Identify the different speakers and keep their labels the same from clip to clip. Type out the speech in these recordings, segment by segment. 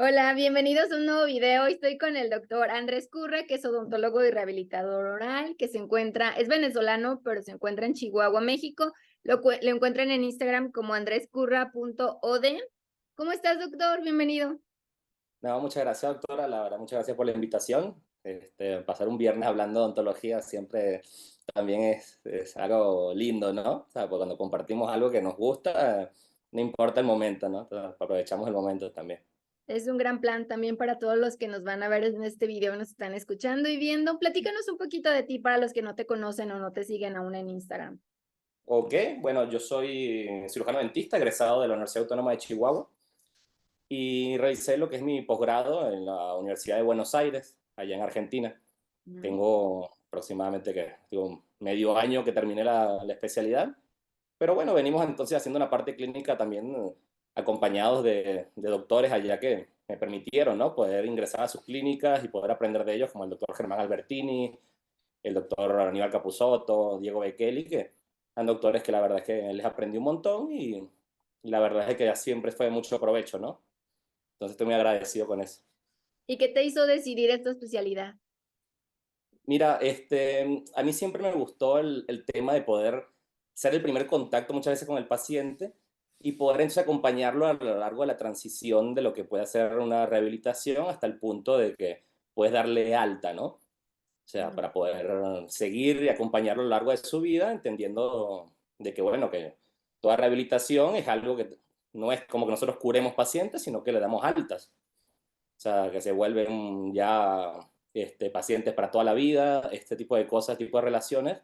Speaker 1: Hola, bienvenidos a un nuevo video. Hoy estoy con el doctor Andrés Curra, que es odontólogo y rehabilitador oral, que es venezolano, pero se encuentra en Chihuahua, México. Lo encuentran en Instagram como andrescurra.od. ¿Cómo estás, doctor? Bienvenido.
Speaker 2: No, muchas gracias, doctora. La verdad, muchas gracias por la invitación. Pasar un viernes hablando de odontología siempre también es algo lindo, ¿no? O sea, pues cuando compartimos algo que nos gusta, no importa el momento, ¿no? Entonces, aprovechamos el momento también.
Speaker 1: Es un gran plan también para todos los que nos van a ver en este video, nos están escuchando y viendo. Platícanos un poquito de ti para los que no te conocen o no te siguen aún en Instagram.
Speaker 2: Ok, bueno, yo soy cirujano dentista, egresado de la Universidad Autónoma de Chihuahua y realicé lo que es mi posgrado en la Universidad de Buenos Aires, allá en Argentina.
Speaker 1: Mm.
Speaker 2: Tengo aproximadamente digo, medio año que terminé la especialidad. Pero bueno, venimos entonces haciendo una parte clínica también acompañados de doctores allá que me permitieron, ¿no? Poder ingresar a sus clínicas y poder aprender de ellos, como el doctor Germán Albertini, el doctor Aníbal Capusotto, Diego Bekele, que son doctores que la verdad es que les aprendí un montón y la verdad es que siempre fue de mucho provecho, ¿no? Entonces estoy muy agradecido con eso.
Speaker 1: ¿Y qué te hizo decidir esta especialidad?
Speaker 2: Mira, a mí siempre me gustó el tema de poder ser el primer contacto muchas veces con el paciente y poder entonces acompañarlo a lo largo de la transición de lo que puede ser una rehabilitación hasta el punto de que puedes darle alta, ¿no? O sea,
Speaker 1: Mm.
Speaker 2: para poder seguir y acompañarlo a lo largo de su vida, entendiendo de que, bueno, que toda rehabilitación es algo que no es como que nosotros curemos pacientes, sino que le damos altas. O sea, que se vuelven ya pacientes para toda la vida, este tipo de cosas, tipo de relaciones.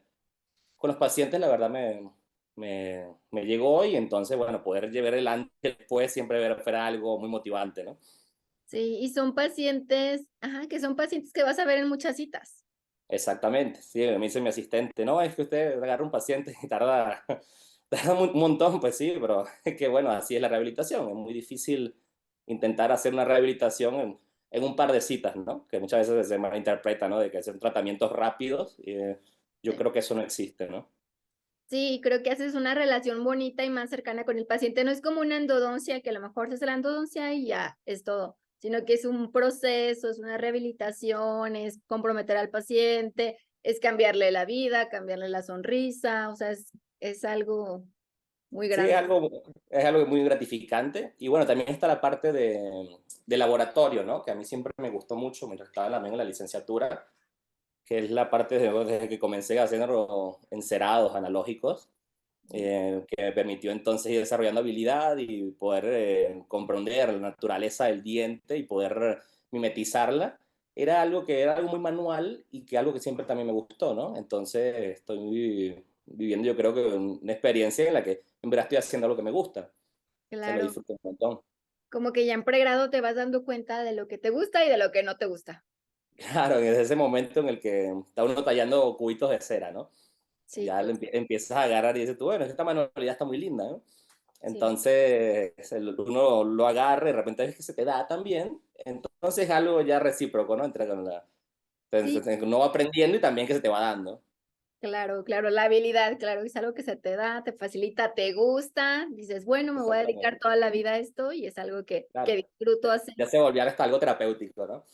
Speaker 2: Con los pacientes, la verdad, me llegó y entonces, bueno, poder llevar adelante después siempre fuera algo muy motivante, ¿no?
Speaker 1: Sí, y son pacientes, ajá, que son pacientes que vas a ver en muchas citas.
Speaker 2: Exactamente, sí, me dice mi asistente, no, es que usted agarra un paciente y tarda, tarda un montón, pues sí, pero es que bueno, así es la rehabilitación, es muy difícil intentar hacer una rehabilitación en un par de citas, ¿no? Que muchas veces se malinterpreta, ¿no? De que son tratamientos rápidos, y yo
Speaker 1: Sí.
Speaker 2: creo que eso no existe, ¿no?
Speaker 1: Sí, creo que haces una relación bonita y más cercana con el paciente. No es como una endodoncia, que a lo mejor se hace la endodoncia y ya es todo, sino que es un proceso, es una rehabilitación, es comprometer al paciente, es cambiarle la vida, cambiarle la sonrisa, o sea, es algo muy
Speaker 2: Sí,
Speaker 1: grande.
Speaker 2: es algo muy gratificante. Y bueno, también está la parte de laboratorio, ¿no? Que a mí siempre me gustó mucho mientras estaba también en la licenciatura, que es la parte desde que comencé haciendo encerados analógicos, que me permitió entonces ir desarrollando habilidad y poder comprender la naturaleza del diente y poder mimetizarla. Era algo muy manual y que algo que siempre también me gustó, ¿no? Entonces estoy viviendo yo creo que una experiencia en la que en verdad estoy haciendo lo que me gusta. Se lo
Speaker 1: Claro,
Speaker 2: disfruto un montón.
Speaker 1: como que ya en pregrado te vas dando cuenta de lo que te gusta y de lo que no te gusta.
Speaker 2: Claro, desde ese momento en el que está uno tallando cubitos de cera, ¿no?
Speaker 1: Sí,
Speaker 2: Ya empiezas a agarrar y dices tú, bueno, esta manualidad está muy linda, ¿no?
Speaker 1: sí.
Speaker 2: Entonces, uno lo agarra y de repente ves que se te da también. Entonces, es algo ya recíproco, ¿no? Entre con
Speaker 1: Sí,
Speaker 2: entonces, uno va aprendiendo y también que se te va dando.
Speaker 1: claro, claro, la habilidad, claro, es algo que se te da, te facilita, te gusta, dices, bueno, me voy a dedicar
Speaker 2: Exactamente.
Speaker 1: toda la vida a esto y es algo que
Speaker 2: Claro.
Speaker 1: disfruto hacer.
Speaker 2: Ya se volvió hasta algo terapéutico, ¿no?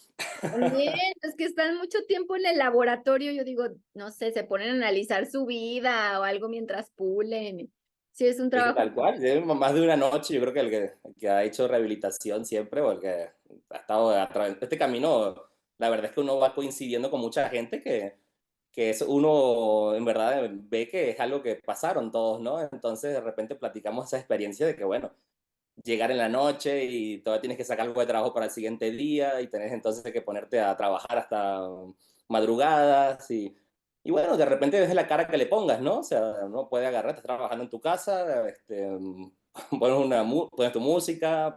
Speaker 1: También, es que están mucho tiempo en el laboratorio, yo digo, no sé, se ponen a analizar su vida o algo mientras pulen. Sí, es un
Speaker 2: Sí,
Speaker 1: trabajo.
Speaker 2: tal cual. Sí, más de una noche, yo creo que el que ha hecho rehabilitación siempre, o el que ha estado a través de este camino, la verdad es que uno va coincidiendo con mucha gente que es uno en verdad ve que es algo que pasaron todos, ¿no? Entonces de repente platicamos esa experiencia de que, bueno, llegar en la noche y todavía tienes que sacar algo de trabajo para el siguiente día y tenés entonces que ponerte a trabajar hasta madrugadas y bueno, de repente ves la cara que le pongas, ¿no? O sea, no puede agarrar, estás trabajando en tu casa, pones, pones tu música,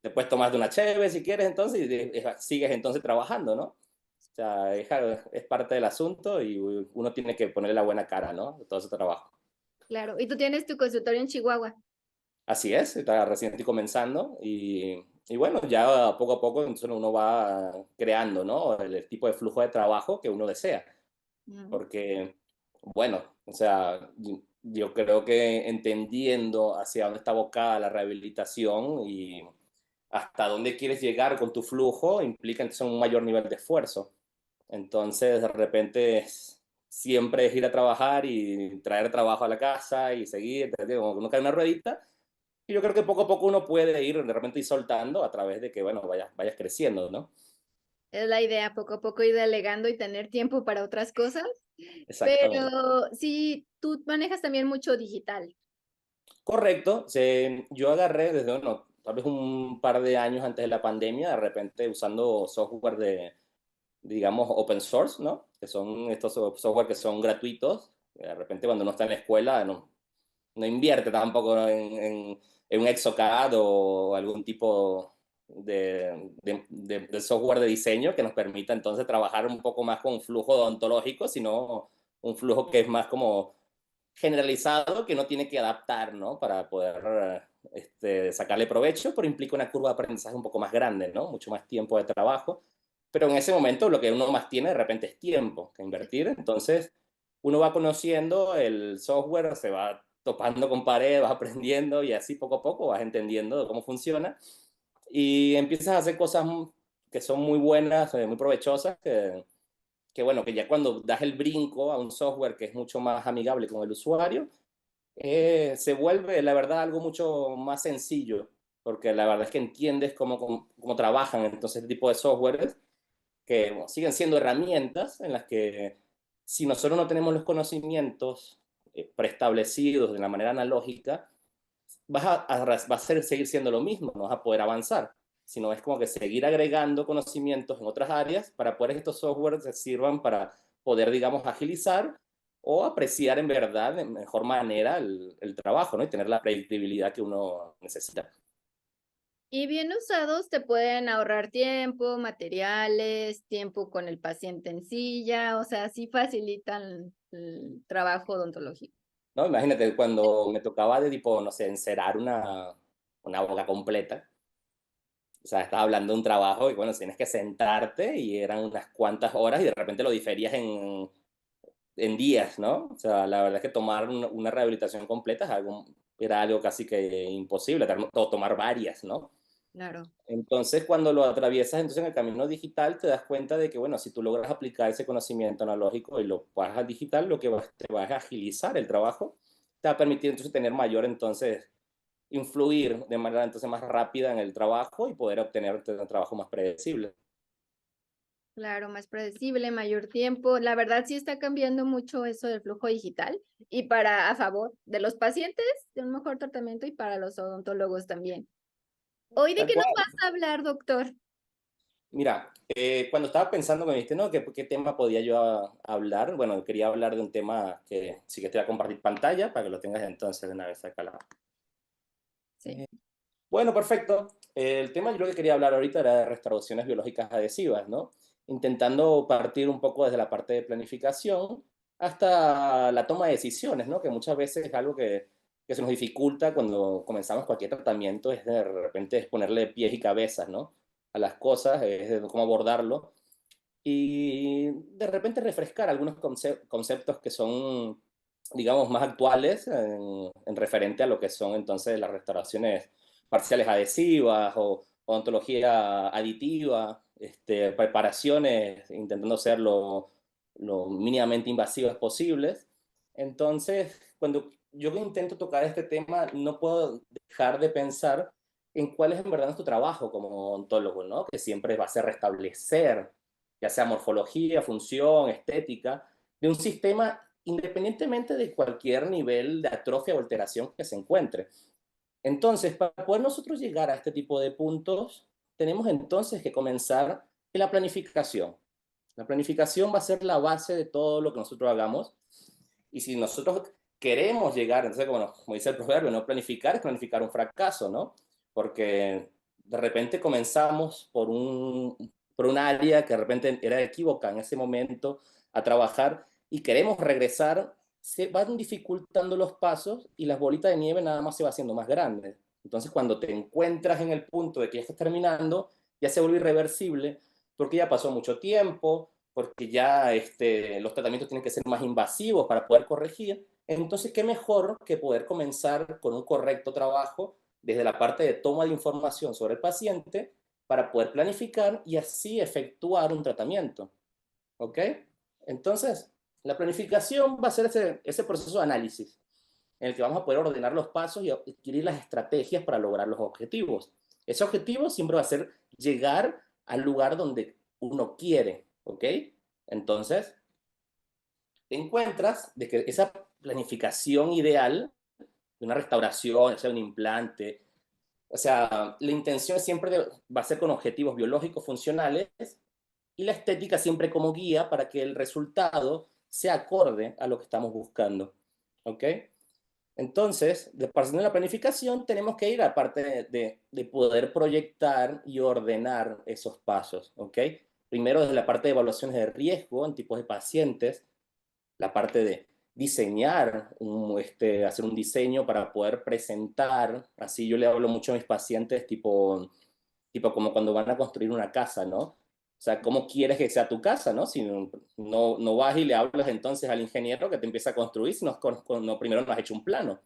Speaker 2: después tomas de una cheve si quieres entonces y sigues entonces trabajando, ¿no? O sea, es parte del asunto y uno tiene que ponerle la buena cara, ¿no? De todo ese trabajo.
Speaker 1: Claro, y tú tienes tu consultorio en Chihuahua.
Speaker 2: Así es, está recién estoy comenzando y bueno, ya poco a poco entonces uno va creando, ¿no? El tipo de flujo de trabajo que uno desea,
Speaker 1: Mm.
Speaker 2: porque, bueno, o sea, yo creo que entendiendo hacia dónde está abocada la rehabilitación hasta dónde quieres llegar con tu flujo implica entonces un mayor nivel de esfuerzo. Entonces, de repente, siempre es ir a trabajar y traer trabajo a la casa y seguir, ¿entendés? Como que uno cae en una ruedita. Y yo creo que poco a poco uno puede ir, de repente, ir soltando a través de que, bueno, vayas creciendo, ¿no?
Speaker 1: Es la idea, poco a poco ir delegando y tener tiempo para otras cosas.
Speaker 2: Exactamente.
Speaker 1: Pero sí, tú manejas también mucho digital.
Speaker 2: Correcto. Yo agarré desde, bueno, tal vez un par de años antes de la pandemia, de repente usando software digamos, open source, ¿no? Que son estos software que son gratuitos. De repente cuando uno está en la escuela no invierte tampoco en un Exocad o algún tipo de software de diseño que nos permita entonces trabajar un poco más con un flujo odontológico, sino un flujo que es más como generalizado, que no tiene que adaptar, ¿no? Para poder sacarle provecho, pero implica una curva de aprendizaje un poco más grande, ¿no? Mucho más tiempo de trabajo. Pero en ese momento lo que uno más tiene de repente es tiempo que invertir. Entonces uno va conociendo el software, se va topando con pared, vas aprendiendo y así poco a poco vas entendiendo cómo funciona y empiezas a hacer cosas que son muy buenas, muy provechosas, que bueno, que ya cuando das el brinco a un software que es mucho más amigable con el usuario, se vuelve, la verdad, algo mucho más sencillo, porque la verdad es que entiendes cómo trabajan entonces este tipo de softwares, que bueno, siguen siendo herramientas en las que si nosotros no tenemos los conocimientos preestablecidos de la manera analógica, va a seguir siendo lo mismo, no vas a poder avanzar, sino es como que seguir agregando conocimientos en otras áreas para poder que estos softwares se sirvan para poder, digamos, agilizar o apreciar en verdad de mejor manera el trabajo, ¿no? Y tener la predictibilidad que uno necesita.
Speaker 1: Y bien usados te pueden ahorrar tiempo, materiales, tiempo con el paciente en silla, o sea, sí facilitan el trabajo odontológico.
Speaker 2: ¿No? Imagínate cuando me tocaba de tipo, no sé, encerar una boca completa. O sea, estaba hablando de un trabajo y bueno, tienes que sentarte y eran unas cuantas horas y de repente lo diferías en días, ¿no? O sea, la verdad es que tomar una rehabilitación completa era algo casi que imposible, o tomar varias, ¿no?
Speaker 1: Claro.
Speaker 2: Entonces, cuando lo atraviesas entonces en el camino digital, te das cuenta de que, bueno, si tú logras aplicar ese conocimiento analógico y lo pasas al digital, lo que te va a agilizar el trabajo, te va a permitir entonces tener mayor, entonces, influir de manera entonces más rápida en el trabajo y poder obtener un trabajo más predecible.
Speaker 1: Claro, más predecible, mayor tiempo. La verdad sí está cambiando mucho eso del flujo digital y para a favor de los pacientes de un mejor tratamiento y para los odontólogos también. ¿Hoy de
Speaker 2: Tal
Speaker 1: qué nos
Speaker 2: cual.
Speaker 1: vas a hablar, doctor?
Speaker 2: Mira, cuando estaba pensando, me dijiste, ¿no? ¿Qué tema podía yo hablar? Bueno, quería hablar de un tema que sí que te voy a compartir pantalla para que lo tengas entonces de una vez acá.
Speaker 1: Sí.
Speaker 2: Bueno, perfecto. El tema yo lo que quería hablar ahorita era de restauraciones biológicas adhesivas, ¿no? Intentando partir un poco desde la parte de planificación hasta la toma de decisiones, ¿no? Que muchas veces es algo que se nos dificulta cuando comenzamos cualquier tratamiento, es de repente es ponerle pies y cabezas, ¿no? A las cosas, es de cómo abordarlo y de repente refrescar algunos conceptos que son, digamos, más actuales en referente a lo que son entonces las restauraciones parciales adhesivas o odontología aditiva, preparaciones intentando ser lo mínimamente invasivas posibles. Entonces, cuando yo intento tocar este tema, no puedo dejar de pensar en cuál es en verdad nuestro trabajo como odontólogo, ¿no? Que siempre va a ser restablecer ya sea morfología, función, estética, de un sistema independientemente de cualquier nivel de atrofia o alteración que se encuentre. Entonces, para poder nosotros llegar a este tipo de puntos, tenemos entonces que comenzar en la planificación. La planificación va a ser la base de todo lo que nosotros hagamos. Y si nosotros queremos llegar, entonces, como dice el proverbio, no planificar es planificar un fracaso, ¿no? Porque de repente comenzamos por un área que de repente era equívoca en ese momento a trabajar y queremos regresar, se van dificultando los pasos y las bolitas de nieve nada más se va haciendo más grandes. Entonces, cuando te encuentras en el punto de que ya estás terminando, ya se vuelve irreversible porque ya pasó mucho tiempo, porque ya los tratamientos tienen que ser más invasivos para poder corregir. Entonces, ¿qué mejor que poder comenzar con un correcto trabajo desde la parte de toma de información sobre el paciente para poder planificar y así efectuar un tratamiento. ¿Ok? Entonces, la planificación va a ser ese proceso de análisis en el que vamos a poder ordenar los pasos y adquirir las estrategias para lograr los objetivos. Ese objetivo siempre va a ser llegar al lugar donde uno quiere, ¿ok? Entonces, te encuentras de que esa planificación ideal de una restauración, sea un implante, o sea, la intención siempre va a ser con objetivos biológicos funcionales y la estética siempre como guía para que el resultado sea acorde a lo que estamos buscando, ¿ok? Entonces, partiendo de la planificación, tenemos que ir, aparte de poder proyectar y ordenar esos pasos, ¿ok? Primero, desde la parte de evaluaciones de riesgo en tipos de pacientes, la parte de diseñar, hacer un diseño para poder presentar, así yo le hablo mucho a mis pacientes, tipo como cuando van a construir una casa, ¿no? O sea, ¿cómo quieres que sea tu casa, no? Si no vas y le hablas entonces al ingeniero que te empieza a construir, si no primero no has hecho un plano.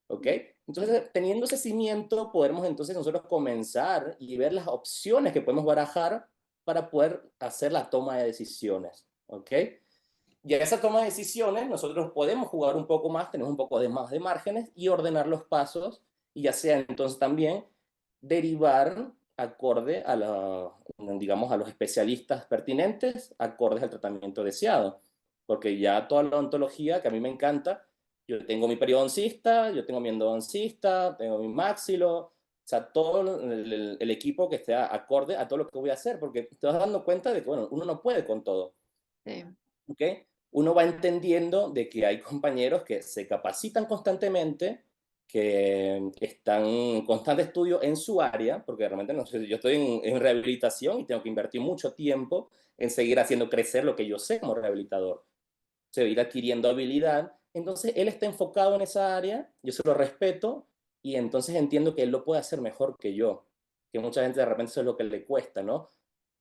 Speaker 2: ¿Ok? Entonces, teniendo ese cimiento, podemos entonces nosotros comenzar y ver las opciones que podemos barajar para poder hacer la toma de decisiones. ¿Ok? Y a esa toma de decisiones nosotros podemos jugar un poco más, tenemos un poco de más de márgenes y ordenar los pasos y ya sea entonces también derivar acorde a digamos, a los especialistas pertinentes, acordes al tratamiento deseado. Porque ya toda la odontología, que a mí me encanta, yo tengo mi periodoncista, yo tengo mi endodoncista, tengo mi maxilo, o sea, todo el equipo que esté acorde a todo lo que voy a hacer, porque te vas dando cuenta de que, bueno, uno no puede con todo.
Speaker 1: Sí.
Speaker 2: ¿Ok? Uno va entendiendo de que hay compañeros que se capacitan constantemente, que están en constante estudio en su área, porque realmente no sé, yo estoy en rehabilitación y tengo que invertir mucho tiempo en seguir haciendo crecer lo que yo sé como rehabilitador, seguir adquiriendo habilidad. Entonces, él está enfocado en esa área, yo se lo respeto y entonces entiendo que él lo puede hacer mejor que yo, que mucha gente de repente eso es lo que le cuesta, ¿no?
Speaker 1: Sí.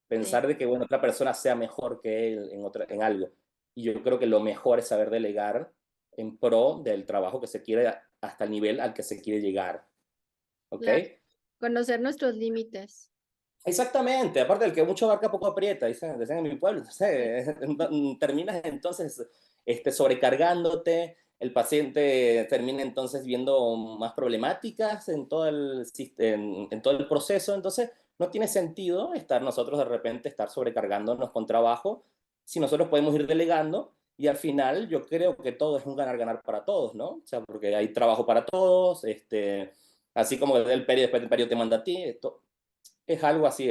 Speaker 2: Pensar de que bueno, otra persona sea mejor que él en algo. Y yo creo que lo mejor es saber delegar en pro del trabajo que se quiere hasta el nivel al que se quiere llegar. ¿Ok?
Speaker 1: Claro. Conocer nuestros límites.
Speaker 2: Exactamente, aparte del que mucho abarca poco aprieta, dicen en mi pueblo.
Speaker 1: Sí.
Speaker 2: Entonces, terminas entonces sobrecargándote, el paciente termina entonces viendo más problemáticas en todo en todo el proceso, entonces no tiene sentido estar nosotros de repente estar sobrecargándonos con trabajo si nosotros podemos ir delegando y al final yo creo que todo es un ganar-ganar para todos, ¿no? O sea, porque hay trabajo para todos, así como el periodo, después del periodo te manda a ti, esto es algo así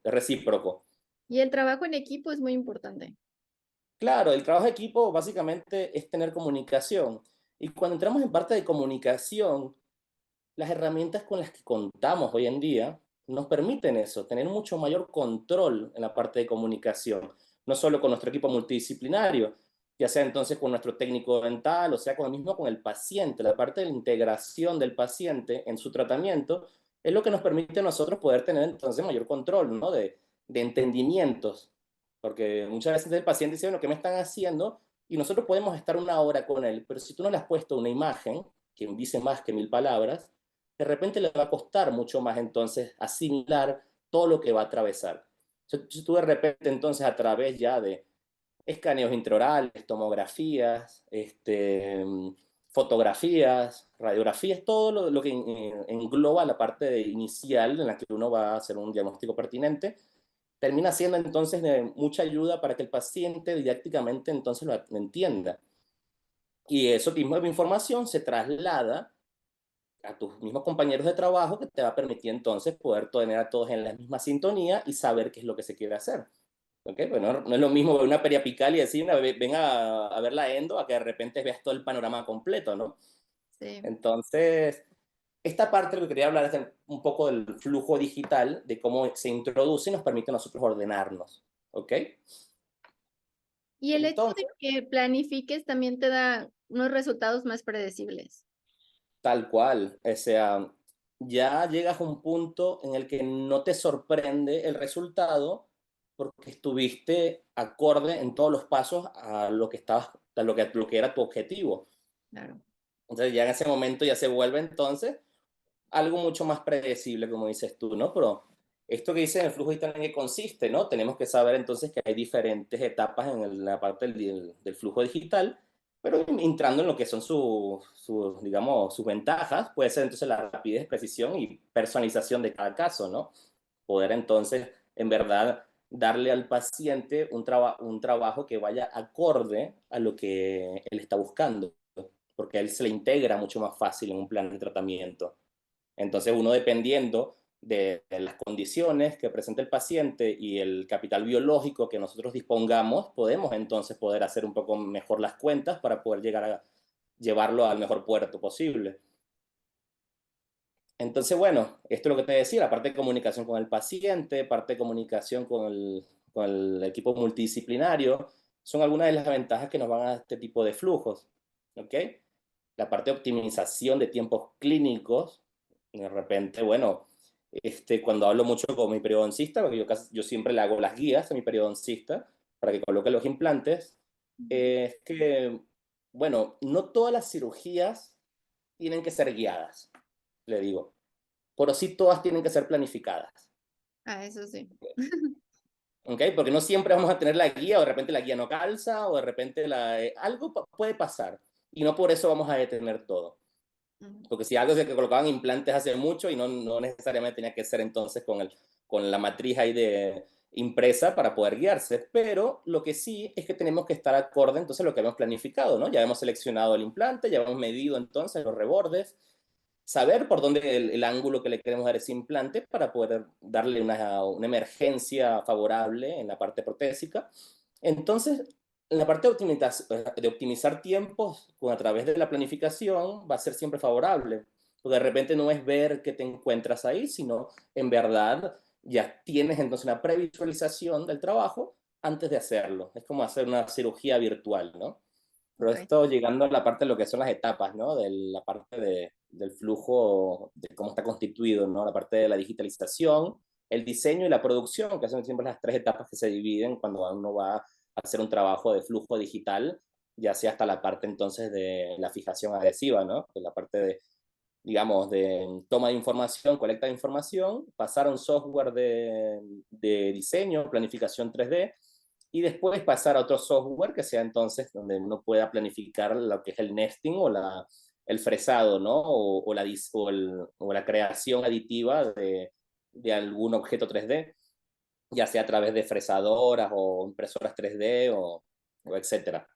Speaker 2: recíproco.
Speaker 1: Y el trabajo en equipo es muy importante.
Speaker 2: Claro, el trabajo de equipo básicamente es tener comunicación. Y cuando entramos en parte de comunicación, las herramientas con las que contamos hoy en día nos permiten eso, tener mucho mayor control en la parte de comunicación, no solo con nuestro equipo multidisciplinario, ya sea entonces con nuestro técnico dental, o sea, con el mismo con el paciente, la parte de la integración del paciente en su tratamiento, es lo que nos permite a nosotros poder tener entonces mayor control, ¿no? De entendimientos, porque muchas veces el paciente dice, bueno, ¿qué me están haciendo? Y nosotros podemos estar una hora con él, pero si tú no le has puesto una imagen, que dice más que mil palabras, de repente le va a costar mucho más entonces asimilar todo lo que va a atravesar. Si tú de repente entonces a través ya de escaneos intraorales, tomografías, fotografías, radiografías, todo lo que engloba la parte inicial en la que uno va a hacer un diagnóstico pertinente, termina siendo entonces de mucha ayuda para que el paciente didácticamente entonces lo entienda. Y eso tipo de información se traslada a tus mismos compañeros de trabajo que te va a permitir entonces poder tener a todos en la misma sintonía y saber qué es lo que se quiere hacer. ¿Ok? Pues no es lo mismo ver una periapical y decir, ven a ver la endo, a que de repente veas todo el panorama completo, ¿no?
Speaker 1: Sí.
Speaker 2: Entonces, esta parte de lo que quería hablar es un poco del flujo digital, de cómo se introduce y nos permite a nosotros ordenarnos. ¿Ok?
Speaker 1: Y el hecho de
Speaker 2: Entonces,
Speaker 1: que planifiques también te da unos resultados más predecibles.
Speaker 2: tal cual, o sea, ya llegas a un punto en el que no te sorprende el resultado porque estuviste acorde en todos los pasos a lo que estabas, a lo que era tu objetivo.
Speaker 1: Claro.
Speaker 2: Entonces ya en ese momento ya se vuelve entonces algo mucho más predecible, como dices tú, ¿no? Pero esto que dice en el flujo digital, ¿en qué consiste, no? Tenemos que saber entonces que hay diferentes etapas en la parte del flujo digital, pero entrando en lo que son digamos, sus ventajas, puede ser entonces la rapidez, precisión y personalización de cada caso, ¿no? Poder entonces, en verdad, darle al paciente un trabajo que vaya acorde a lo que él está buscando, porque a él se le integra mucho más fácil en un plan de tratamiento. Entonces, uno dependiendo de las condiciones que presenta el paciente y el capital biológico que nosotros dispongamos, podemos entonces poder hacer un poco mejor las cuentas para poder llegar a llevarlo al mejor puerto posible. Entonces, bueno, esto es lo que te decía, la parte de comunicación con el paciente, parte de comunicación con el equipo multidisciplinario, son algunas de las ventajas que nos van a este tipo de flujos, ¿ok? La parte de optimización de tiempos clínicos, de repente, bueno, cuando hablo mucho con mi periodoncista, porque yo siempre le hago las guías a mi periodoncista para que coloque los implantes, es que, bueno, no todas las cirugías tienen que ser guiadas, le digo, pero sí todas tienen que ser planificadas.
Speaker 1: Ah, eso sí.
Speaker 2: ¿Ok? Porque no siempre vamos a tener la guía, o de repente la guía no calza, o de repente algo puede pasar, y no por eso vamos a detener todo.
Speaker 1: Ujú.
Speaker 2: Porque si algo es de que colocaban implantes hace mucho y no necesariamente tenía que ser entonces con la matriz ahí de impresa para poder guiarse, pero lo que sí es que tenemos que estar acorde entonces a lo que habíamos planificado, ¿no? Ya hemos seleccionado el implante, ya hemos medido entonces los rebordes, saber por dónde el ángulo que le queremos dar a ese implante para poder darle una emergencia favorable en la parte protésica. Entonces, en la parte de optimizar tiempos a través de la planificación va a ser siempre favorable, porque de repente no es ver qué te encuentras ahí, sino en verdad ya tienes entonces una previsualización del trabajo antes de hacerlo. Es como hacer una cirugía virtual, ¿no? Pero
Speaker 1: Ok.
Speaker 2: esto llegando a la parte de lo que son las etapas, ¿no? De la parte del flujo, de cómo está constituido, ¿no? La parte de la digitalización, el diseño y la producción, que son siempre las tres etapas que se dividen cuando uno va a hacer un trabajo de flujo digital, ya sea hasta la parte entonces de la fijación adhesiva, ¿no? Que es la parte de, digamos, de toma de información, colecta de información, pasar a un software de diseño, planificación 3D, y después pasar a otro software que sea entonces donde uno pueda planificar lo que es el nesting o el fresado, ¿no? O la creación aditiva de algún objeto 3D, ya sea a través de fresadoras o impresoras 3D o etcétera.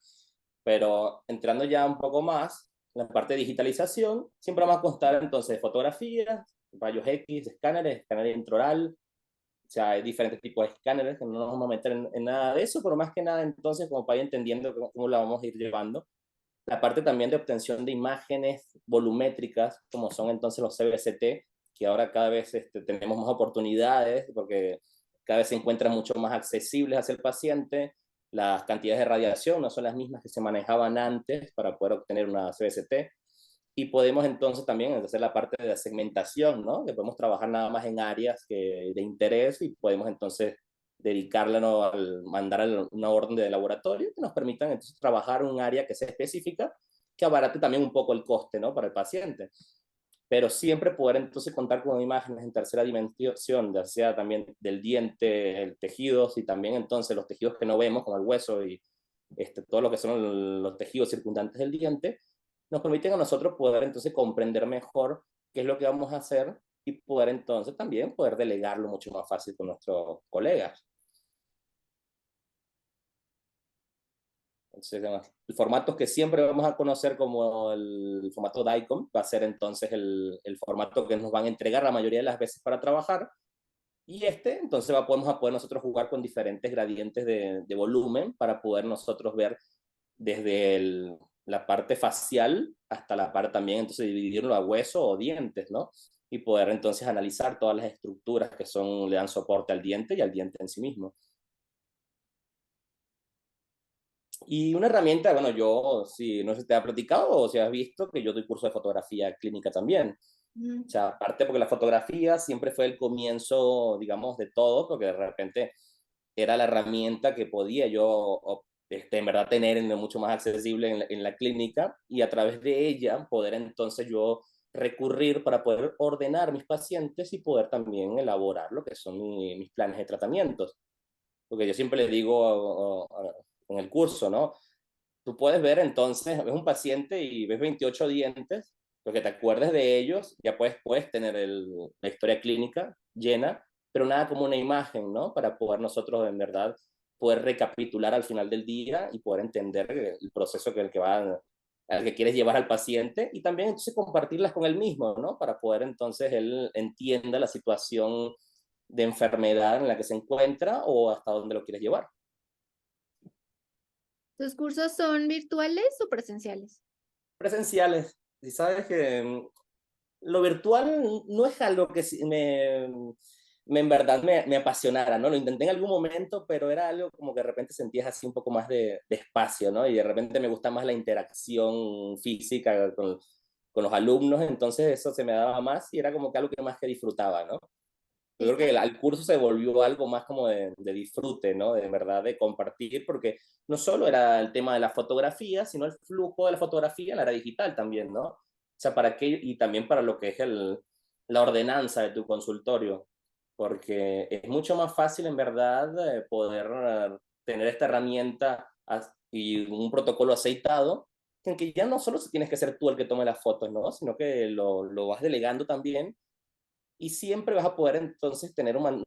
Speaker 2: Pero entrando ya un poco más, en la parte de digitalización, siempre vamos a constar entonces de fotografías, rayos X, escáner intraoral, o sea, hay diferentes tipos de escáneres que no nos vamos a meter en nada de eso, pero más que nada entonces como para ir entendiendo cómo la vamos a ir llevando. La parte también de obtención de imágenes volumétricas, como son entonces los CBCT, que ahora cada vez tenemos más oportunidades porque cada vez se encuentran mucho más accesibles hacia el paciente. Las cantidades de radiación no son las mismas que se manejaban antes para poder obtener una CBCT. Y podemos entonces también hacer la parte de la segmentación, ¿no? Que podemos trabajar nada más en áreas de interés y podemos entonces dedicarla, ¿no? Al mandar una orden de laboratorio que nos permitan entonces trabajar un área que sea específica, que abarate también un poco el coste, ¿no? Para el paciente. Pero siempre poder entonces contar con imágenes en tercera dimensión, ya sea también del diente, el tejidos y también entonces los tejidos que no vemos, como el hueso y todo lo que son los tejidos circundantes del diente, nos permiten a nosotros poder entonces comprender mejor qué es lo que vamos a hacer y poder entonces también poder delegarlo mucho más fácil con nuestros colegas. Entonces, el formato que siempre vamos a conocer como el formato DICOM va a ser entonces el formato que nos van a entregar la mayoría de las veces para trabajar. Y entonces podemos a poder nosotros jugar con diferentes gradientes de volumen para poder nosotros ver desde la parte facial hasta la parte también, entonces dividirlo a hueso o dientes, ¿no? Y poder entonces analizar todas las estructuras que le dan soporte al diente y al diente en sí mismo. Y una herramienta, bueno, yo, si no sé si te ha platicado o si has visto que yo doy curso de fotografía clínica también. O
Speaker 1: Mm.
Speaker 2: sea, aparte porque la fotografía siempre fue el comienzo, digamos, de todo, porque de repente era la herramienta que podía yo en verdad tener mucho más accesible en la clínica, y a través de ella poder entonces yo recurrir para poder ordenar mis pacientes y poder también elaborar lo que son mis planes de tratamientos. Porque yo siempre le digo en el curso, ¿no? Tú puedes ver entonces, ves un paciente y ves 28 dientes, lo que te acuerdes de ellos, ya puedes tener la historia clínica llena, pero nada como una imagen, ¿no? Para poder nosotros en verdad poder recapitular al final del día y poder entender el proceso al que quieres llevar al paciente, y también entonces compartirlas con él mismo, ¿no? Para poder entonces él entienda la situación de enfermedad en la que se encuentra o hasta dónde lo quieres llevar.
Speaker 1: ¿Tus cursos son virtuales o presenciales?
Speaker 2: Presenciales. Y sabes que lo virtual no es algo que en verdad me apasionara, ¿no? Lo intenté en algún momento, pero era algo como que de repente sentías así un poco más de espacio, ¿no? Y de repente me gusta más la interacción física con los alumnos, entonces eso se me daba más y era como que algo que más que disfrutaba, ¿no? Yo creo que
Speaker 1: Está,
Speaker 2: el curso se volvió algo más como de disfrute, ¿no? De verdad, de compartir, porque no solo era el tema de la fotografía, sino el flujo de la fotografía en la era digital también, ¿no? O sea, para qué, y también para lo que es la ordenanza de tu consultorio, porque es mucho más fácil en verdad poder tener esta herramienta y un protocolo aceitado, en que ya no solo tienes que ser tú el que tome las fotos, ¿no? Sino que lo vas delegando también, y siempre vas a poder entonces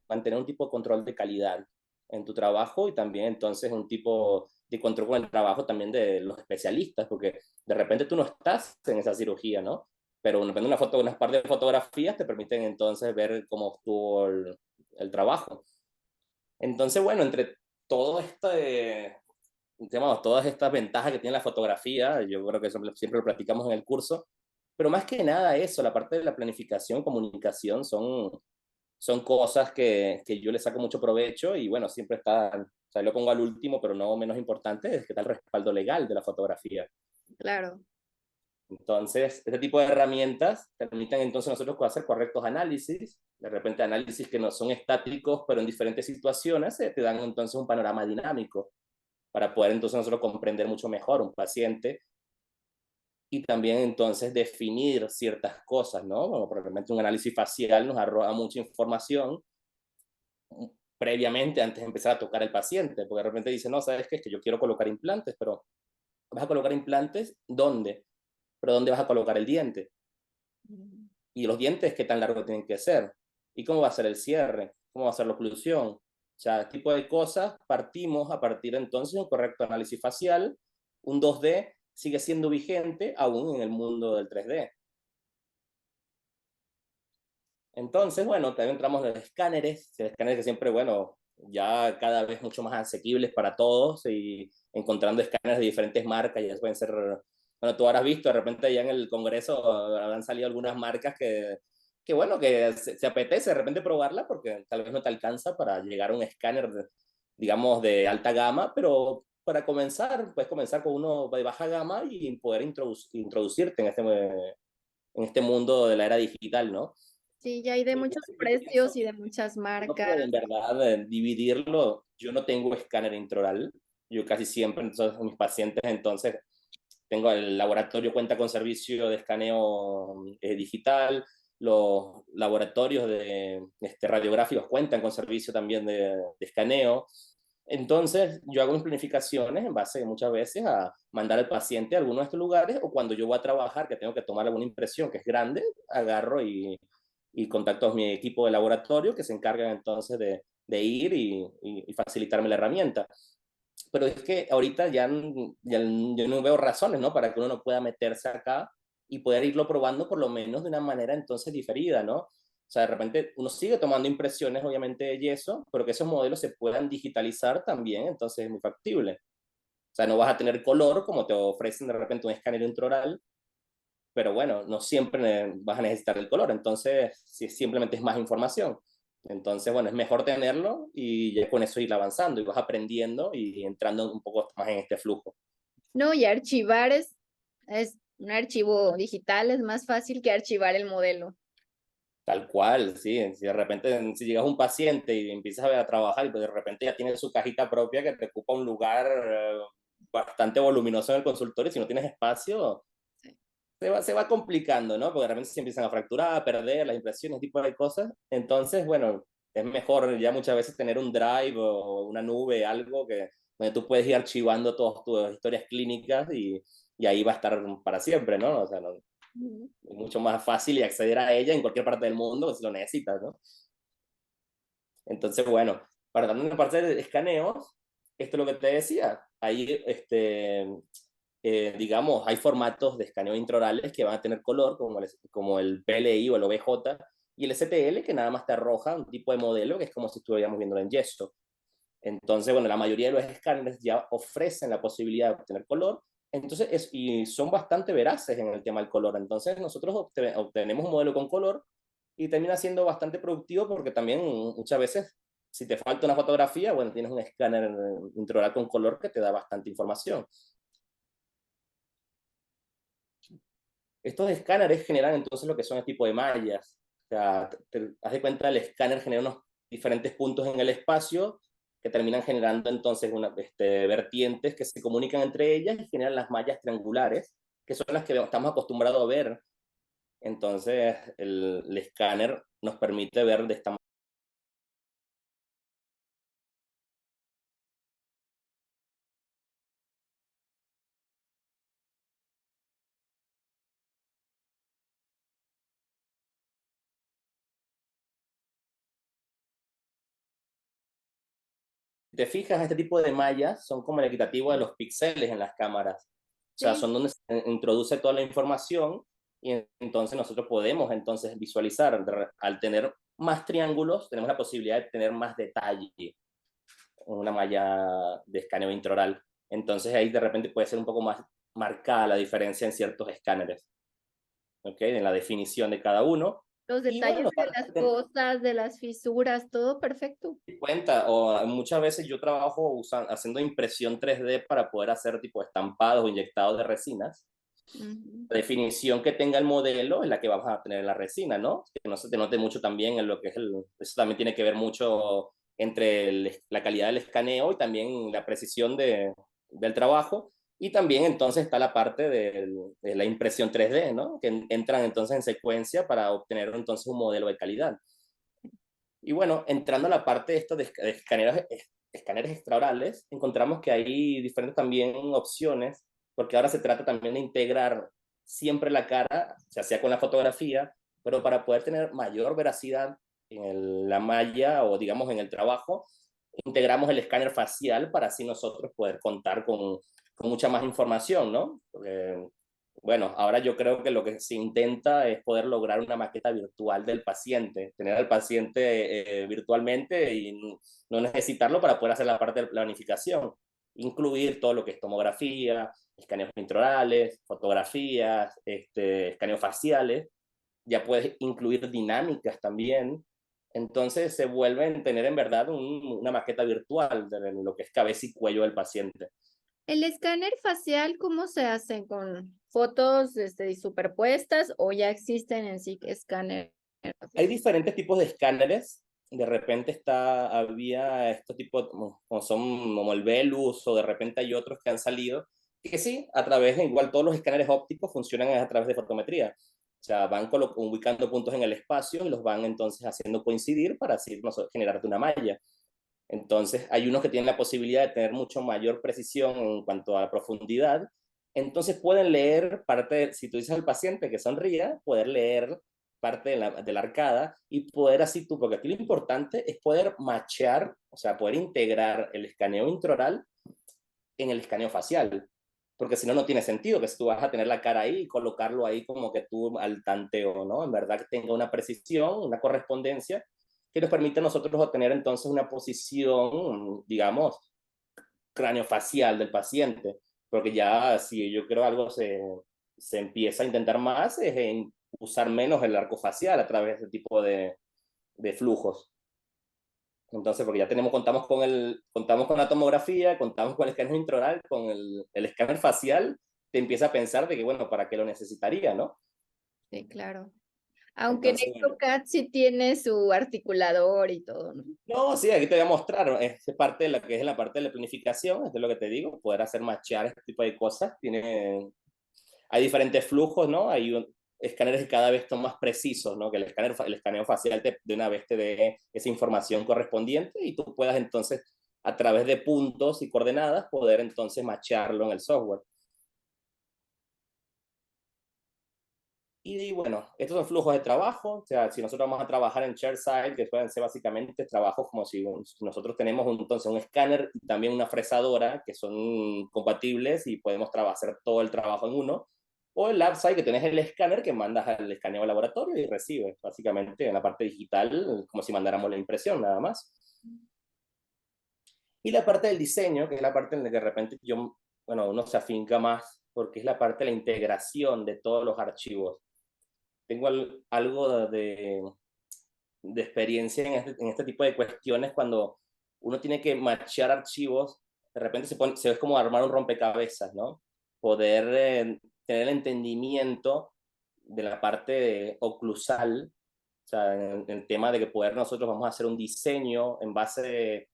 Speaker 2: mantener un tipo de control de calidad en tu trabajo, y también entonces un tipo de control con el trabajo también de los especialistas, porque de repente tú no estás en esa cirugía, ¿no? Pero de repente unas par de fotografías te permiten entonces ver cómo estuvo el trabajo. Entonces, bueno, entre todo este, digamos, todas estas ventajas que tiene la fotografía, yo creo que siempre lo platicamos en el curso, pero más que nada eso, la parte de la planificación, comunicación, son cosas que yo le saco mucho provecho, y bueno, siempre está, o sea, lo pongo al último, pero no menos importante, es que está el respaldo legal de la fotografía.
Speaker 1: claro.
Speaker 2: Entonces, este tipo de herramientas permiten entonces nosotros hacer correctos análisis, de repente análisis que no son estáticos, pero en diferentes situaciones te dan entonces un panorama dinámico para poder entonces nosotros comprender mucho mejor un paciente, y también entonces definir ciertas cosas, ¿no? Como probablemente un análisis facial nos arroja mucha información previamente antes de empezar a tocar al paciente, porque de repente dice, no, ¿sabes qué? Es que yo quiero colocar implantes, pero ¿vas a colocar implantes? ¿Dónde? ¿Pero dónde vas a colocar el diente? Y los dientes, ¿qué tan largo tienen que ser? ¿Y cómo va a ser el cierre? ¿Cómo va a ser la oclusión? O sea, este tipo de cosas partimos a partir entonces de un correcto análisis facial. Un 2D sigue siendo vigente aún en el mundo del 3D. Entonces, bueno, también entramos en los escáneres que siempre, bueno, ya cada vez mucho más asequibles para todos, y encontrando escáneres de diferentes marcas, ya pueden ser, bueno, tú habrás visto, de repente ya en el Congreso habrán salido algunas marcas que bueno, que se apetece de repente probarla, porque tal vez no te alcanza para llegar a un escáner, digamos, de alta gama, pero para comenzar, puedes comenzar con uno de baja gama y poder introducirte en este mundo de la era digital, ¿no?
Speaker 1: Sí, ya hay de
Speaker 2: Y
Speaker 1: muchos
Speaker 2: yo
Speaker 1: precios
Speaker 2: pienso
Speaker 1: y de muchas
Speaker 2: uno
Speaker 1: marcas.
Speaker 2: puede en verdad dividirlo. Yo no tengo escáner intraoral. Yo casi siempre, entonces, mis pacientes, entonces, tengo el laboratorio cuenta con servicio de escaneo digital, los laboratorios radiográficos cuentan con servicio también de escaneo. Entonces, yo hago mis planificaciones en base muchas veces a mandar al paciente a alguno de estos lugares, o cuando yo voy a trabajar, que tengo que tomar alguna impresión que es grande, agarro y contacto a mi equipo de laboratorio, que se encargan entonces de ir y facilitarme la herramienta. Pero es que ahorita ya yo no veo razones, ¿no? Para que uno no pueda meterse acá y poder irlo probando por lo menos de una manera entonces diferida, ¿no? O sea, de repente uno sigue tomando impresiones, obviamente, de yeso, pero que esos modelos se puedan digitalizar también, entonces es muy factible. O sea, no vas a tener color como te ofrecen de repente un escáner intraoral, pero bueno, no siempre vas a necesitar el color, entonces si simplemente es más información. Entonces, bueno, es mejor tenerlo y ya con eso ir avanzando y vas aprendiendo y entrando un poco más en este flujo.
Speaker 1: No, y archivar es un archivo digital, es más fácil que archivar el modelo.
Speaker 2: Tal cual, sí. Si de repente, si llegas a un paciente y empiezas a ver a trabajar y pues de repente ya tiene su cajita propia que te ocupa un lugar bastante voluminoso en el consultorio, si no tienes espacio,
Speaker 1: Sí.
Speaker 2: se va complicando, ¿no? Porque de repente se empiezan a fracturar, a perder las impresiones, tipo de cosas. Entonces, bueno, es mejor ya muchas veces tener un drive o una nube, algo que donde tú puedes ir archivando todas tus historias clínicas y ahí va a estar para siempre, ¿no? O sea, no,
Speaker 1: Ujú.
Speaker 2: es mucho más fácil y acceder a ella en cualquier parte del mundo si lo necesitas, ¿no? Entonces, bueno, para dar una parte de escaneos, esto es lo que te decía, ahí, digamos, hay formatos de escaneo intraorales que van a tener color, como el PLI o el OBJ, y el STL, que nada más te arroja un tipo de modelo que es como si estuviéramos viendo en yeso. Entonces, bueno, la mayoría de los escáneres ya ofrecen la posibilidad de obtener color, entonces y son bastante veraces en el tema del color. Entonces, nosotros obtenemos un modelo con color y termina siendo bastante productivo porque también muchas veces, si te falta una fotografía, bueno, tienes un escáner intraoral con color que te da bastante información. Estos escáneres generan entonces lo que son el tipo de mallas. O sea, haz de cuenta, el escáner genera unos diferentes puntos en el espacio que terminan generando entonces vertientes que se comunican entre ellas y generan las mallas triangulares, que son las que estamos acostumbrados a ver. Entonces, el escáner nos permite ver de esta manera. Si te fijas, este tipo de mallas son como el equitativo de los píxeles en las cámaras. O sea,
Speaker 1: Sí.
Speaker 2: son donde se introduce toda la información y entonces nosotros podemos entonces visualizar. Al tener más triángulos, tenemos la posibilidad de tener más detalle en una malla de escaneo intraoral. Entonces ahí de repente puede ser un poco más marcada la diferencia en ciertos escáneres, ¿ok? En la definición de cada uno.
Speaker 1: Los
Speaker 2: Y
Speaker 1: detalles
Speaker 2: bueno,
Speaker 1: de las cosas, de las fisuras, todo perfecto.
Speaker 2: cuenta, o muchas veces yo trabajo haciendo impresión 3D para poder hacer tipo estampados o inyectados de resinas.
Speaker 1: Ujú.
Speaker 2: La definición que tenga el modelo es la que vamos a tener en la resina, ¿no? Que no se te note mucho también en lo que es eso también tiene que ver mucho entre la calidad del escaneo y también la precisión del trabajo. Y también entonces está la parte de la impresión 3D, ¿no? Que entran entonces en secuencia para obtener entonces un modelo de calidad. Y bueno, entrando a la parte de esto de escáneres extraorales, encontramos que hay diferentes también opciones, porque ahora se trata también de integrar siempre la cara, ya sea con la fotografía, pero para poder tener mayor veracidad en la malla o digamos en el trabajo, integramos el escáner facial para así nosotros poder contar con mucha más información, ¿no? Porque, bueno, ahora yo creo que lo que se intenta es poder lograr una maqueta virtual del paciente, tener al paciente virtualmente y no necesitarlo para poder hacer la parte de planificación, incluir todo lo que es tomografía, escaneos intraorales, fotografías, escaneos faciales, ya puedes incluir dinámicas también. Entonces se vuelven a tener en verdad una maqueta virtual de lo que es cabeza y cuello del paciente.
Speaker 1: El escáner facial, ¿cómo se hace? ¿Con fotos superpuestas o ya existen en sí escáner
Speaker 2: Hay
Speaker 1: facial?
Speaker 2: diferentes tipos de escáneres. De repente había estos tipos, como son como el Velus, o de repente hay otros que han salido, que sí, a través de igual todos los escáneres ópticos funcionan a través de fotometría. O sea, van ubicando puntos en el espacio y los van entonces haciendo coincidir para así generarte una malla. Entonces, hay unos que tienen la posibilidad de tener mucho mayor precisión en cuanto a la profundidad. Entonces, pueden leer si tú dices al paciente que sonría, poder leer parte de la arcada y poder así tú, porque aquí lo importante es poder machear, o sea, poder integrar el escaneo intraoral en el escaneo facial. Porque si no, no tiene sentido que si tú vas a tener la cara ahí y colocarlo ahí como que tú al tanteo, ¿no? En verdad que tenga una precisión, una correspondencia que nos permite a nosotros obtener entonces una posición, digamos, craneofacial del paciente. Porque ya si yo creo algo se empieza a intentar más es en usar menos el arco facial a través de este tipo de flujos. Entonces, porque ya contamos con la tomografía, contamos con el escáner intraoral, con el escáner facial, te empieza a pensar de que, bueno, ¿para qué lo necesitaría, no?
Speaker 1: Sí, claro. Aunque
Speaker 2: Entonces, bueno,
Speaker 1: NexoCAD sí tiene su articulador y todo, ¿no?
Speaker 2: no, sí, aquí te voy a mostrar, es parte de la que es la parte de la planificación, esto es lo que te digo, poder hacer machear este tipo de cosas, hay diferentes flujos, ¿no? Escáneres que cada vez son más precisos, ¿no? Que el escaneo facial de una vez te dé esa información correspondiente y tú puedas entonces, a través de puntos y coordenadas, poder entonces machearlo en el software. Y bueno, estos son flujos de trabajo, o sea, si nosotros vamos a trabajar en ShareSide, que pueden ser básicamente trabajos como si nosotros tenemos entonces un escáner y también una fresadora que son compatibles y podemos hacer todo el trabajo en uno, o el LabSite que tenés el escáner que mandas al escaneo al laboratorio y recibes, básicamente en la parte digital, como si mandáramos la impresión nada más. Y la parte del diseño, que es la parte en la que de repente bueno, uno se afinca más, porque es la parte de la integración de todos los archivos. Tengo algo de experiencia en este tipo de cuestiones cuando uno tiene que machear archivos, de repente se ve como armar un rompecabezas, ¿no? Poder tener el entendimiento de la parte oclusal, o sea, en el tema de que poder nosotros vamos a hacer un diseño en base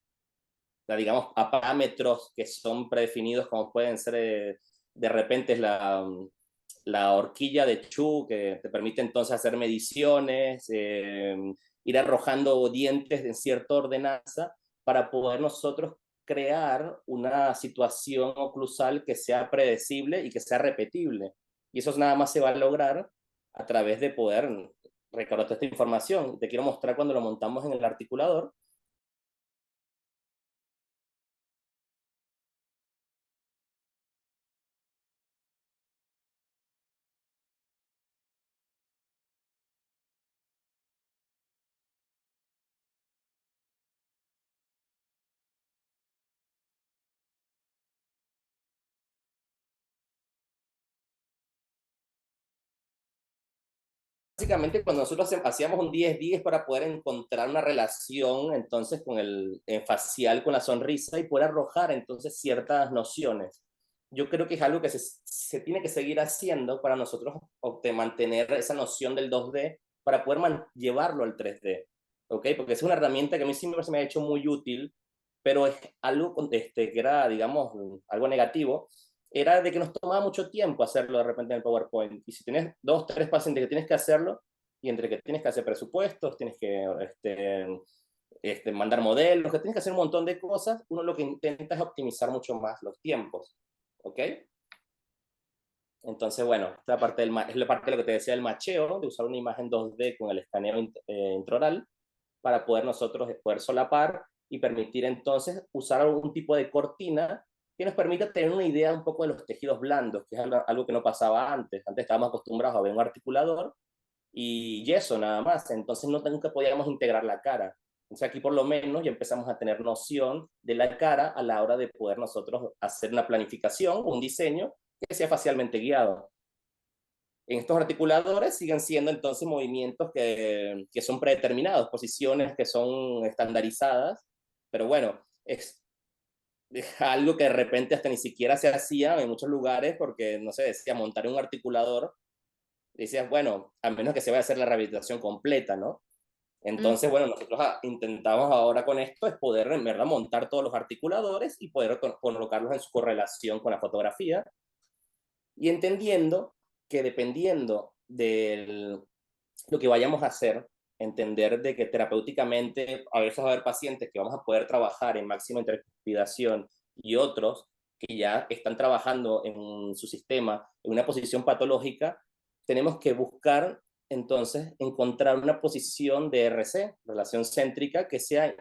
Speaker 2: digamos, a parámetros que son predefinidos, como pueden ser de repente la horquilla de Chu, que te permite entonces hacer mediciones, ir arrojando dientes en cierta ordenanza para poder nosotros crear una situación oclusal que sea predecible y que sea repetible. Y eso nada más se va a lograr a través de poder recordar toda esta información. Te quiero mostrar cuando lo montamos en el articulador. Básicamente, cuando nosotros hacíamos un 10-10 para poder encontrar una relación entonces con el facial, con la sonrisa y poder arrojar entonces ciertas nociones. Yo creo que es algo que se tiene que seguir haciendo para nosotros mantener esa noción del 2D para poder llevarlo al 3D, ¿ok? Porque es una herramienta que a mí siempre se me ha hecho muy útil, pero es algo que era, digamos, algo negativo, era de que nos tomaba mucho tiempo hacerlo de repente en el PowerPoint. Y si tienes 2, 3 pacientes que tienes que hacerlo, y entre que tienes que hacer presupuestos, tienes que mandar modelos, que tienes que hacer un montón de cosas, uno lo que intenta es optimizar mucho más los tiempos. ¿Ok? Entonces, bueno, esta parte es la parte de lo que te decía del macheo, de usar una imagen 2D con el escaneo intraoral para poder nosotros poder solapar y permitir entonces usar algún tipo de cortina que nos permita tener una idea un poco de los tejidos blandos, que es algo que no pasaba antes. Antes estábamos acostumbrados a ver un articulador y yeso nada más, entonces nunca podíamos integrar la cara. Entonces aquí por lo menos ya empezamos a tener noción de la cara a la hora de poder nosotros hacer una planificación, un diseño que sea facialmente guiado. En estos articuladores siguen siendo entonces movimientos que son predeterminados, posiciones que son estandarizadas, pero bueno, es algo que de repente hasta ni siquiera se hacía en muchos lugares porque, no sé, decía montar un articulador, decías, bueno, a menos que se vaya a hacer la rehabilitación completa, ¿no?
Speaker 1: Mm.
Speaker 2: Entonces, bueno, nosotros intentamos ahora con esto es poder en verdad montar todos los articuladores y poder colocarlos en su correlación con la fotografía y entendiendo que dependiendo de lo que vayamos a hacer, entender de que terapéuticamente a veces va a haber pacientes que vamos a poder trabajar en máxima intercupidación y otros que ya están trabajando en su sistema en una posición patológica, tenemos que buscar entonces encontrar una posición de RC, relación céntrica, que sea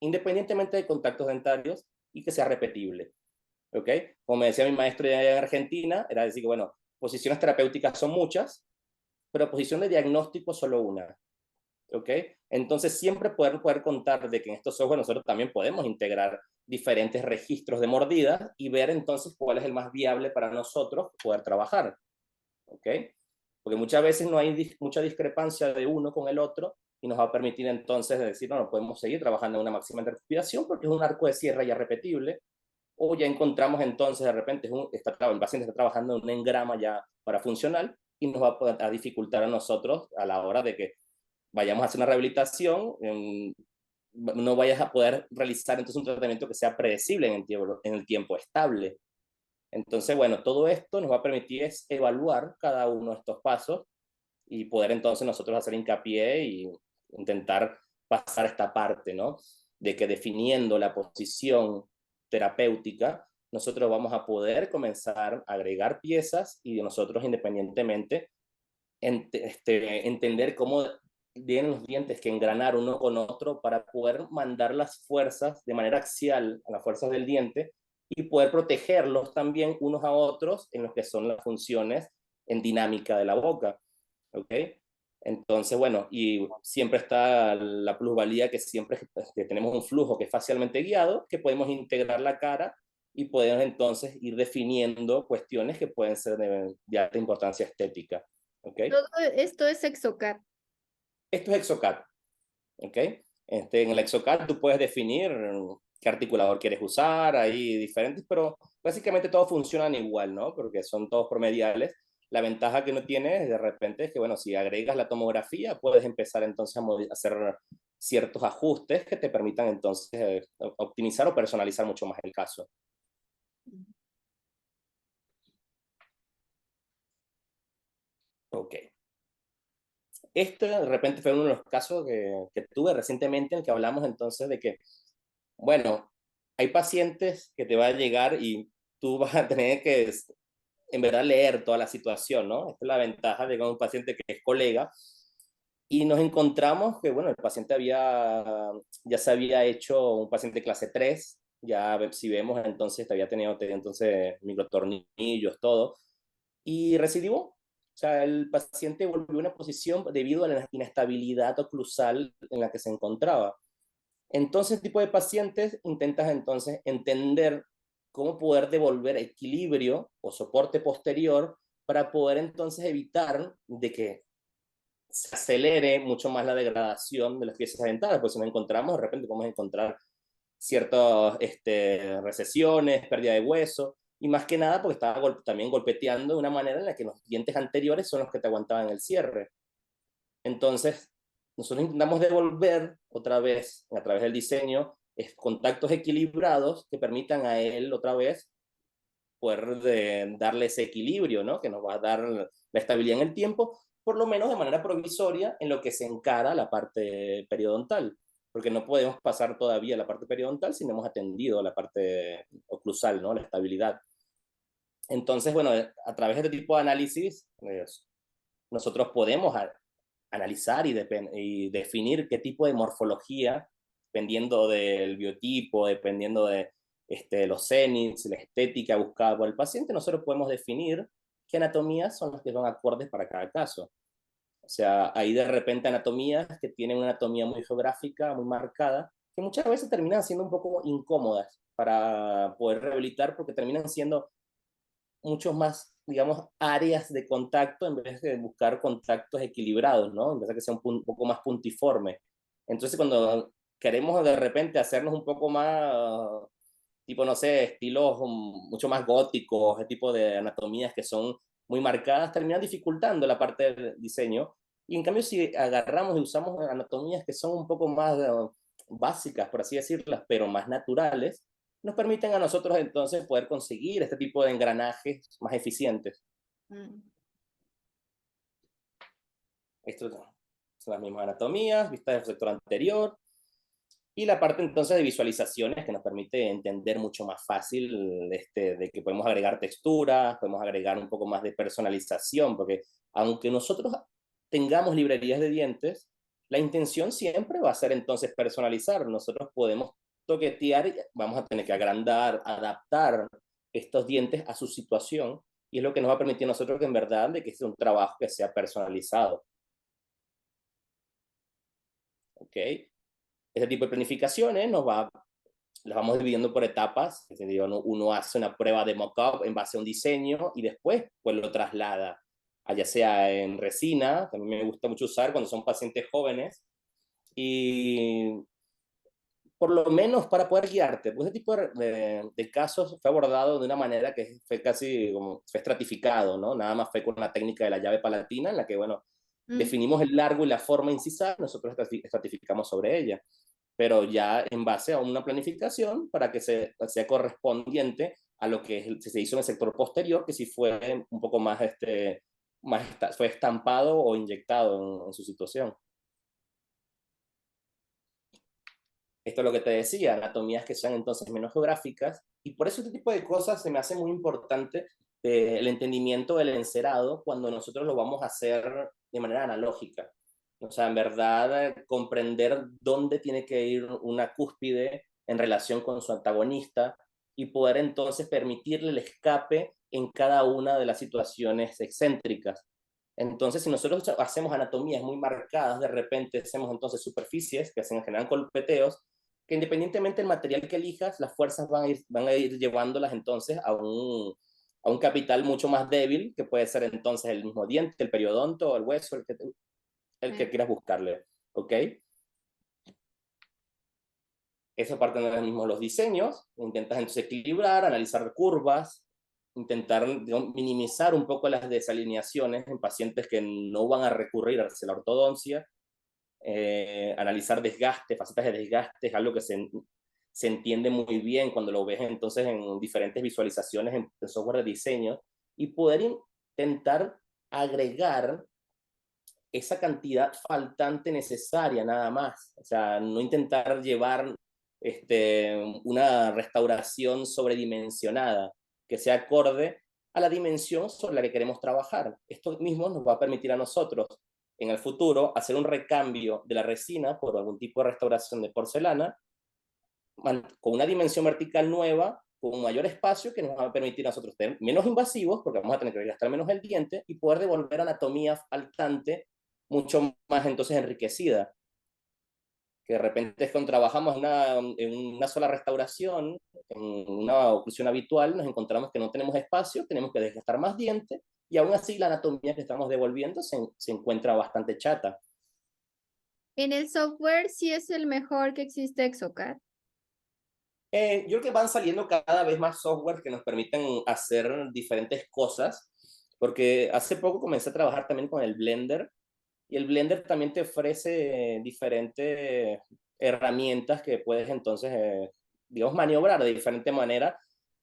Speaker 2: independientemente de contactos dentarios y que sea repetible. ¿Ok? Como me decía mi maestro ya en Argentina, era decir que, bueno, posiciones terapéuticas son muchas, pero posición de diagnóstico solo una. ¿Ok? Entonces siempre poder contar de que en estos software nosotros también podemos integrar diferentes registros de mordidas y ver entonces cuál es el más viable para nosotros poder trabajar. ¿Ok? Porque muchas veces no hay mucha discrepancia de uno con el otro y nos va a permitir entonces decir, no, no podemos seguir trabajando en una máxima interpretación porque es un arco de cierre ya repetible, o ya encontramos entonces de repente el paciente está trabajando en un engrama ya para funcional y nos va a dificultar a nosotros a la hora de que vayamos a hacer una rehabilitación, no vayas a poder realizar entonces un tratamiento que sea predecible en el tiempo estable. Entonces, bueno, todo esto nos va a permitir es evaluar cada uno de estos pasos y poder entonces nosotros hacer hincapié y intentar pasar esta parte, ¿no? De que definiendo la posición terapéutica, nosotros vamos a poder comenzar a agregar piezas y nosotros independientemente entender cómo vienen los dientes que engranar uno con otro para poder mandar las fuerzas de manera axial a las fuerzas del diente y poder protegerlos también unos a otros en lo que son las funciones en dinámica de la boca. ¿Ok? Entonces, bueno, y siempre está la plusvalía que siempre que tenemos un flujo que es facialmente guiado, que podemos integrar la cara y podemos entonces ir definiendo cuestiones que pueden ser de alta importancia estética. ¿Ok?
Speaker 1: Todo esto es Exocad.
Speaker 2: Esto es Exocad. ¿Ok? En el Exocad tú puedes definir qué articulador quieres usar, hay diferentes, pero básicamente todos funcionan igual, ¿no? Porque son todos promediales. La ventaja que no tiene de repente es que, bueno, si agregas la tomografía, puedes empezar entonces a hacer ciertos ajustes que te permitan entonces optimizar o personalizar mucho más el caso. Ok. Este de repente fue uno de los casos que tuve recientemente en el que hablamos entonces de que, bueno, hay pacientes que te va a llegar y tú vas a tener que en verdad leer toda la situación, ¿no? Esta es la ventaja de un paciente que es colega y nos encontramos que, bueno, el paciente ya se había hecho un paciente clase 3, ya si vemos entonces, había tenido entonces microtornillos, todo, y recidivó. O sea, el paciente volvió a una posición debido a la inestabilidad oclusal en la que se encontraba. Entonces, este tipo de pacientes intentas entonces entender cómo poder devolver equilibrio o soporte posterior para poder entonces evitar de que se acelere mucho más la degradación de las piezas dentales, pues si nos encontramos, de repente podemos encontrar ciertas recesiones, pérdida de hueso, y más que nada porque estaba también golpeteando de una manera en la que los dientes anteriores son los que te aguantaban el cierre. Entonces, nosotros intentamos devolver otra vez, a través del diseño, contactos equilibrados que permitan a él otra vez poder darle ese equilibrio, ¿no? Que nos va a dar la estabilidad en el tiempo, por lo menos de manera provisoria en lo que se encara la parte periodontal, porque no podemos pasar todavía la parte periodontal si no hemos atendido la parte oclusal, ¿no? La estabilidad. Entonces, bueno, a través de este tipo de análisis, nosotros podemos analizar y definir qué tipo de morfología, dependiendo del biotipo, dependiendo de los CENITs, la estética buscada por el paciente, nosotros podemos definir qué anatomías son las que son acordes para cada caso. O sea, hay de repente anatomías que tienen una anatomía muy geográfica, muy marcada, que muchas veces terminan siendo un poco incómodas para poder rehabilitar porque terminan siendo muchos más, digamos, áreas de contacto en vez de buscar contactos equilibrados, ¿no? En vez de que sea un poco más puntiforme. Entonces, cuando queremos de repente hacernos un poco más, tipo, no sé, estilos mucho más góticos, ese tipo de anatomías que son muy marcadas, terminan dificultando la parte del diseño. Y en cambio, si agarramos y usamos anatomías que son un poco más básicas, por así decirlas, pero más naturales, nos permiten a nosotros entonces poder conseguir este tipo de engranajes más eficientes.
Speaker 1: Mm.
Speaker 2: Estas son las mismas anatomías, vistas del sector anterior, y la parte entonces de visualizaciones que nos permite entender mucho más fácil de que podemos agregar texturas, podemos agregar un poco más de personalización, porque aunque nosotros tengamos librerías de dientes, la intención siempre va a ser entonces personalizar. Nosotros podemos toquetear, vamos a tener que agrandar, adaptar estos dientes a su situación, y es lo que nos va a permitir a nosotros que en verdad de que sea un trabajo que sea personalizado. ¿Ok? Este tipo de planificaciones las vamos dividiendo por etapas. Es decir, uno hace una prueba de mock-up en base a un diseño y después pues lo traslada, ya sea en resina, también me gusta mucho usar cuando son pacientes jóvenes, y por lo menos para poder guiarte. Pues ese tipo de casos fue abordado de una manera que fue casi como, fue estratificado, ¿no? Nada más fue con la técnica de la llave palatina, en la que, bueno,
Speaker 1: Mm.
Speaker 2: definimos el largo y la forma incisal, nosotros estratificamos sobre ella, pero ya en base a una planificación para que sea correspondiente a lo que se hizo en el sector posterior, que sí fue un poco más, fue estampado o inyectado en su situación. Esto es lo que te decía, anatomías que sean entonces menos geográficas, y por eso este tipo de cosas se me hace muy importante el entendimiento del encerado cuando nosotros lo vamos a hacer de manera analógica. O sea, en verdad, comprender dónde tiene que ir una cúspide en relación con su antagonista y poder entonces permitirle el escape en cada una de las situaciones excéntricas. Entonces, si nosotros hacemos anatomías muy marcadas, de repente hacemos entonces superficies que hacen, generan golpeteos, que independientemente del material que elijas, las fuerzas van a ir llevándolas entonces a un capital mucho más débil, que puede ser entonces el mismo diente, el periodonto, el hueso, el que
Speaker 1: Sí.
Speaker 2: quieras buscarle, ¿ok? Esa parte de los diseños, intentas entonces equilibrar, analizar curvas, intentar, digamos, minimizar un poco las desalineaciones en pacientes que no van a recurrir hacia la ortodoncia, analizar desgaste, facetas de desgaste, es algo que se entiende muy bien cuando lo ves entonces en diferentes visualizaciones en software de diseño, y poder intentar agregar esa cantidad faltante necesaria nada más. O sea, no intentar llevar una restauración sobredimensionada que sea acorde a la dimensión sobre la que queremos trabajar. Esto mismo nos va a permitir a nosotros en el futuro hacer un recambio de la resina por algún tipo de restauración de porcelana con una dimensión vertical nueva, con un mayor espacio que nos va a permitir a nosotros ser menos invasivos, porque vamos a tener que gastar menos el diente, y poder devolver anatomía faltante mucho más entonces enriquecida. Que de repente es cuando trabajamos en una sola restauración, en una oclusión habitual, nos encontramos que no tenemos espacio, tenemos que desgastar más dientes, y aún así la anatomía que estamos devolviendo se encuentra bastante chata.
Speaker 1: En el software sí es el mejor que existe Exocad.
Speaker 2: Yo creo que van saliendo cada vez más software que nos permiten hacer diferentes cosas, porque hace poco comencé a trabajar también con el Blender, y el Blender también te ofrece diferentes herramientas que puedes entonces, digamos, maniobrar de diferente manera,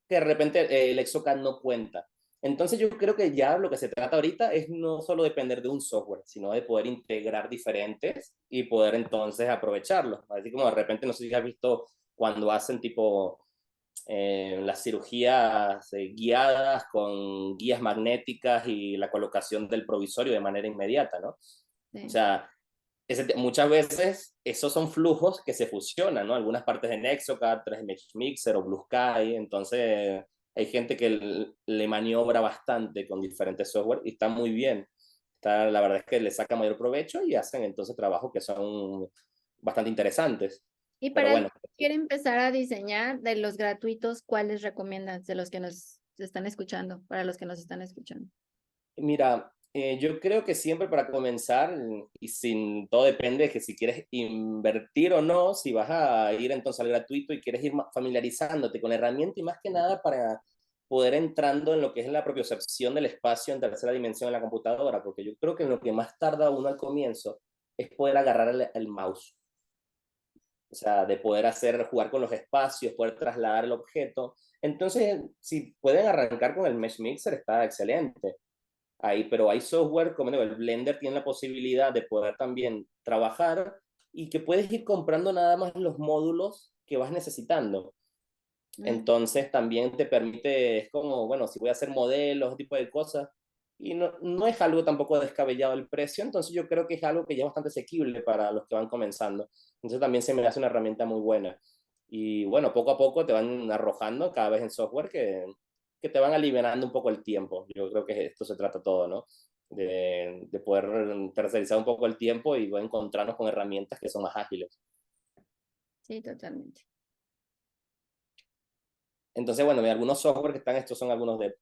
Speaker 2: que de repente el Exocad no cuenta. Entonces yo creo que ya lo que se trata ahorita es no solo depender de un software, sino de poder integrar diferentes y poder entonces aprovecharlos. Así como de repente, no sé si has visto cuando hacen tipo las cirugías guiadas con guías magnéticas y la colocación del provisorio de manera inmediata, ¿no? O
Speaker 1: Sí.
Speaker 2: sea, muchas veces esos son flujos que se fusionan, ¿no? Algunas partes de NexoCAD, 3D Mixer o Blue Sky, entonces hay gente que le maniobra bastante con diferentes software y está muy bien. La verdad es que le saca mayor provecho y hacen entonces trabajos que son bastante interesantes.
Speaker 1: Y
Speaker 2: Pero
Speaker 1: para el
Speaker 2: bueno,
Speaker 1: que quiere empezar a diseñar, de los gratuitos, ¿cuáles recomiendas de los que nos están escuchando, para los que nos están escuchando?
Speaker 2: mira, yo creo que siempre para comenzar, y sin todo depende de que si quieres invertir o no, si vas a ir entonces al gratuito y quieres ir familiarizándote con la herramienta y más que nada para poder entrando en lo que es la propiocepción del espacio en tercera dimensión en la computadora, porque yo creo que lo que más tarda uno al comienzo es poder agarrar el mouse. O sea, de poder jugar con los espacios, poder trasladar el objeto. Entonces, si pueden arrancar con el Mesh Mixer, está excelente ahí, pero hay software como digo, el Blender tiene la posibilidad de poder también trabajar y que puedes ir comprando nada más los módulos que vas necesitando.
Speaker 1: Mm.
Speaker 2: Entonces también te permite, es como, bueno, si voy a hacer modelos, ese tipo de cosas, y no es algo tampoco descabellado el precio, entonces yo creo que es algo que ya es bastante asequible para los que van comenzando. Entonces también se me hace una herramienta muy buena. Y bueno, poco a poco te van arrojando cada vez en software que te van aliviando un poco el tiempo. Yo creo que esto se trata todo, ¿no? De poder tercerizar un poco el tiempo y encontrarnos con herramientas que son más ágiles.
Speaker 1: Sí, totalmente.
Speaker 2: Entonces, bueno, hay algunos software que están, estos son algunos de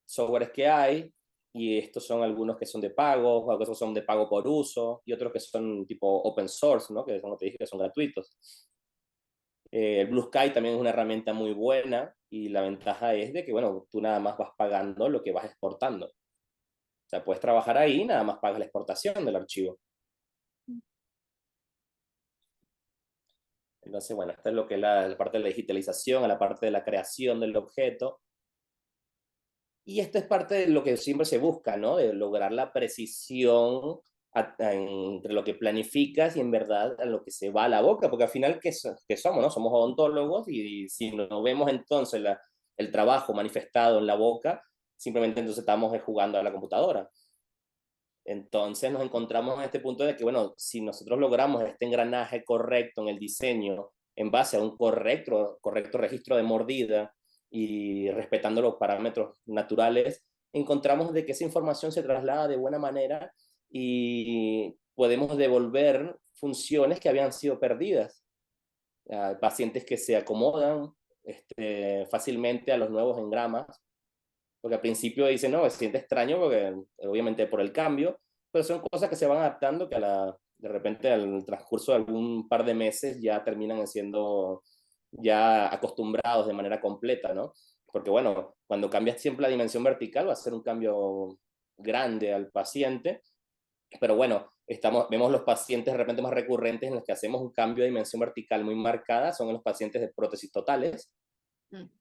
Speaker 2: softwares que hay, y estos son algunos que son de pago, otros son de pago por uso, y otros que son tipo open source, ¿no? Que como te dije, que son gratuitos. El Blue Sky también es una herramienta muy buena y la ventaja es de que, bueno, tú nada más vas pagando lo que vas exportando. O sea, puedes trabajar ahí, nada más pagas la exportación del archivo. Entonces, bueno, esta es lo que es la parte de la digitalización, la parte de la creación del objeto. Y esto es parte de lo que siempre se busca, ¿no? De lograr la precisión entre lo que planificas y en verdad a lo que se va a la boca, porque al final, ¿qué somos, no? Somos odontólogos y si no vemos entonces el trabajo manifestado en la boca, simplemente entonces estamos jugando a la computadora. Entonces nos encontramos en este punto de que, bueno, si nosotros logramos este engranaje correcto en el diseño, en base a un correcto registro de mordida y respetando los parámetros naturales, encontramos de que esa información se traslada de buena manera y podemos devolver funciones que habían sido perdidas. Pacientes que se acomodan fácilmente a los nuevos engramas, porque al principio dicen, no, se siente extraño, porque obviamente por el cambio, pero son cosas que se van adaptando, que de repente al transcurso de algún par de meses ya terminan siendo ya acostumbrados de manera completa, ¿no? Porque bueno, cuando cambias siempre la dimensión vertical va a ser un cambio grande al paciente, pero bueno, vemos los pacientes de repente más recurrentes en los que hacemos un cambio de dimensión vertical muy marcada, son en los pacientes de prótesis totales,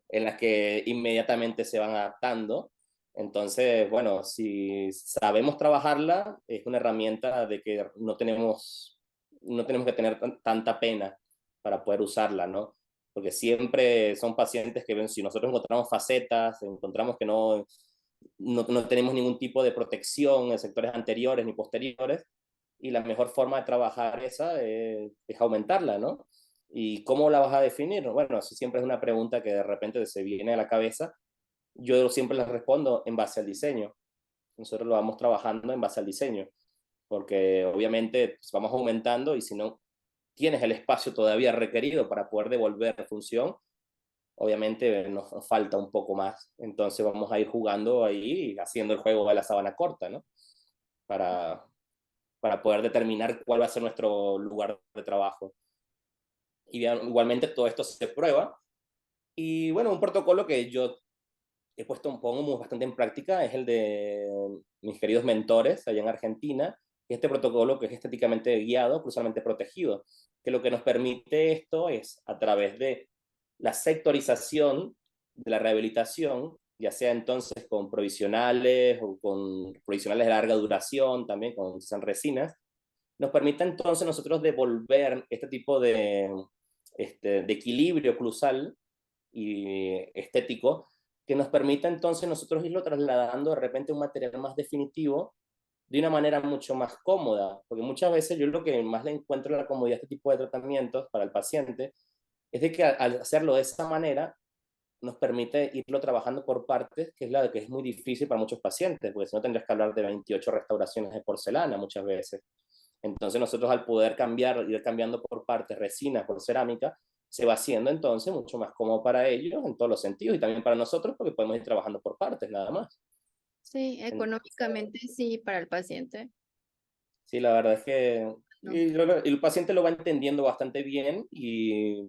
Speaker 2: en las que inmediatamente se van adaptando. Entonces, bueno, si sabemos trabajarla, es una herramienta de que no tenemos que tener tanta pena para poder usarla, ¿no? Porque siempre son pacientes que ven, si nosotros encontramos facetas, encontramos que no tenemos ningún tipo de protección en sectores anteriores ni posteriores, y la mejor forma de trabajar esa es aumentarla, ¿no? ¿Y cómo la vas a definir? Bueno, eso siempre es una pregunta que de repente se viene a la cabeza. Yo siempre les respondo en base al diseño. Nosotros lo vamos trabajando en base al diseño, porque obviamente pues, vamos aumentando y si no tienes el espacio todavía requerido para poder devolver función, obviamente nos falta un poco más. Entonces vamos a ir jugando ahí, haciendo el juego de la sábana corta, ¿no? Para, para poder determinar cuál va a ser nuestro lugar de trabajo. Y igualmente todo esto se prueba. Y bueno, un protocolo que yo pongo bastante en práctica es el de mis queridos mentores allá en Argentina. Este protocolo que es estéticamente guiado, cruzalmente protegido, que lo que nos permite esto es a través de la sectorización de la rehabilitación, ya sea entonces con provisionales o con provisionales de larga duración, también con resinas, nos permite entonces nosotros devolver este tipo de equilibrio cruzal y estético que nos permita entonces nosotros irlo trasladando de repente a un material más definitivo de una manera mucho más cómoda, porque muchas veces yo lo que más le encuentro la comodidad a este tipo de tratamientos para el paciente es de que al hacerlo de esa manera nos permite irlo trabajando por partes, que es la que es muy difícil para muchos pacientes, porque si no tendrías que hablar de 28 restauraciones de porcelana muchas veces. Entonces nosotros al poder ir cambiando por partes, resina por cerámica, se va haciendo entonces mucho más cómodo para ellos en todos los sentidos y también para nosotros porque podemos ir trabajando por partes nada más.
Speaker 1: Sí,
Speaker 2: Entonces,
Speaker 1: económicamente sí, para el paciente.
Speaker 2: sí, la verdad es que
Speaker 1: No.
Speaker 2: el paciente lo va entendiendo bastante bien y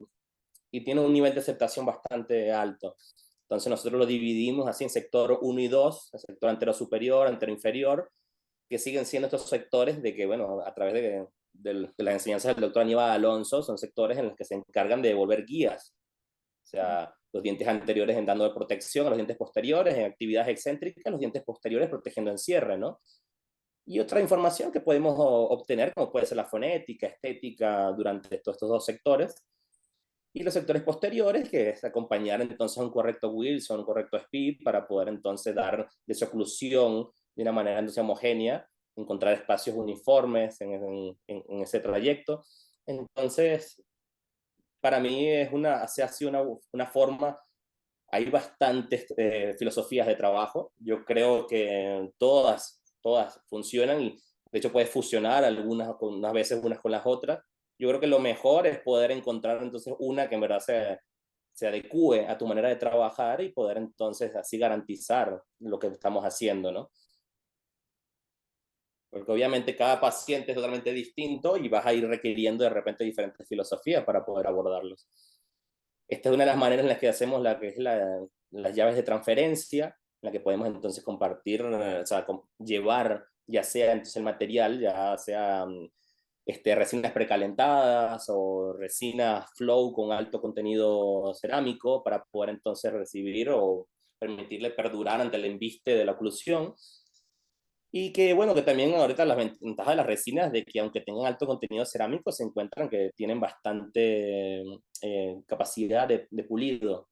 Speaker 2: tiene un nivel de aceptación bastante alto. Entonces nosotros lo dividimos así en sector 1 y 2, el sector antero superior, antero inferior, que siguen siendo estos sectores de que, bueno, a través de las enseñanzas del doctor Aníbal Alonso, son sectores en los que se encargan de devolver guías. O sea, los dientes anteriores en dando de protección a los dientes posteriores, en actividades excéntricas, los dientes posteriores protegiendo en cierre, ¿no? Y otra información que podemos obtener, como puede ser la fonética, estética, durante estos dos sectores, y los sectores posteriores, que es acompañar entonces a un correcto Wilson, un correcto Speed, para poder entonces dar desoclusión de una manera entonces homogénea, encontrar espacios uniformes en ese trayecto. Entonces, para mí se hace una forma, hay bastantes filosofías de trabajo, yo creo que todas funcionan y de hecho puedes fusionar unas veces unas con las otras. Yo creo que lo mejor es poder encontrar entonces una que en verdad se adecue a tu manera de trabajar y poder entonces así garantizar lo que estamos haciendo, ¿no? Porque obviamente cada paciente es totalmente distinto y vas a ir requiriendo de repente diferentes filosofías para poder abordarlos. Esta es una de las maneras en las que hacemos la que es las llaves de transferencia, en la que podemos entonces compartir, o sea, llevar ya sea entonces el material, ya sea resinas precalentadas o resinas flow con alto contenido cerámico para poder entonces recibir o permitirle perdurar ante el embiste de la oclusión. Y que bueno, que también ahorita las ventajas de las resinas de que aunque tengan alto contenido cerámico, se encuentran que tienen bastante capacidad de pulido.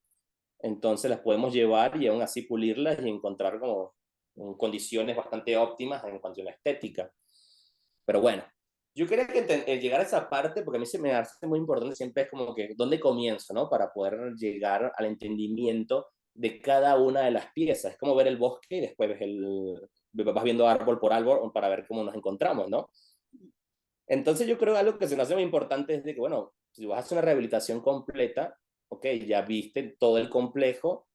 Speaker 2: Entonces las podemos llevar y aún así pulirlas y encontrar como en condiciones bastante óptimas en cuanto a la estética. Pero bueno, yo quería que llegar a esa parte, porque a mí se me hace muy importante siempre es como que dónde comienzo, ¿no? Para poder llegar al entendimiento de cada una de las piezas. Es como ver el bosque y después vas viendo árbol por árbol para ver cómo nos encontramos, ¿no? Entonces yo creo que algo que se nos hace muy importante es de que, bueno, si vas a hacer una rehabilitación completa, ok, ya viste todo el complejo,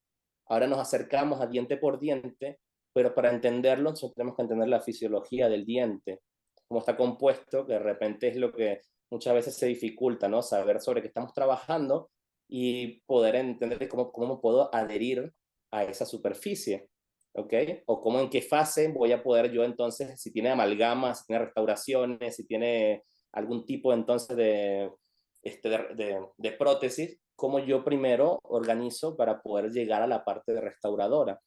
Speaker 2: ahora nos acercamos a diente por diente, pero para entenderlo nosotros tenemos que entender la fisiología del diente, cómo está compuesto, que de repente es lo que muchas veces se dificulta, ¿no? Saber sobre qué estamos trabajando y poder entender cómo puedo adherir a esa superficie, ¿ok? O cómo en qué fase voy a poder yo entonces, si tiene amalgamas, si tiene restauraciones, si tiene algún tipo entonces de prótesis, cómo yo primero organizo para poder llegar a la parte de restauradora,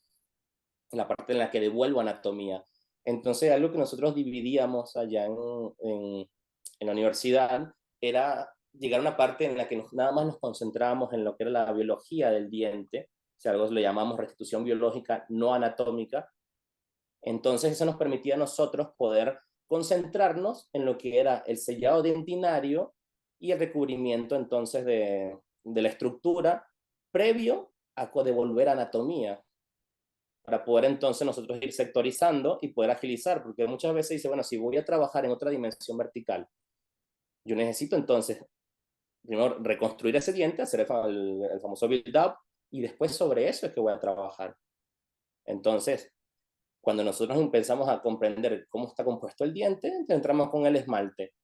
Speaker 2: la parte en la que devuelvo anatomía. Entonces, algo que nosotros dividíamos allá en la universidad era llegar a una parte en la que nada más nos concentrábamos en lo que era la biología del diente, o sea, algo lo llamamos restitución biológica no anatómica. Entonces, eso nos permitía a nosotros poder concentrarnos en lo que era el sellado dentinario y el recubrimiento entonces de la estructura previo a devolver anatomía, para poder entonces nosotros ir sectorizando y poder agilizar, porque muchas veces dice, bueno, si voy a trabajar en otra dimensión vertical, yo necesito entonces primero reconstruir ese diente, hacer el famoso build-up, y después sobre eso es que voy a trabajar. Entonces, cuando nosotros empezamos a comprender cómo está compuesto el diente, entramos con el esmalte.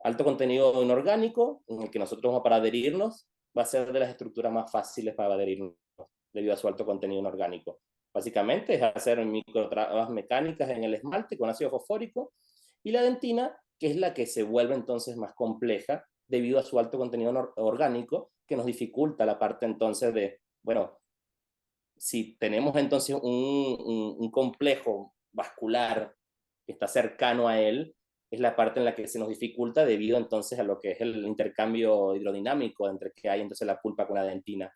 Speaker 2: Alto contenido inorgánico, en el que nosotros vamos para adherirnos, va a ser de las estructuras más fáciles para adherirnos, debido a su alto contenido inorgánico. Básicamente es hacer microtrabas mecánicas en el esmalte con ácido fosfórico, y la dentina, que es la que se vuelve entonces más compleja debido a su alto contenido orgánico, que nos dificulta la parte entonces de, bueno, si tenemos entonces un complejo vascular que está cercano a él, es la parte en la que se nos dificulta debido entonces a lo que es el intercambio hidrodinámico entre que hay entonces la pulpa con la dentina.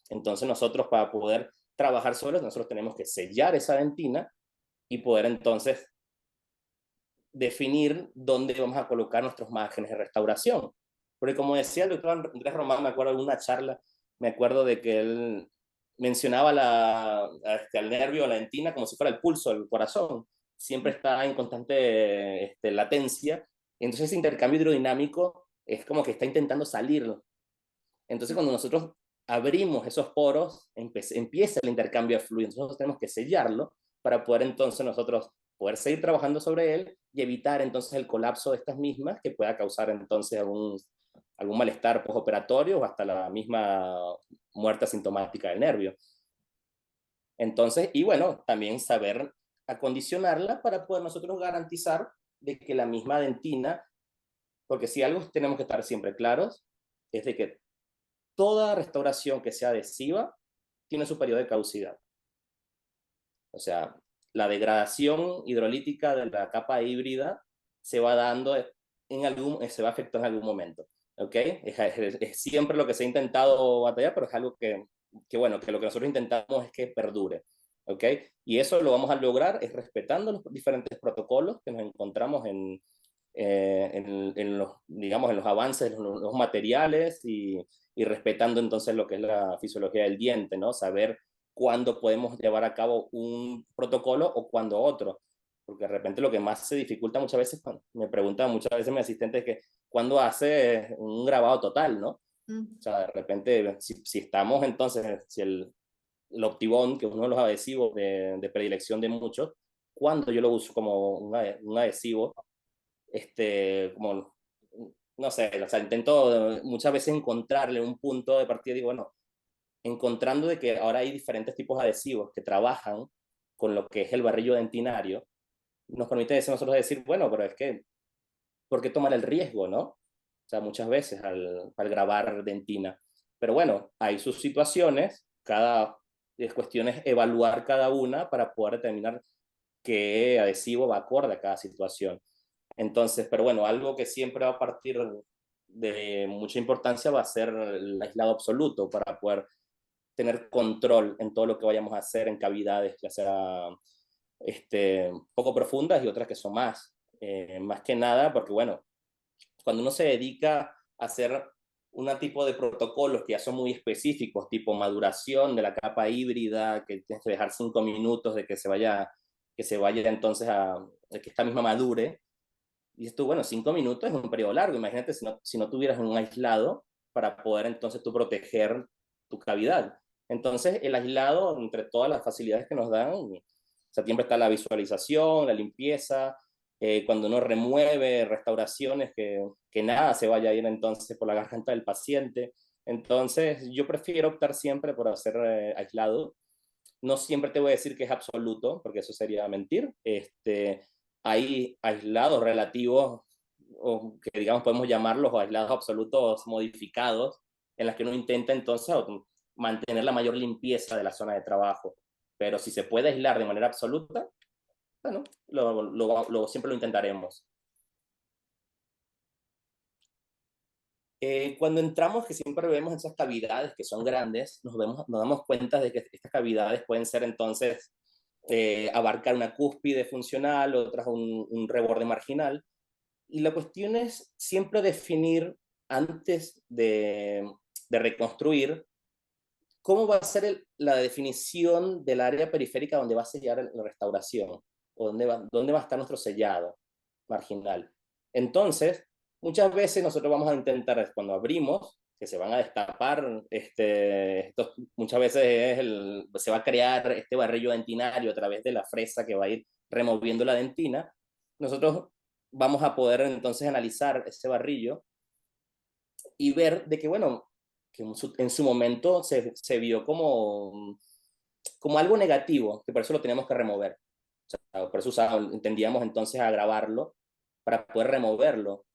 Speaker 2: Entonces nosotros para poder trabajar sobre eso, nosotros tenemos que sellar esa dentina y poder entonces definir dónde vamos a colocar nuestros márgenes de restauración. Porque como decía el doctor Andrés Román, me acuerdo de una charla, me acuerdo de que él mencionaba al nervio, la dentina, como si fuera el pulso del corazón. Siempre está en constante latencia. Entonces ese intercambio hidrodinámico es como que está intentando salir. Entonces cuando nosotros abrimos esos poros, empieza el intercambio de fluidos. Nosotros tenemos que sellarlo para poder entonces nosotros poder seguir trabajando sobre él y evitar entonces el colapso de estas mismas que pueda causar entonces algún malestar postoperatorio o hasta la misma muerte asintomática del nervio. Entonces, y bueno, también saber acondicionarla para poder nosotros garantizar de que la misma dentina, porque si algo tenemos que estar siempre claros, es de que toda restauración que sea adhesiva tiene su periodo de caducidad. O sea, la degradación hidrolítica de la capa híbrida se va dando se va a afectar en algún momento. ¿Ok? Es siempre lo que se ha intentado batallar, pero es algo bueno, que lo que nosotros intentamos es que perdure. ¿Ok? Y eso lo vamos a lograr es respetando los diferentes protocolos que nos encontramos digamos, en los avances de los materiales y respetando entonces lo que es la fisiología del diente, ¿no? Saber cuándo podemos llevar a cabo un protocolo o cuándo otro. Porque de repente lo que más se dificulta muchas veces, me preguntan muchas veces mi asistente que cuándo hace un grabado total, ¿no? O sea, de repente, si estamos entonces, si el Optibond, que es uno de los adhesivos de predilección de muchos, cuando yo lo uso como un adhesivo, como, no sé, o sea, intento muchas veces encontrarle un punto de partida y digo, bueno, encontrando de que ahora hay diferentes tipos de adhesivos que trabajan con lo que es el barrillo dentinario, nos permite nosotros decir, bueno, pero es que, ¿por qué tomar el riesgo, no? O sea, muchas veces al grabar dentina. Pero bueno, hay sus situaciones, es cuestión es evaluar cada una para poder determinar qué adhesivo va acorde a cada situación. Entonces, pero bueno, algo que siempre va a partir de mucha importancia va a ser el aislado absoluto para poder tener control en todo lo que vayamos a hacer en cavidades, ya sea poco profundas y otras que son más que nada, porque bueno, cuando uno se dedica a hacer un tipo de protocolos que ya son muy específicos, tipo maduración de la capa híbrida, que tienes que dejar 5 minutos de que se vaya entonces a que esta misma madure. Y esto, bueno, 5 minutos es un periodo largo. Imagínate si no tuvieras un aislado para poder entonces tú proteger tu cavidad. Entonces, el aislado, entre todas las facilidades que nos dan, o sea, siempre está la visualización, la limpieza, cuando uno remueve restauraciones, que nada se vaya a ir entonces por la garganta del paciente. Entonces, yo prefiero optar siempre por hacer aislado. No siempre te voy a decir que es absoluto, porque eso sería mentir. Hay aislados relativos, o que digamos podemos llamarlos aislados absolutos modificados, en las que uno intenta entonces mantener la mayor limpieza de la zona de trabajo. Pero si se puede aislar de manera absoluta, bueno, siempre lo intentaremos. Cuando entramos, que siempre vemos esas cavidades que son grandes, nos damos cuenta de que estas cavidades pueden ser entonces abarcar una cúspide funcional, otras un reborde marginal. Y la cuestión es siempre definir antes de reconstruir cómo va a ser la definición del área periférica donde va a sellar la restauración, o dónde va a estar nuestro sellado marginal. Entonces, muchas veces nosotros vamos a intentar, cuando abrimos, que se van a destapar, muchas veces se va a crear este barrillo dentinario a través de la fresa que va a ir removiendo la dentina. Nosotros vamos a poder entonces analizar ese barrillo y ver de que, bueno, que en su momento se vio como algo negativo, que por eso lo teníamos que remover. O sea, por eso entendíamos entonces a grabarlo para poder removerlo.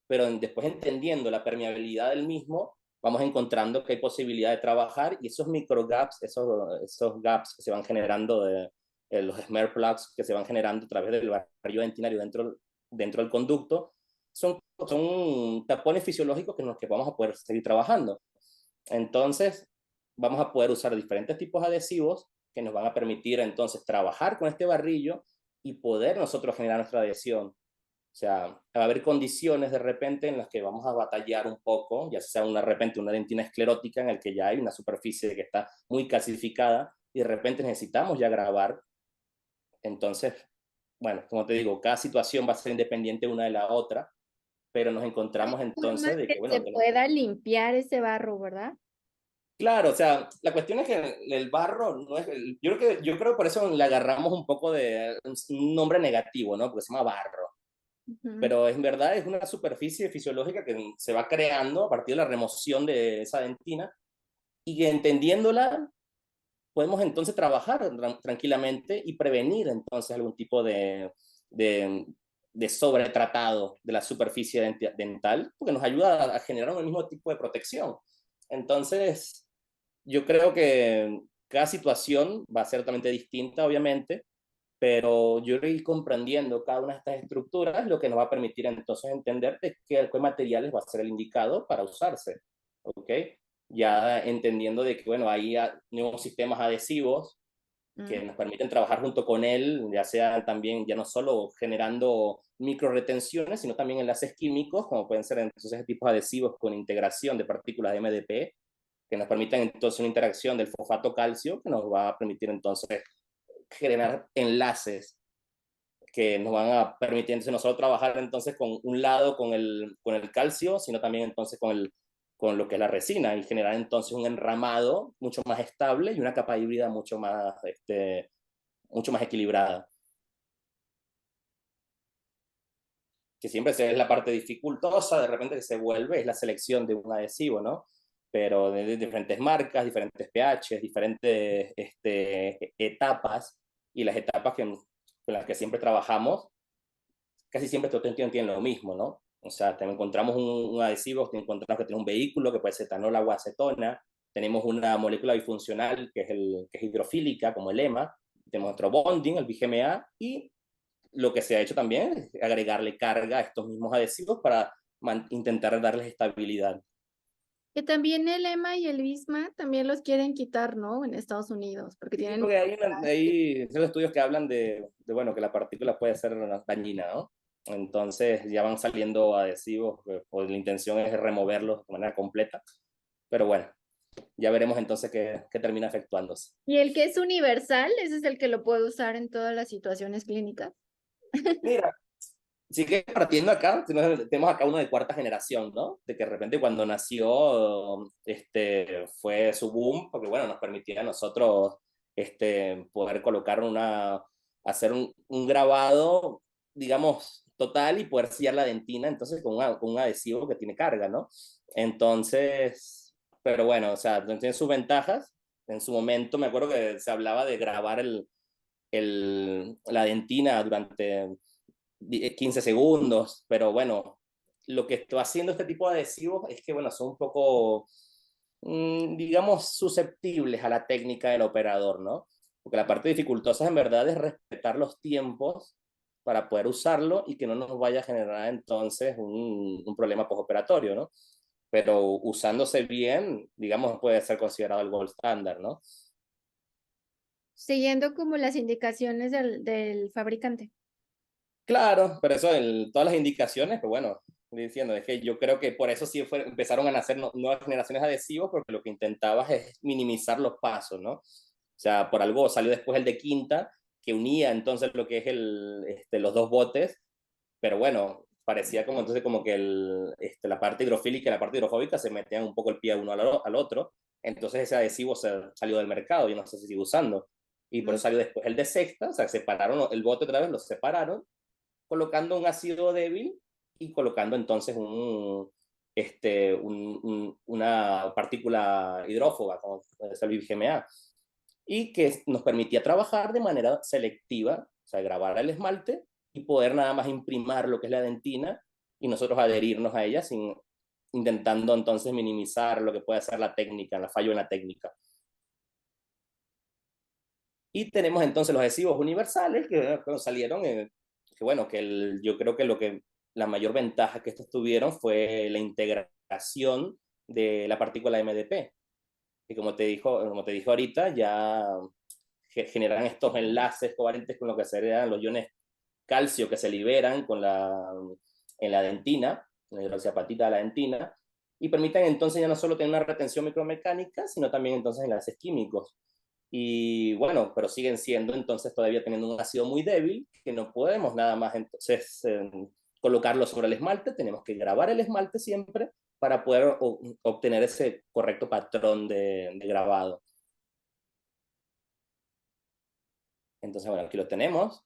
Speaker 2: Pero después entendiendo la permeabilidad del mismo, vamos encontrando que hay posibilidad de trabajar y esos micro gaps, esos gaps que se van generando los smear plugs que se van generando a través del barrillo dentinario dentro del conducto, son tapones fisiológicos en los que vamos a poder seguir trabajando. Entonces, vamos a poder usar diferentes tipos de adhesivos que nos van a permitir entonces trabajar con este barrillo y poder nosotros generar nuestra adhesión. O sea, va a haber condiciones de repente en las que vamos a batallar un poco, ya sea de repente una dentina esclerótica en el que ya hay una superficie que está muy calcificada y de repente necesitamos ya grabar. Entonces, bueno, como te digo, cada situación va a ser independiente una de la otra, pero nos encontramos
Speaker 1: Forma
Speaker 2: entonces de
Speaker 1: que
Speaker 2: que, bueno,
Speaker 1: se pueda limpiar ese barro, ¿verdad?
Speaker 2: claro, o sea, la cuestión es que el barro no es, yo creo que por eso le agarramos un poco de un nombre negativo, ¿no? Porque se llama barro.
Speaker 1: Ujú.
Speaker 2: Pero en verdad es una superficie fisiológica que se va creando a partir de la remoción de esa dentina y que entendiéndola podemos entonces trabajar tranquilamente y prevenir entonces algún tipo de, de sobretratado de la superficie dental, porque nos ayuda a generar un mismo tipo de protección. Entonces, yo creo que cada situación va a ser totalmente distinta, obviamente, pero yo ir comprendiendo cada una de estas estructuras lo que nos va a permitir entonces entender de qué materiales va a ser el indicado para usarse, ¿ok? Ya entendiendo de que, bueno, hay nuevos sistemas adhesivos que
Speaker 1: Mm.
Speaker 2: nos permiten trabajar junto con él, ya sea también, ya no solo generando micro retenciones, sino también enlaces químicos, como pueden ser entonces tipos adhesivos con integración de partículas de MDP, que nos permiten entonces una interacción del fosfato calcio, que nos va a permitir entonces generar enlaces que nos van a permitir entonces no solo trabajar entonces con un lado con el calcio, sino también entonces con lo que es la resina y generar entonces un enramado mucho más estable y una capa híbrida mucho más equilibrada. Que siempre es la parte dificultosa, de repente que se vuelve, es la selección de un adhesivo, ¿no? pero de diferentes marcas, diferentes pHs, diferentes etapas, y las etapas con las que siempre trabajamos, casi siempre todos tienen lo mismo, ¿no? O sea, te encontramos un adhesivo, te encontramos que tiene un vehículo que puede ser etanol o acetona, tenemos una molécula bifuncional que es hidrofílica, como el EMA, tenemos otro bonding, el BGMA, y lo que se ha hecho también es agregarle carga a estos mismos adhesivos para intentar darles estabilidad.
Speaker 1: Que también el EMA y el BISMA también los quieren quitar, ¿no? En Estados Unidos, porque
Speaker 2: Sí,
Speaker 1: tienen...
Speaker 2: porque hay esos estudios que hablan bueno, que la partícula puede ser dañina, ¿no? Entonces ya van saliendo adhesivos, pues la intención es removerlos de manera completa. Pero bueno, ya veremos entonces qué termina efectuándose.
Speaker 1: Y el que es universal, ese es el que lo puedo usar en todas las situaciones clínicas.
Speaker 2: Mira, sigue partiendo acá, tenemos acá uno de cuarta generación, ¿no? De que de repente cuando nació, fue su boom, porque bueno, nos permitía a nosotros, poder colocar hacer un grabado, digamos, total y poder sellar la dentina, entonces con un adhesivo que tiene carga, ¿no? Entonces, pero bueno, o sea, tiene sus ventajas. En su momento me acuerdo que se hablaba de grabar la dentina durante 15 segundos, pero bueno, lo que está haciendo este tipo de adhesivos es que, bueno, son un poco, digamos, susceptibles a la técnica del operador, ¿no? Porque la parte dificultosa en verdad es respetar los tiempos para poder usarlo y que no nos vaya a generar entonces un problema postoperatorio, ¿no? Pero usándose bien, digamos, puede ser considerado el gold standard, ¿no?
Speaker 1: Siguiendo como las indicaciones del fabricante.
Speaker 2: Claro, pero eso, todas las indicaciones, pues bueno, diciendo, es que yo creo que por eso sí empezaron a nacer nuevas generaciones de adhesivos, porque lo que intentabas es minimizar los pasos, ¿no? O sea, por algo salió después el de quinta, que unía entonces lo que es los dos botes, pero bueno, parecía como entonces como que la parte hidrofílica y la parte hidrofóbica se metían un poco el pie uno al otro, entonces ese adhesivo salió del mercado, yo no sé si sigue usando, y por
Speaker 1: Mm.
Speaker 2: eso salió después el de sexta, o sea, separaron el bote otra vez, lo separaron, colocando un ácido débil y colocando entonces una partícula hidrófoba, como es el BGMA, y que nos permitía trabajar de manera selectiva, o sea, grabar el esmalte y poder nada más imprimar lo que es la dentina y nosotros adherirnos a ella intentando entonces minimizar lo que puede ser la técnica, la fallo en la técnica. Y tenemos entonces los adhesivos universales que salieron, que bueno, yo creo que la mayor ventaja que estos tuvieron fue la integración de la partícula MDP. Y como te dijo ahorita, ya generan estos enlaces covalentes con lo que serían los iones calcio que se liberan en la dentina, en la hidroxiapatita de la dentina, y permiten entonces ya no solo tener una retención micromecánica, sino también entonces enlaces químicos. Y bueno, pero siguen siendo entonces todavía teniendo un ácido muy débil, que no podemos nada más entonces colocarlo sobre el esmalte, tenemos que grabar el esmalte siempre para poder obtener ese correcto patrón de grabado. Entonces, bueno, aquí lo tenemos.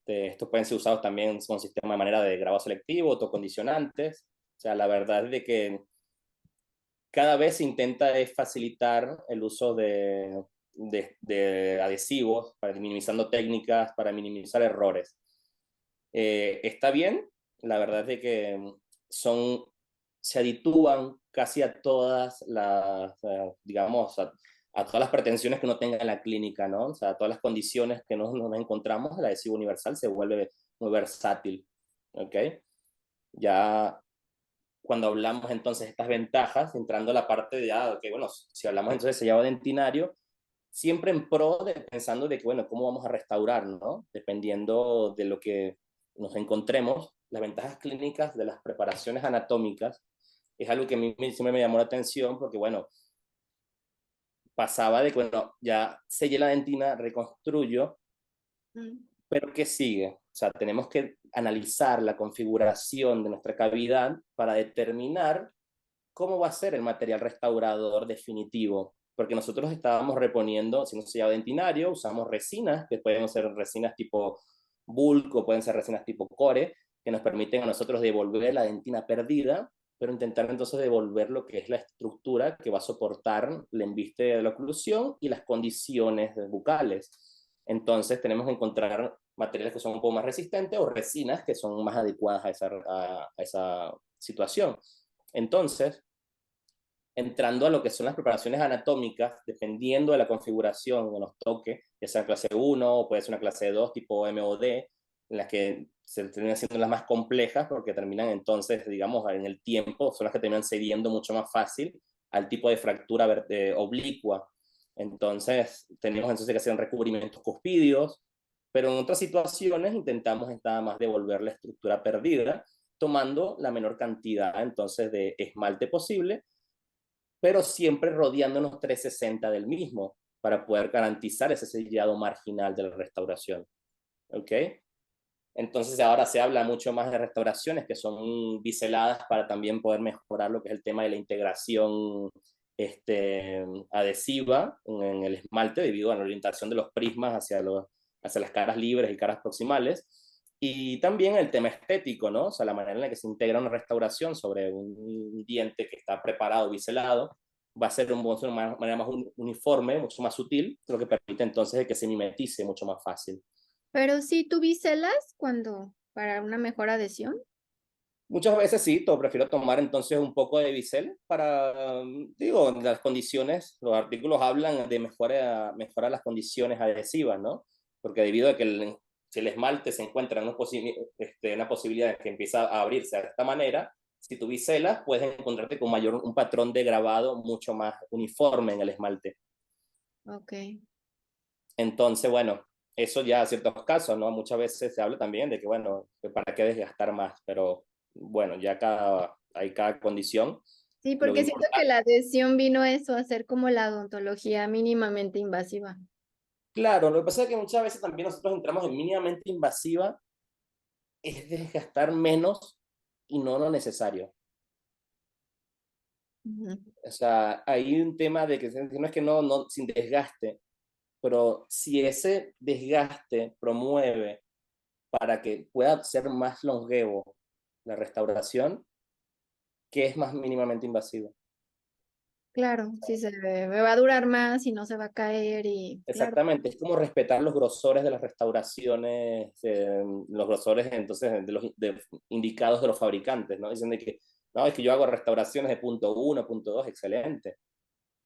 Speaker 2: Estos pueden ser usados también con sistema de manera de grabado selectivo, autocondicionantes. O sea, la verdad es de que cada vez se intenta facilitar el uso de adhesivos para minimizando técnicas, para minimizar errores. Está bien, la verdad es de que se aditúan casi a todas digamos, a todas las pretensiones que uno tenga en la clínica, ¿no? O sea, a todas las condiciones que nos encontramos, el adhesivo universal se vuelve muy versátil, ¿ok? Ya cuando hablamos entonces de estas ventajas, entrando a la parte de, ok, bueno, si hablamos entonces de sellado dentinario, siempre en pro pensando de que, bueno, ¿cómo vamos a restaurar, no? Dependiendo de lo que nos encontremos, las ventajas clínicas de las preparaciones anatómicas es algo que a mí siempre me llamó la atención porque, bueno, pasaba de que, bueno, ya sellé la dentina, reconstruyo, pero ¿qué sigue? O sea, tenemos que analizar la configuración de nuestra cavidad para determinar cómo va a ser el material restaurador definitivo, porque nosotros estábamos reponiendo, si no sellado dentinario, usamos resinas, que pueden ser resinas tipo bulk o pueden ser resinas tipo core, que nos permiten a nosotros devolver la dentina perdida pero intentar entonces devolver lo que es la estructura que va a soportar el embiste de la oclusión y las condiciones bucales. Entonces tenemos que encontrar materiales que son un poco más resistentes o resinas que son más adecuadas a esa situación. Entonces, entrando a lo que son las preparaciones anatómicas, dependiendo de la configuración que nos toque, ya sea clase 1 o puede ser una clase 2 tipo MOD, en las que se terminan siendo las más complejas porque terminan entonces, digamos, en el tiempo, son las que terminan cediendo mucho más fácil al tipo de fractura oblicua. Entonces, tenemos entonces que hacer recubrimientos cuspídeos, pero en otras situaciones intentamos nada más devolver la estructura perdida, tomando la menor cantidad entonces de esmalte posible, pero siempre rodeándonos 360 del mismo para poder garantizar ese sellado marginal de la restauración. ¿Ok? Entonces ahora se habla mucho más de restauraciones que son biseladas para también poder mejorar lo que es el tema de la integración adhesiva en el esmalte debido a la orientación de los prismas hacia las caras libres y caras proximales. Y también el tema estético, ¿no? O sea, la manera en la que se integra una restauración sobre un diente que está preparado, biselado, va a ser de una manera más uniforme, mucho más sutil, lo que permite entonces que se mimetice mucho más fácil.
Speaker 1: Pero sí, ¿tú biselas cuando para una mejor adhesión?
Speaker 2: Muchas veces sí, prefiero tomar entonces un poco de bisel para, digo, las condiciones, los artículos hablan de mejorar las condiciones adhesivas, ¿no? Porque debido a que si el esmalte se encuentra en una posibilidad de que empieza a abrirse de esta manera, si tú biselas, puedes encontrarte con un patrón de grabado mucho más uniforme en el esmalte.
Speaker 1: Ok.
Speaker 2: Entonces, bueno, eso ya en ciertos casos, ¿no? Muchas veces se habla también de que, bueno, ¿para qué desgastar más? Pero bueno, ya hay cada condición.
Speaker 1: Sí,
Speaker 2: Lo
Speaker 1: porque siento que
Speaker 2: importante,
Speaker 1: la adhesión vino eso, a ser como la odontología mínimamente invasiva.
Speaker 2: claro, lo que pasa es que muchas veces también nosotros entramos en mínimamente invasiva, es desgastar menos y no lo necesario.
Speaker 1: Ujú.
Speaker 2: O sea, hay un tema de que no es que no, sin desgaste, pero si ese desgaste promueve para que pueda ser más longevo la restauración, que es más mínimamente invasivo.
Speaker 1: Claro, sí me va a durar más y no se va a caer y claro.
Speaker 2: Exactamente, es como respetar los grosores de las restauraciones, los grosores entonces indicados de los fabricantes, ¿no? Dicen de que, no, es que yo hago restauraciones de punto 1, punto 2, excelente,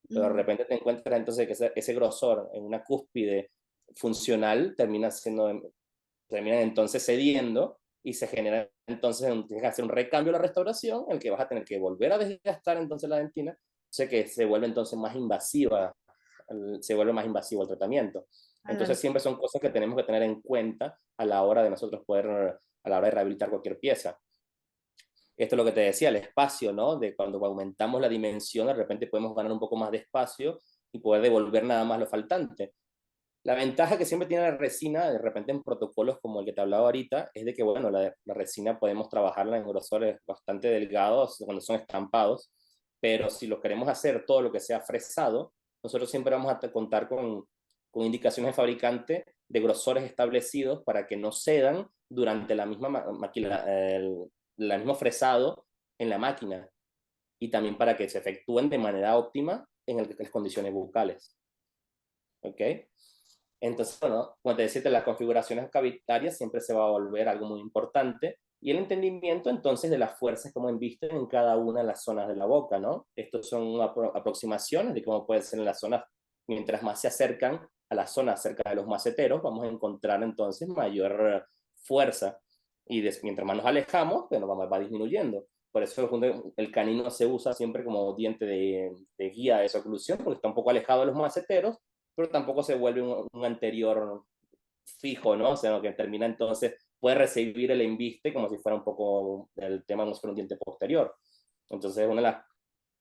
Speaker 2: pero de
Speaker 1: Ujú.
Speaker 2: repente te encuentras entonces que ese grosor en una cúspide funcional termina entonces cediendo y se genera entonces, tienes que hacer un recambio de la restauración en el que vas a tener que volver a desgastar entonces la dentina, sé que se vuelve entonces más invasiva, se vuelve más invasivo el tratamiento.
Speaker 1: Ándale.
Speaker 2: Entonces siempre son cosas que tenemos que tener en cuenta a la hora de nosotros a la hora de rehabilitar cualquier pieza. Esto es lo que te decía, el espacio, ¿no? De cuando aumentamos la dimensión, de repente podemos ganar un poco más de espacio y poder devolver nada más lo faltante. La ventaja que siempre tiene la resina, de repente en protocolos como el que te hablaba ahorita, es de que, bueno, la resina podemos trabajarla en grosores bastante delgados cuando son estampados, pero si lo queremos hacer todo lo que sea fresado, nosotros siempre vamos a contar con indicaciones de fabricante de grosores establecidos para que no cedan durante la misma máquina, el mismo fresado en la máquina y también para que se efectúen de manera óptima en las condiciones bucales. ¿Ok? Entonces, bueno, como te decía, las configuraciones cavitarias siempre se va a volver algo muy importante y el entendimiento entonces de las fuerzas como embisten en cada una de las zonas de la boca, ¿no? Estos son aproximaciones de cómo puede ser en las zonas, mientras más se acercan a las zonas cerca de los maceteros, vamos a encontrar entonces mayor fuerza y mientras más nos alejamos, bueno, va disminuyendo. Por eso el canino se usa siempre como diente de guía de esa oclusión, porque está un poco alejado de los maceteros, pero tampoco se vuelve un anterior fijo, ¿no? O sea, que termina entonces, puede recibir el embiste como si fuera un poco el tema como si fuera un diente posterior. Entonces, una de las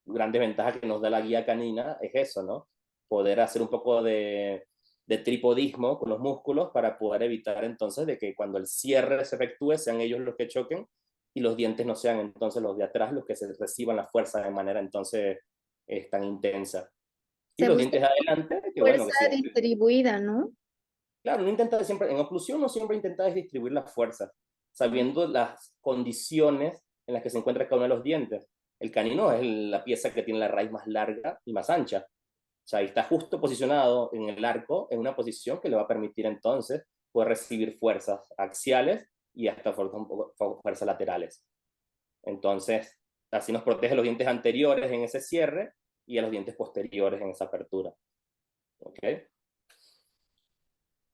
Speaker 2: grandes ventajas que nos da la guía canina es eso, ¿no? Poder hacer un poco de tripodismo con los músculos para poder evitar entonces de que cuando el cierre se efectúe sean ellos los que choquen y los dientes no sean entonces los de atrás los que se reciban la fuerza de manera entonces tan intensa. Y
Speaker 1: Se
Speaker 2: los
Speaker 1: busca
Speaker 2: dientes de adelante, que bueno,
Speaker 1: fuerza
Speaker 2: que siempre,
Speaker 1: distribuida, ¿no?
Speaker 2: claro, uno intenta siempre, en oclusión uno siempre intenta distribuir las fuerzas, sabiendo las condiciones en las que se encuentra cada uno de los dientes. El canino es la pieza que tiene la raíz más larga y más ancha. O sea, ahí está justo posicionado en el arco, en una posición que le va a permitir entonces poder recibir fuerzas axiales y hasta fuerzas laterales. Entonces, así nos protege los dientes anteriores en ese cierre y a los dientes posteriores en esa apertura. ¿Ok?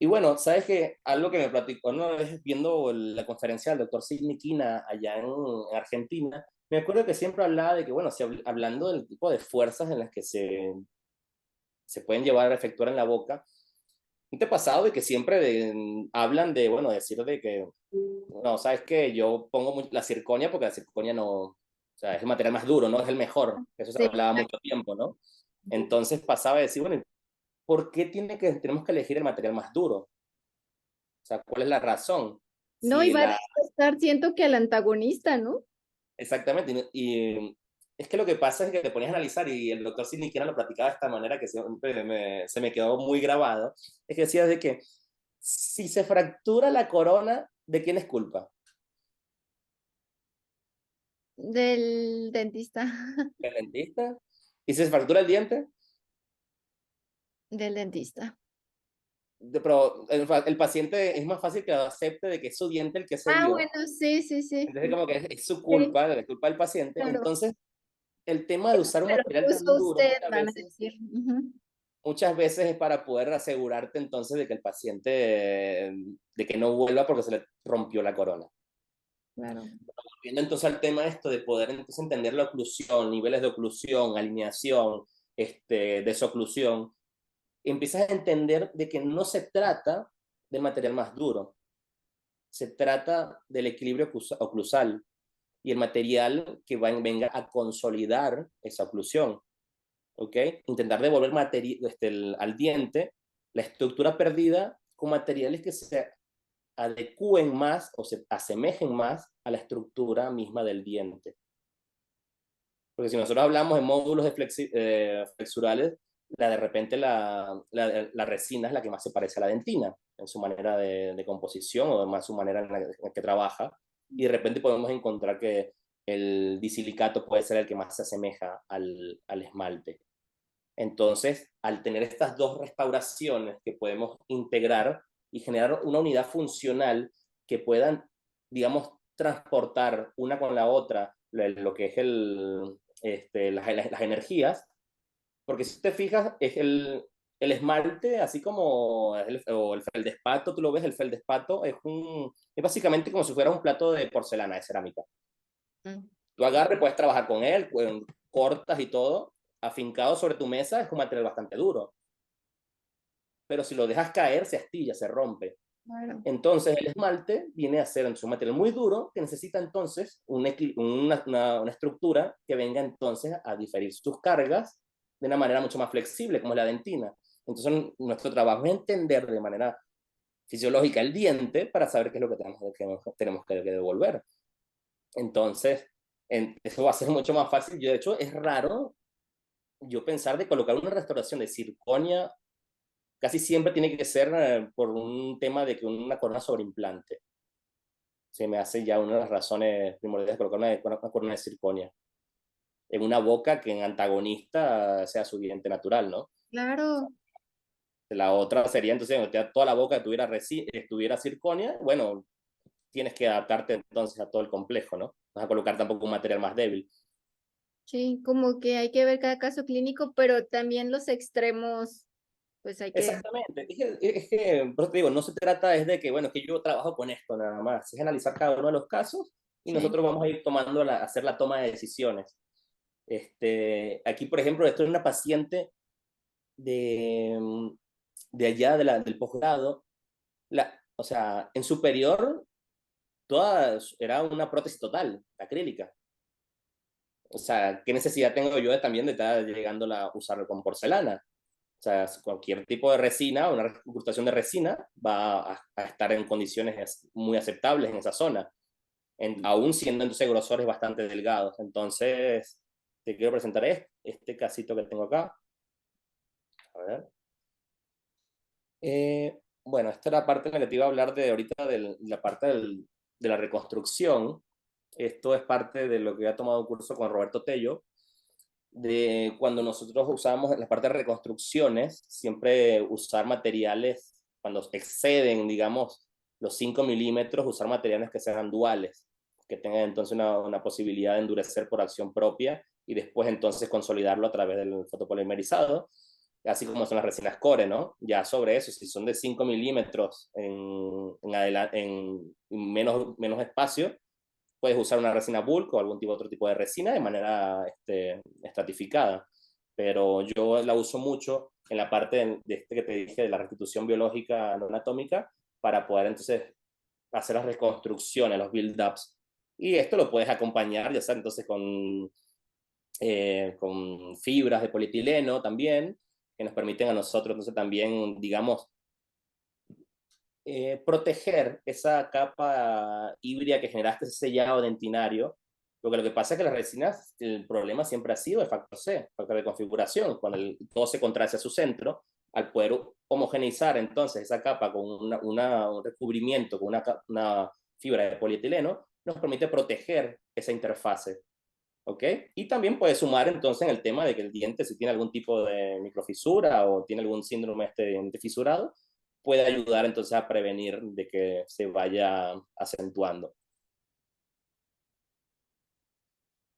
Speaker 2: Y bueno, sabes que algo que me platicó una vez viendo la conferencia del doctor Sidney Quina allá en Argentina, me acuerdo que siempre hablaba de que, bueno, si hablando del tipo de fuerzas en las que se pueden llevar a efectuar en la boca, ¿no te ha pasado de que siempre hablan de, bueno, decir de que, no, sabes que yo pongo la circonia porque la circonia no, o sea, es el material más duro, no es el mejor? Eso se
Speaker 1: Sí,
Speaker 2: hablaba mucho tiempo, ¿no? Entonces pasaba a decir, bueno, ¿por qué tenemos que elegir el material más duro? O sea, ¿cuál es la razón?
Speaker 1: no, y
Speaker 2: Si
Speaker 1: va a
Speaker 2: la,
Speaker 1: desgastar, siento que al antagonista, ¿no?
Speaker 2: exactamente, y es que lo que pasa es que te ponías a analizar, y el doctor ni siquiera lo platicaba de esta manera que siempre se me quedó muy grabado, es que decía de que si se fractura la corona, ¿de quién es culpa?
Speaker 1: Del dentista,
Speaker 2: ¿Del dentista? ¿Y si se fractura el diente?
Speaker 1: del dentista.
Speaker 2: Pero el paciente es más fácil que acepte de que es su diente el que se
Speaker 1: Ah,
Speaker 2: vio,
Speaker 1: bueno, sí, sí, sí.
Speaker 2: entonces como que es su
Speaker 1: Sí,
Speaker 2: culpa, la culpa del paciente.
Speaker 1: claro.
Speaker 2: Entonces el tema de usar un
Speaker 1: Me lo
Speaker 2: material tan
Speaker 1: puso
Speaker 2: duro
Speaker 1: usted, van a decir. Ujú.
Speaker 2: muchas veces es para poder asegurarte entonces de que el paciente, de que no vuelva porque se le rompió la corona.
Speaker 1: Claro.
Speaker 2: Viendo entonces al tema esto de poder entonces entender la oclusión, niveles de oclusión, alineación, desoclusión, empiezas a entender de que no se trata del material más duro, se trata del equilibrio oclusal y el material que venga a consolidar esa oclusión. ¿Ok? Intentar devolver al diente la estructura perdida con materiales que se adecúen más o se asemejen más a la estructura misma del diente. Porque si nosotros hablamos de módulos flexurales, de repente la resina es la que más se parece a la dentina en su manera de composición o más su manera en la que trabaja. Y de repente podemos encontrar que el disilicato puede ser el que más se asemeja al esmalte. Entonces, al tener estas dos restauraciones que podemos integrar y generar una unidad funcional que puedan, digamos, transportar una con la otra lo que es las energías, porque si te fijas, es el esmalte, así como o el feldespato, tú lo ves, el feldespato es básicamente como si fuera un plato de porcelana, de cerámica.
Speaker 1: Mm.
Speaker 2: Tú agarres, puedes trabajar con él, cortas y todo, afincado sobre tu mesa, es un material bastante duro. Pero si lo dejas caer, se astilla, se rompe.
Speaker 1: Claro.
Speaker 2: Entonces el esmalte viene a ser un material muy duro que necesita entonces una estructura que venga entonces a diferir sus cargas de una manera mucho más flexible, como es la dentina. Entonces nuestro trabajo es entender de manera fisiológica el diente para saber qué es lo que tenemos que devolver. Entonces, eso va a ser mucho más fácil. Yo, de hecho, es raro yo pensar de colocar una restauración de circonia, casi siempre tiene que ser por un tema de que una corona sobre implante. Se me hace ya una de las razones primordiales de colocar una corona de circonia en una boca que en antagonista sea su diente natural, ¿no?
Speaker 1: Claro.
Speaker 2: La otra sería entonces, toda la boca estuviera circonia, bueno, tienes que adaptarte entonces a todo el complejo, ¿no? Vas a colocar tampoco un material más débil.
Speaker 1: Sí, como que hay que ver cada caso clínico, pero también los extremos, pues hay que.
Speaker 2: Exactamente. Por eso te digo, no se trata es de que, bueno, que yo trabajo con esto nada más, es analizar cada uno de los casos y
Speaker 1: Sí.
Speaker 2: nosotros vamos a ir hacer la toma de decisiones. Aquí, por ejemplo, esto es una paciente de, de allá del posgrado, o sea, en superior, era una prótesis total, acrílica. O sea, ¿qué necesidad tengo yo también de estar llegando a usarlo con porcelana? O sea, cualquier tipo de resina, una incrustación de resina, va a estar en condiciones muy aceptables en esa zona, aún siendo entonces grosores bastante delgados. Entonces, te quiero presentar este casito que tengo acá. A ver. Bueno, esta es la parte en la que te iba a hablar de ahorita, de la parte de la reconstrucción. Esto es parte de lo que ha tomado un curso con Roberto Tello, de cuando nosotros usamos en la parte de reconstrucciones, siempre usar materiales, cuando exceden, digamos, los 5 milímetros, usar materiales que sean duales, que tengan entonces una posibilidad de endurecer por acción propia y después entonces consolidarlo a través del fotopolimerizado, así como son las resinas core, ¿no? Ya sobre eso, si son de 5 milímetros en menos espacio, puedes usar una resina bulk o algún otro tipo de resina de manera estratificada. Pero yo la uso mucho en la parte de este que te dije de la restitución biológica no anatómica para poder entonces hacer las reconstrucciones, los build-ups. Y esto lo puedes acompañar, ya sea entonces con fibras de polietileno también, que nos permiten a nosotros entonces también, digamos, proteger esa capa híbrida que generaste, ese sellado dentinario, porque lo que pasa es que las resinas, el problema siempre ha sido el factor C, factor de configuración, cuando todo se contrae hacia su centro, al poder homogeneizar entonces esa capa con un recubrimiento, con una fibra de polietileno, nos permite proteger esa interfase. ¿Ok? Y también puede sumar entonces en el tema de que el diente, si tiene algún tipo de microfisura o tiene algún síndrome de diente fisurado, puede ayudar entonces a prevenir de que se vaya acentuando.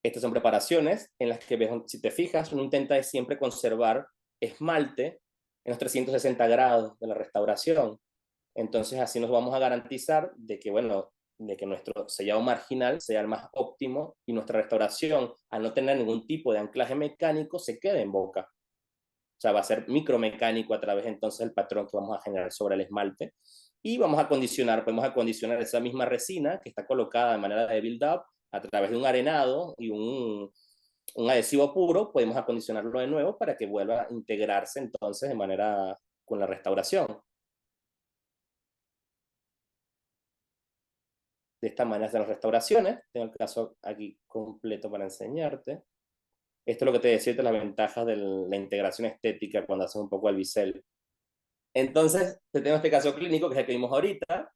Speaker 2: Estas son preparaciones en las que, si te fijas, uno intenta siempre conservar esmalte en los 360 grados de la restauración. Entonces así nos vamos a garantizar de que, bueno, de que nuestro sellado marginal sea el más óptimo y nuestra restauración, al no tener ningún tipo de anclaje mecánico, se quede en boca. O sea, va a ser micromecánico a través entonces del patrón que vamos a generar sobre el esmalte. Y podemos acondicionar esa misma resina que está colocada de manera de build-up a través de un arenado y un adhesivo puro, podemos acondicionarlo de nuevo para que vuelva a integrarse entonces de manera con la restauración. De esta manera de las restauraciones. Tengo el caso aquí completo para enseñarte. Esto es lo que te decía de las ventajas de la integración estética cuando haces un poco el bisel. Entonces, tengo este caso clínico que es el que vimos ahorita.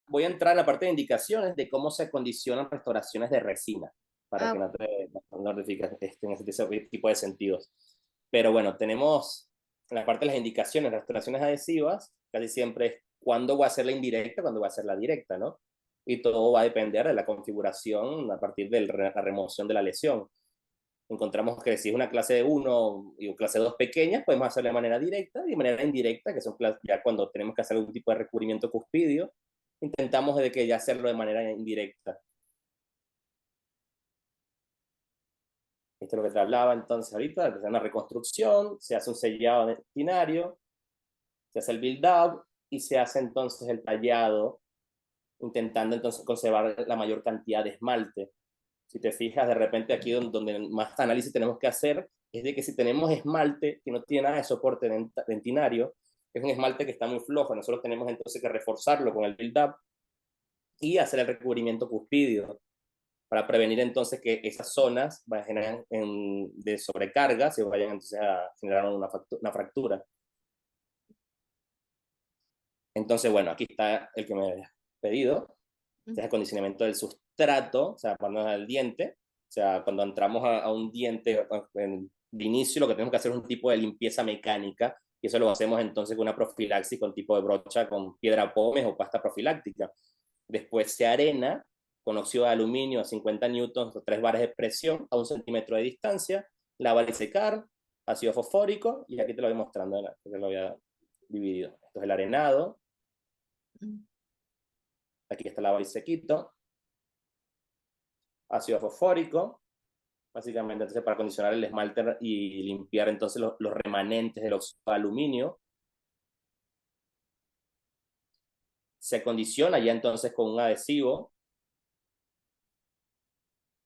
Speaker 2: Voy a entrar en la parte de indicaciones de cómo se acondicionan restauraciones de resina, para que
Speaker 1: Ah,
Speaker 2: no te fijes en ese tipo de sentidos. Pero bueno, tenemos la parte de las indicaciones, restauraciones adhesivas, casi siempre es cuándo voy a hacer la indirecta, cuándo voy a hacer la directa, ¿no? Y todo va a depender de la configuración a partir de la remoción de la lesión. Encontramos que si es una clase de 1 y una clase de 2 pequeñas, podemos hacerlo de manera directa y de manera indirecta, que son ya cuando tenemos que hacer algún tipo de recubrimiento cuspidio, intentamos de que ya hacerlo de manera indirecta. Esto es lo que te hablaba entonces ahorita, de una reconstrucción, se hace un sellado dentinario, se hace el build-up y se hace entonces el tallado, intentando entonces conservar la mayor cantidad de esmalte. Si te fijas, de repente aquí donde más análisis tenemos que hacer es de que si tenemos esmalte que no tiene nada de soporte dentinario, es un esmalte que está muy flojo, nosotros tenemos entonces que reforzarlo con el build-up y hacer el recubrimiento cuspidio para prevenir entonces que esas zonas vayan de sobrecarga se vayan entonces a generar una fractura. Entonces, bueno, aquí está el que me había pedido, este es el acondicionamiento del sustrato, o sea, cuando es el diente, o sea, cuando entramos a un diente de inicio, lo que tenemos que hacer es un tipo de limpieza mecánica, y eso lo hacemos entonces con una profilaxis con tipo de brocha, con piedra pómez o pasta profiláctica. Después se arena con óxido de aluminio a 50 newtons o 3 bares de presión a 1 centímetro de distancia, lavar y secar, ácido fosfórico, y aquí te lo voy mostrando, porque lo había dividido. Esto es el arenado, aquí está lavar y sequito, ácido fosfórico, básicamente entonces para acondicionar el esmalte y limpiar entonces los remanentes del óxido de aluminio. Se acondiciona ya entonces con un adhesivo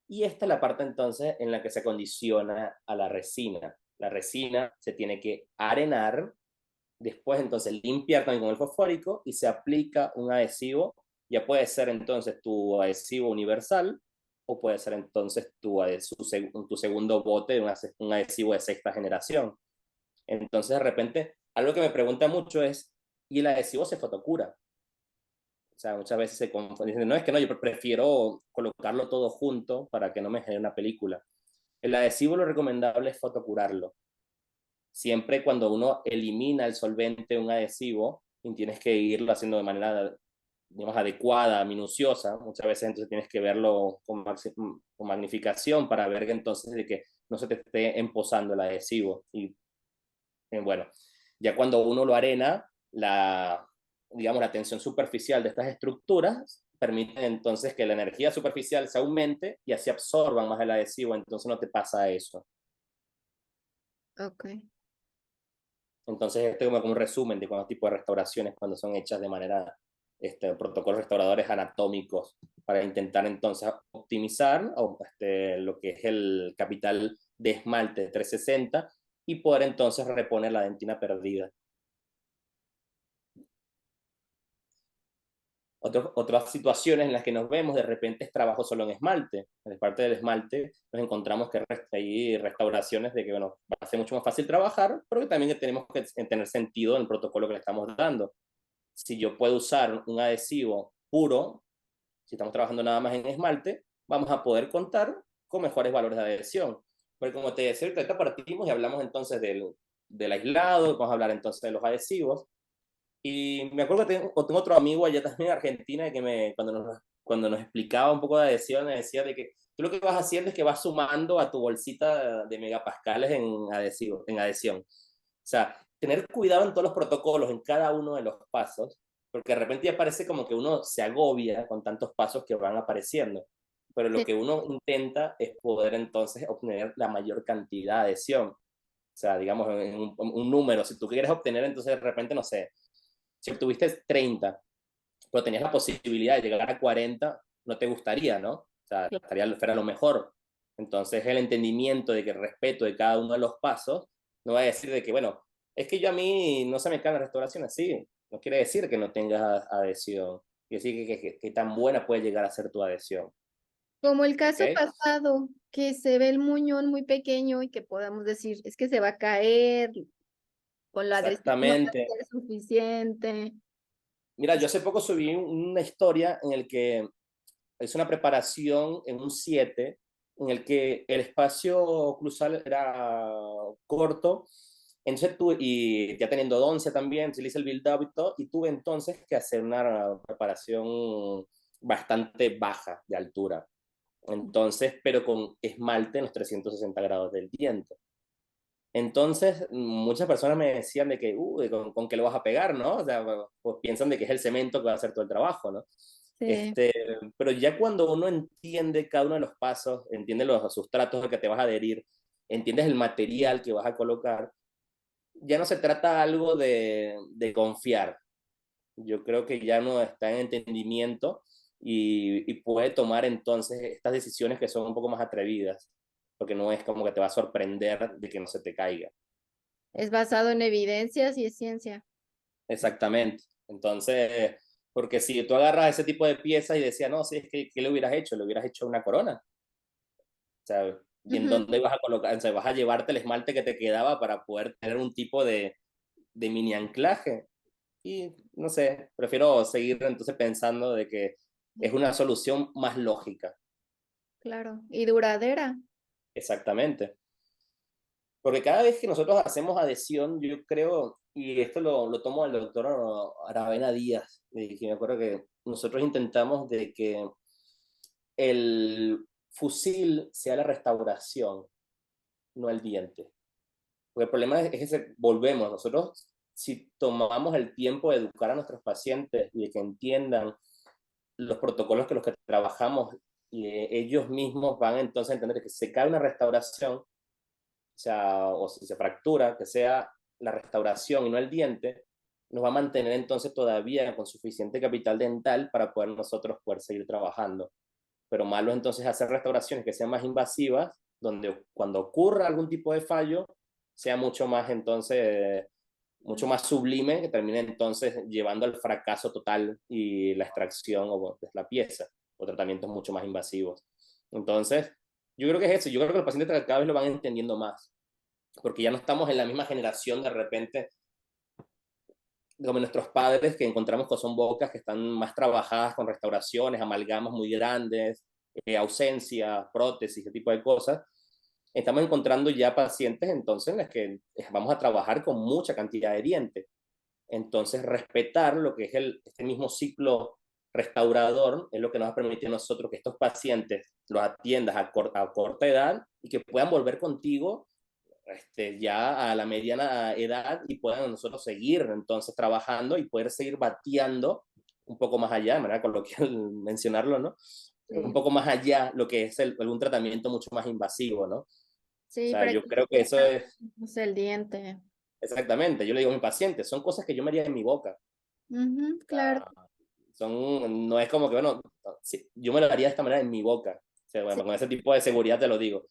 Speaker 2: Y esta es la parte entonces en la que se condiciona a la resina. La resina se tiene que arenar, después entonces limpiar también con el fosfórico y se aplica un adhesivo. Ya puede ser entonces tu adhesivo universal o puede ser entonces tu segundo bote de un adhesivo de sexta generación. Entonces de repente, algo que me pregunta mucho es, ¿y el adhesivo se fotocura? O sea, muchas veces se confunde. Dicen, no, es que no, yo prefiero colocarlo todo junto para que no me genere una película. El adhesivo lo recomendable es fotocurarlo. Siempre cuando uno elimina el solvente de un adhesivo, y tienes que irlo haciendo de manera, digamos, adecuada, minuciosa, muchas veces entonces tienes que verlo con magnificación para ver que entonces de que no se te esté empozando el adhesivo. Y bueno, ya cuando uno lo arena, digamos, la tensión superficial de estas estructuras permite entonces que la energía superficial se aumente y así absorban más el adhesivo, entonces no te pasa eso.
Speaker 1: Ok.
Speaker 2: Entonces, este es como un resumen de cuántos tipos de restauraciones cuando son hechas de manera, protocolos restauradores anatómicos para intentar entonces optimizar lo que es el capital de esmalte de 360 y poder entonces reponer la dentina perdida. Otras situaciones en las que nos vemos de repente es trabajo solo en esmalte. En la parte del esmalte nos encontramos que hay restauraciones de que, bueno, va a ser mucho más fácil trabajar, pero que también tenemos que tener sentido en el protocolo que le estamos dando. Si yo puedo usar un adhesivo puro, si estamos trabajando nada más en esmalte, vamos a poder contar con mejores valores de adhesión. Porque como te decía, ahorita partimos y hablamos entonces del aislado, vamos a hablar entonces de los adhesivos, y me acuerdo que tengo otro amigo allá también en Argentina que cuando nos explicaba un poco de adhesión, me decía de que tú lo que vas haciendo es que vas sumando a tu bolsita de megapascales en adhesión. O sea, tener cuidado en todos los protocolos, en cada uno de los pasos, porque de repente ya parece como que uno se agobia con tantos pasos que van apareciendo. Pero lo
Speaker 1: Sí.
Speaker 2: que uno intenta es poder entonces obtener la mayor cantidad de adhesión. O sea, digamos, en un número, si tú quieres obtener, entonces de repente, no sé, si obtuviste 30, pero tenías la posibilidad de llegar a 40, no te gustaría, ¿no? O sea, fuera lo mejor. Entonces, el entendimiento de que el respeto de cada uno de los pasos no va a decir de que, bueno, es que yo a mí no se me cae la restauración así. No quiere decir que no tengas adhesión. Quiere decir que tan buena puede llegar a ser tu adhesión.
Speaker 1: Como el
Speaker 2: ¿Ok?
Speaker 1: caso pasado, que se ve el muñón muy pequeño y que podamos decir, es que se va a caer, con la adhesión no va a
Speaker 2: Exactamente.
Speaker 1: ser suficiente.
Speaker 2: Mira, yo hace poco subí una historia en el que es una preparación en un 7 en el que el espacio oclusal era corto, entonces y ya teniendo doncia también, se le hice el build-up y todo, y tuve entonces que hacer una preparación bastante baja de altura, entonces, pero con esmalte en los 360 grados del diente. Entonces, muchas personas me decían de que, ¿con qué lo vas a pegar, no? O sea, pues piensan de que es el cemento que va a hacer todo el trabajo, ¿no?
Speaker 1: Sí,
Speaker 2: Pero ya cuando uno entiende cada uno de los pasos, entiende los sustratos al que te vas a adherir, entiendes el material que vas a colocar, ya no se trata algo de confiar. Yo creo que ya no está en entendimiento y puede tomar entonces estas decisiones que son un poco más atrevidas, porque no es como que te va a sorprender de que no se te caiga.
Speaker 1: es basado en evidencias y es ciencia.
Speaker 2: Exactamente. Entonces, porque si tú agarras ese tipo de piezas y decías, no, si es que, ¿qué le hubieras hecho? Le hubieras hecho una corona. ¿Sabes? ¿Y en
Speaker 1: Ujú.
Speaker 2: dónde vas a colocar? O sea, vas a llevarte el esmalte que te quedaba para poder tener un tipo de mini anclaje. Y no sé, prefiero seguir entonces pensando de que es una solución más lógica.
Speaker 1: Claro, y duradera.
Speaker 2: Exactamente. Porque cada vez que nosotros hacemos adhesión, yo creo, y esto lo tomo al doctor Aravena Díaz, que me acuerdo que nosotros intentamos de que el fusil sea la restauración, no el diente. Porque el problema es que volvemos, nosotros si tomamos el tiempo de educar a nuestros pacientes y de que entiendan los protocolos que los que trabajamos, y ellos mismos van entonces a entender que se cae una restauración, o sea, o si se fractura, que sea la restauración y no el diente, nos va a mantener entonces todavía con suficiente capital dental para poder nosotros poder seguir trabajando. pero malo entonces hacer restauraciones que sean más invasivas, donde cuando ocurra algún tipo de fallo, sea mucho más entonces, mucho más sublime, que termine entonces llevando al fracaso total y la extracción o de la pieza, o tratamientos mucho más invasivos. Entonces, yo creo que es eso, yo creo que los pacientes cada vez lo van entendiendo más, porque ya no estamos en la misma generación de repente como nuestros padres, que encontramos que son bocas que están más trabajadas con restauraciones, amalgamas muy grandes, ausencia, prótesis, ese tipo de cosas. Estamos encontrando ya pacientes entonces en las que vamos a trabajar con mucha cantidad de dientes. Entonces, respetar lo que es este mismo ciclo restaurador es lo que nos va a permitir a nosotros que estos pacientes los atiendas a corta edad y que puedan volver contigo ya a la mediana edad y puedan nosotros seguir entonces trabajando y poder seguir bateando un poco más allá, de manera coloquial mencionarlo, ¿no? Un
Speaker 1: Sí,
Speaker 2: poco más allá lo que es algún tratamiento mucho más invasivo, ¿no? O
Speaker 1: sí,
Speaker 2: sea,
Speaker 1: para
Speaker 2: yo
Speaker 1: que
Speaker 2: creo que eso es
Speaker 1: no sé, el diente.
Speaker 2: exactamente, yo le digo a mis pacientes, son cosas que yo me haría en mi boca.
Speaker 1: Ujú, claro.
Speaker 2: No es como que, bueno, sí, yo me lo haría de esta manera en mi boca. O sea,
Speaker 1: Sí,
Speaker 2: bueno, con ese tipo de seguridad te lo digo.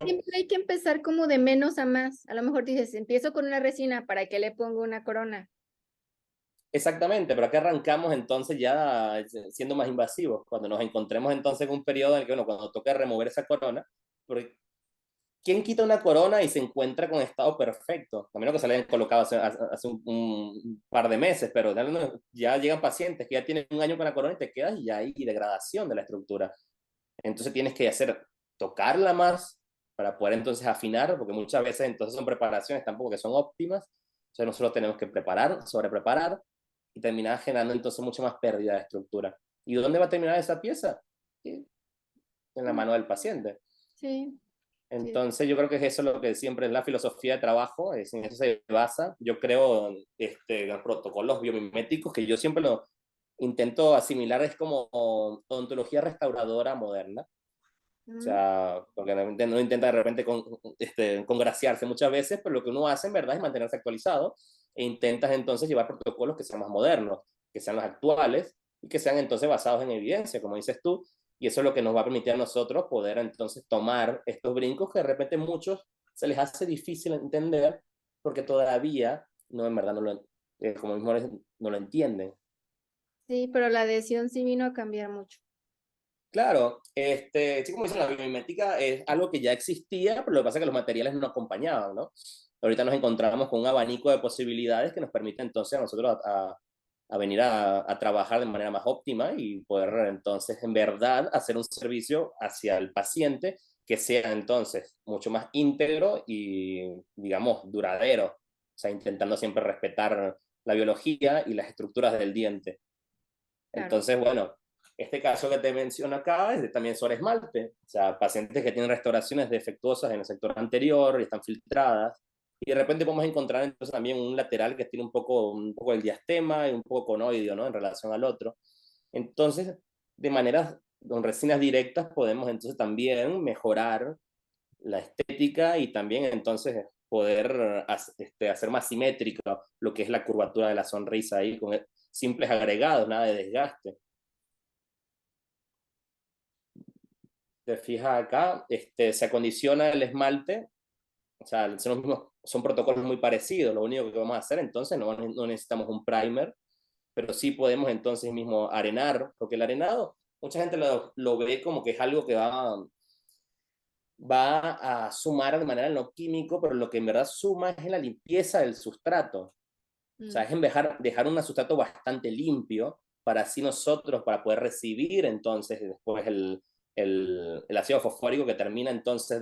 Speaker 1: siempre hay que empezar como de menos a más. A lo mejor dices, empiezo con una resina, ¿para qué le pongo una corona?
Speaker 2: Exactamente, pero acá arrancamos entonces ya siendo más invasivos, cuando nos encontremos entonces en un periodo en el que, bueno, cuando toca remover esa corona, porque ¿quién quita una corona y se encuentra con estado perfecto? A menos que se le hayan colocado hace un par de meses, pero ya llegan pacientes que ya tienen un año con la corona y te quedas y ya hay degradación de la estructura. Entonces tienes que tocarla más para poder entonces afinar, porque muchas veces entonces son preparaciones tampoco que son óptimas, entonces nosotros tenemos que preparar, sobrepreparar y terminar generando entonces mucha más pérdida de estructura. ¿Y dónde va a terminar esa pieza? Sí, en la mano del paciente.
Speaker 1: Sí, sí.
Speaker 2: Entonces yo creo que eso es lo que siempre es la filosofía de trabajo, en eso se basa. Yo creo en los protocolos biomiméticos que yo siempre lo intento asimilar, es como odontología restauradora moderna. O
Speaker 1: Mm,
Speaker 2: sea, porque no intenta de repente congraciarse muchas veces, pero lo que uno hace en verdad es mantenerse actualizado e intentas entonces llevar protocolos que sean más modernos, que sean los actuales y que sean entonces basados en evidencia, como dices tú, y eso es lo que nos va a permitir a nosotros poder entonces tomar estos brincos que de repente muchos se les hace difícil entender porque todavía no, en verdad como mismo no lo entienden.
Speaker 1: sí, pero la adhesión sí vino a cambiar mucho.
Speaker 2: Claro, sí, como dicen, la biomimética es algo que ya existía, pero lo que pasa es que los materiales no acompañaban, ¿no? Ahorita nos encontramos con un abanico de posibilidades que nos permite entonces a nosotros a venir a trabajar de manera más óptima y poder entonces en verdad hacer un servicio hacia el paciente que sea entonces mucho más íntegro y, digamos, duradero, o sea, intentando siempre respetar la biología y las estructuras del diente.
Speaker 1: Claro.
Speaker 2: Entonces, bueno, este caso que te menciono acá es también sobre esmalte, o sea, pacientes que tienen restauraciones defectuosas en el sector anterior y están filtradas, y de repente podemos encontrar entonces también un lateral que tiene un poco el diastema y un poco conoideo, ¿no? En relación al otro. Entonces, de maneras, con resinas directas podemos entonces también mejorar la estética y también entonces poder hacer más simétrico lo que es la curvatura de la sonrisa ahí con simples agregados, nada de desgaste. Te fijas acá, se acondiciona el esmalte, o sea, son, los mismos, son protocolos muy parecidos, lo único que vamos a hacer entonces no necesitamos un primer, pero sí podemos entonces mismo arenar, porque el arenado, mucha gente lo ve como que es algo que va a sumar de manera no químico, pero lo que en verdad suma es en la limpieza del sustrato. O sea,
Speaker 1: Mm,
Speaker 2: es en dejar un sustrato bastante limpio para así nosotros, para poder recibir entonces después el ácido fosfórico que termina entonces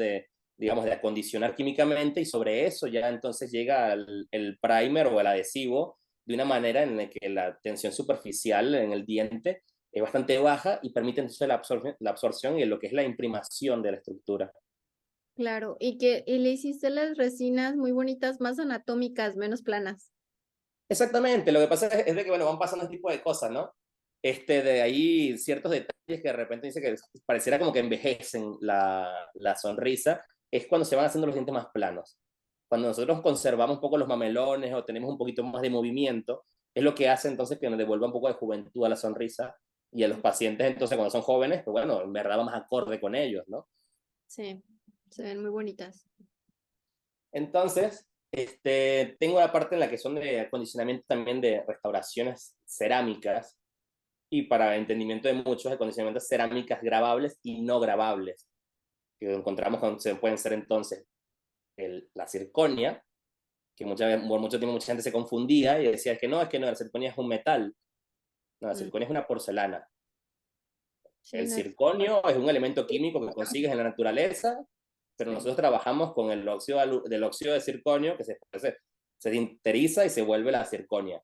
Speaker 2: digamos, de acondicionar químicamente y sobre eso ya entonces llega el primer o el adhesivo de una manera en la que la tensión superficial en el diente es bastante baja y permite entonces la absorción y lo que es la imprimación de la estructura.
Speaker 1: claro. Y le hiciste las resinas muy bonitas, más anatómicas, menos planas.
Speaker 2: Exactamente, lo que pasa es de que, bueno, van pasando este tipo de cosas, ¿no? De ahí ciertos detalles que de repente dice que pareciera como que envejecen la sonrisa, es cuando se van haciendo los dientes más planos. Cuando nosotros conservamos un poco los mamelones o tenemos un poquito más de movimiento, es lo que hace entonces que nos devuelva un poco de juventud a la sonrisa Y a los pacientes, entonces, cuando son jóvenes, pues bueno, en verdad vamos acorde con ellos, ¿no?
Speaker 1: Sí, se ven muy bonitas.
Speaker 2: Entonces, tengo la parte en la que son de acondicionamiento también de restauraciones cerámicas y para entendimiento de muchos, acondicionamientos cerámicas grabables y no grabables, que encontramos con, se pueden ser entonces la circonia, que por mucho tiempo mucha gente se confundía y decía es que no, la circonia es un metal, no, la
Speaker 1: Mm,
Speaker 2: circonia es una porcelana.
Speaker 1: sí,
Speaker 2: El
Speaker 1: no es.
Speaker 2: circonio es un elemento químico que consigues en la naturaleza, pero
Speaker 1: Sí.
Speaker 2: nosotros trabajamos con el del óxido de circonio que se sinteriza y se vuelve la circonia.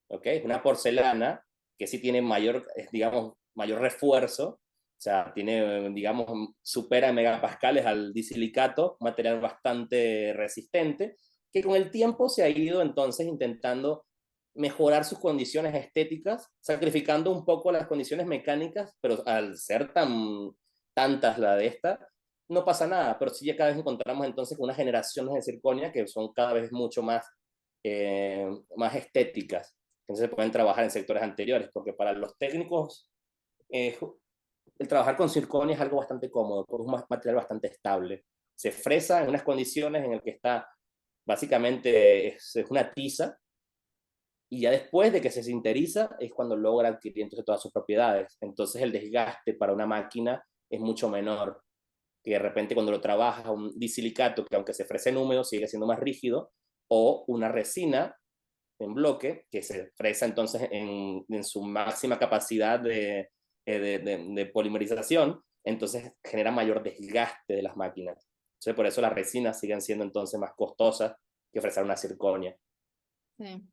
Speaker 2: ¿Ok? Es una porcelana que sí tiene mayor, digamos, mayor refuerzo, o sea, tiene, digamos, supera en megapascales al disilicato, material bastante resistente, que con el tiempo se ha ido entonces intentando mejorar sus condiciones estéticas, sacrificando un poco las condiciones mecánicas, pero al ser tantas la de esta, no pasa nada, pero sí ya cada vez encontramos entonces unas generaciones de circonia que son cada vez mucho más estéticas, entonces se pueden trabajar en sectores anteriores, porque para los técnicos eh, el trabajar con circonia es algo bastante cómodo, porque es un material bastante estable. Se fresa en unas condiciones en las que está, básicamente es una tiza, y ya después de que se sinteriza es cuando logra adquirir entonces todas sus propiedades. Entonces el desgaste para una máquina es mucho menor que de repente cuando lo trabajas a un disilicato que aunque se frese en húmedo sigue siendo más rígido, o una resina en bloque que se fresa entonces en su máxima capacidad de polimerización, entonces genera mayor desgaste de las máquinas. Entonces por eso las resinas siguen siendo entonces más costosas que fresar una circonia.
Speaker 1: Sí.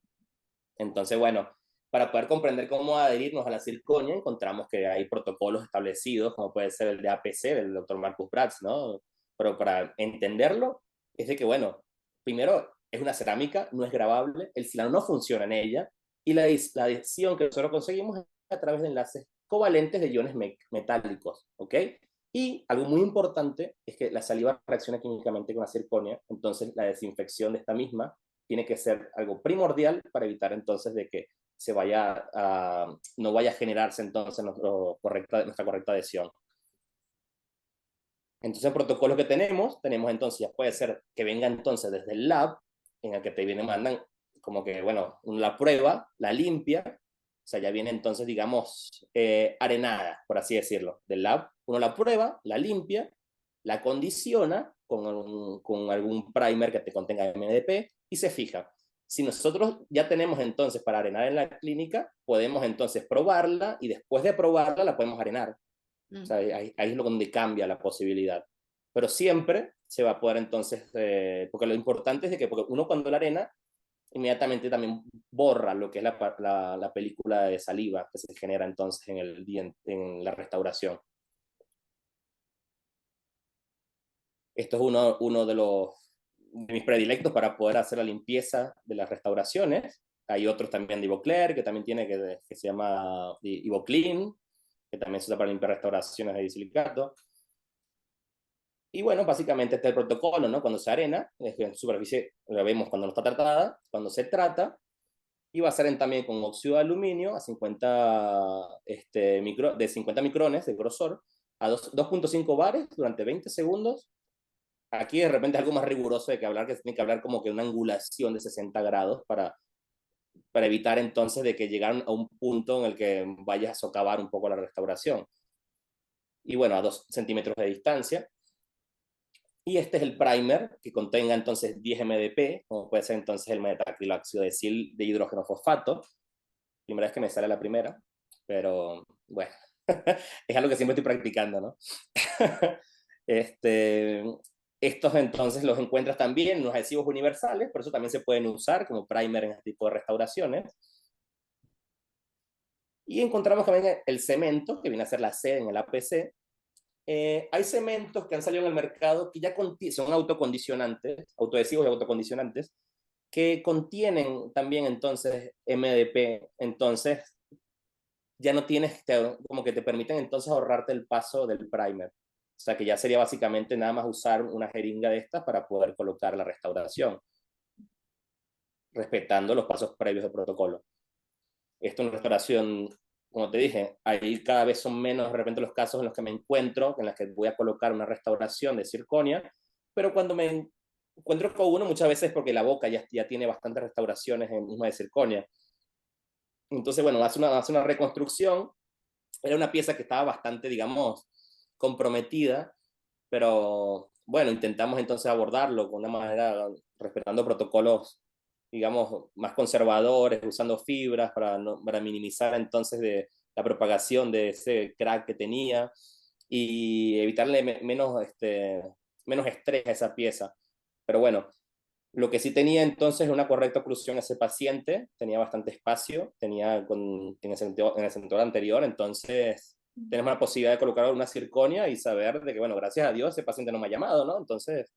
Speaker 2: Entonces, bueno, para poder comprender cómo adherirnos a la circonia, encontramos que hay protocolos establecidos, como puede ser el de APC, del doctor Marcus Prats, ¿no? Pero para entenderlo, es de que, bueno, primero es una cerámica, no es grabable, el silano no funciona en ella, y la adhesión que nosotros conseguimos es a través de enlaces covalentes de iones metálicos, ¿ok? Y algo muy importante es que la saliva reacciona químicamente con la circonia, entonces la desinfección de esta misma tiene que ser algo primordial para evitar entonces de que no vaya a generarse entonces nuestra correcta adhesión. Entonces el protocolo que tenemos entonces ya puede ser que venga entonces desde el lab, en el que te viene, mandan como que, bueno, la prueba, la limpia, o sea, ya viene entonces, digamos, arenada, por así decirlo, del lab. Uno la prueba, la limpia, la condiciona con algún primer que te contenga MDP y se fija. Si nosotros ya tenemos entonces para arenar en la clínica, podemos entonces probarla y después de probarla la podemos arenar. O
Speaker 1: Mm,
Speaker 2: sea, ahí es donde cambia la posibilidad. Pero siempre se va a poder entonces, porque lo importante es de que porque uno cuando la arena, inmediatamente también borra lo que es la película de saliva que se genera entonces en el diente, en la restauración. Esto es uno de mis predilectos para poder hacer la limpieza de las restauraciones. Hay otros también de Ivocler, que también tiene que se llama Ivoclean, que también se usa para limpiar restauraciones de silicato. Y bueno, básicamente este es el protocolo, ¿no? Cuando se arena, en superficie lo vemos cuando no está tratada, cuando se trata, y va a ser también con óxido de aluminio a 50, de 50 micrones de grosor a 2.5 bares durante 20 segundos. Aquí de repente es algo más riguroso de que hablar, que se tiene que hablar como que una angulación de 60 grados para evitar entonces de que llegaran a un punto en el que vayas a socavar un poco la restauración. Y bueno, a 2 centímetros de distancia. Y este es el primer que contenga entonces 10 MDP, como puede ser entonces el metacriloxidil de hidrógeno fosfato. Primera vez que me sale la primera, pero bueno, es algo que siempre estoy practicando, ¿no? este, estos entonces los encuentras también en los adhesivos universales, por eso también se pueden usar como primer en este tipo de restauraciones. Y encontramos también el cemento, que viene a ser la C en el APC. Hay cementos que han salido en el mercado que ya son autocondicionantes, autoadhesivos y autocondicionantes, que contienen también entonces MDP, entonces ya no tienes, como que te permiten entonces ahorrarte el paso del primer. O sea que ya sería básicamente nada más usar una jeringa de estas para poder colocar la restauración, respetando los pasos previos del protocolo. Esto es una restauración como te dije, ahí cada vez son menos de repente los casos en los que me encuentro, en los que voy a colocar una restauración de circonia, pero cuando me encuentro con uno muchas veces porque la boca ya tiene bastantes restauraciones en misma de circonia. Entonces, bueno, hace una reconstrucción. Era una pieza que estaba bastante, digamos, comprometida, pero bueno, intentamos entonces abordarlo con una manera, respetando protocolos, digamos, más conservadores, usando fibras para minimizar entonces la propagación de ese crack que tenía y evitarle menos estrés a esa pieza. Pero bueno, lo que sí tenía entonces una correcta oclusión a ese paciente, tenía bastante espacio, en el sector anterior, entonces tenemos la posibilidad de colocar una circonia y saber de que, bueno, gracias a Dios ese paciente no me ha llamado, ¿no? Entonces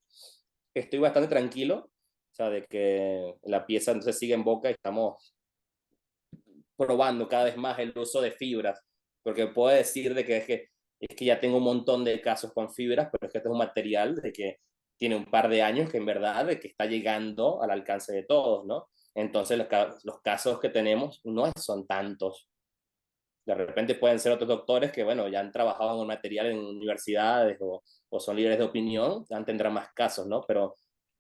Speaker 2: estoy bastante tranquilo, o sea, de que la pieza entonces sigue en boca y estamos probando cada vez más el uso de fibras, porque puedo decir de que es que ya tengo un montón de casos con fibras, pero es que este es un material de que tiene un par de años que en verdad de que está llegando al alcance de todos, ¿no? Entonces los casos que tenemos no son tantos. De repente pueden ser otros doctores que, bueno, ya han trabajado en un material en universidades o son líderes de opinión, ya tendrán más casos, ¿no? Pero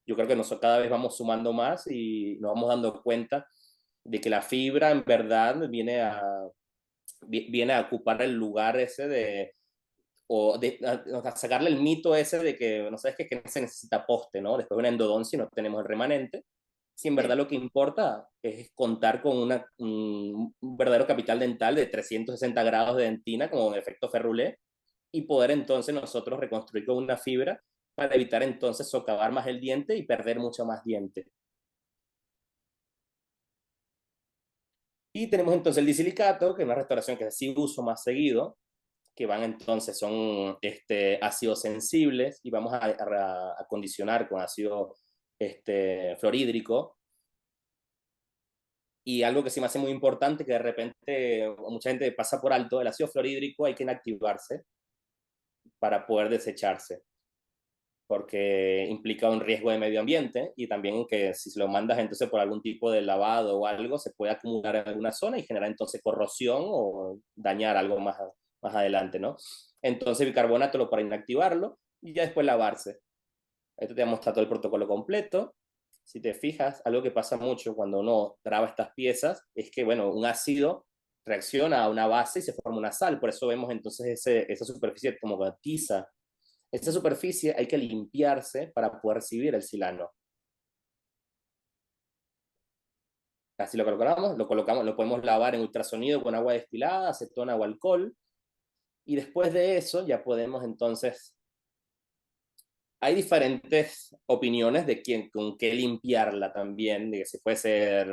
Speaker 2: yo creo que nosotros cada vez vamos sumando más y nos vamos dando cuenta de que la fibra en verdad viene a ocupar el lugar ese a sacarle el mito ese de que, no sabes que se necesita poste, ¿no? Después de una endodoncia no tenemos el remanente. Si en
Speaker 1: Sí.
Speaker 2: verdad lo que importa es contar con un verdadero capital dental de 360 grados de dentina, como en efecto Ferrulé, y poder entonces nosotros reconstruir con una fibra para evitar entonces socavar más el diente y perder mucho más diente. Y tenemos entonces el disilicato, que es una restauración que sí uso más seguido, que van entonces, son ácidos sensibles y vamos a acondicionar con ácido fluorhídrico. Y algo que sí me hace muy importante, que de repente mucha gente pasa por alto, el ácido fluorhídrico hay que inactivarse para poder desecharse, porque implica un riesgo de medio ambiente y también que si se lo mandas entonces por algún tipo de lavado o algo, se puede acumular en alguna zona y generar entonces corrosión o dañar algo más adelante, ¿no? Entonces bicarbonato para inactivarlo y ya después lavarse. Esto te ha mostrado todo el protocolo completo. Si te fijas, algo que pasa mucho cuando uno graba estas piezas es que, bueno, un ácido reacciona a una base y se forma una sal. Por eso vemos entonces esa superficie como tiza. Esa superficie hay que limpiarse para poder recibir el silano. Así lo podemos lavar en ultrasonido con agua destilada, acetona o alcohol. Y después de eso ya podemos entonces hay diferentes opiniones de con qué limpiarla también, de que si puede ser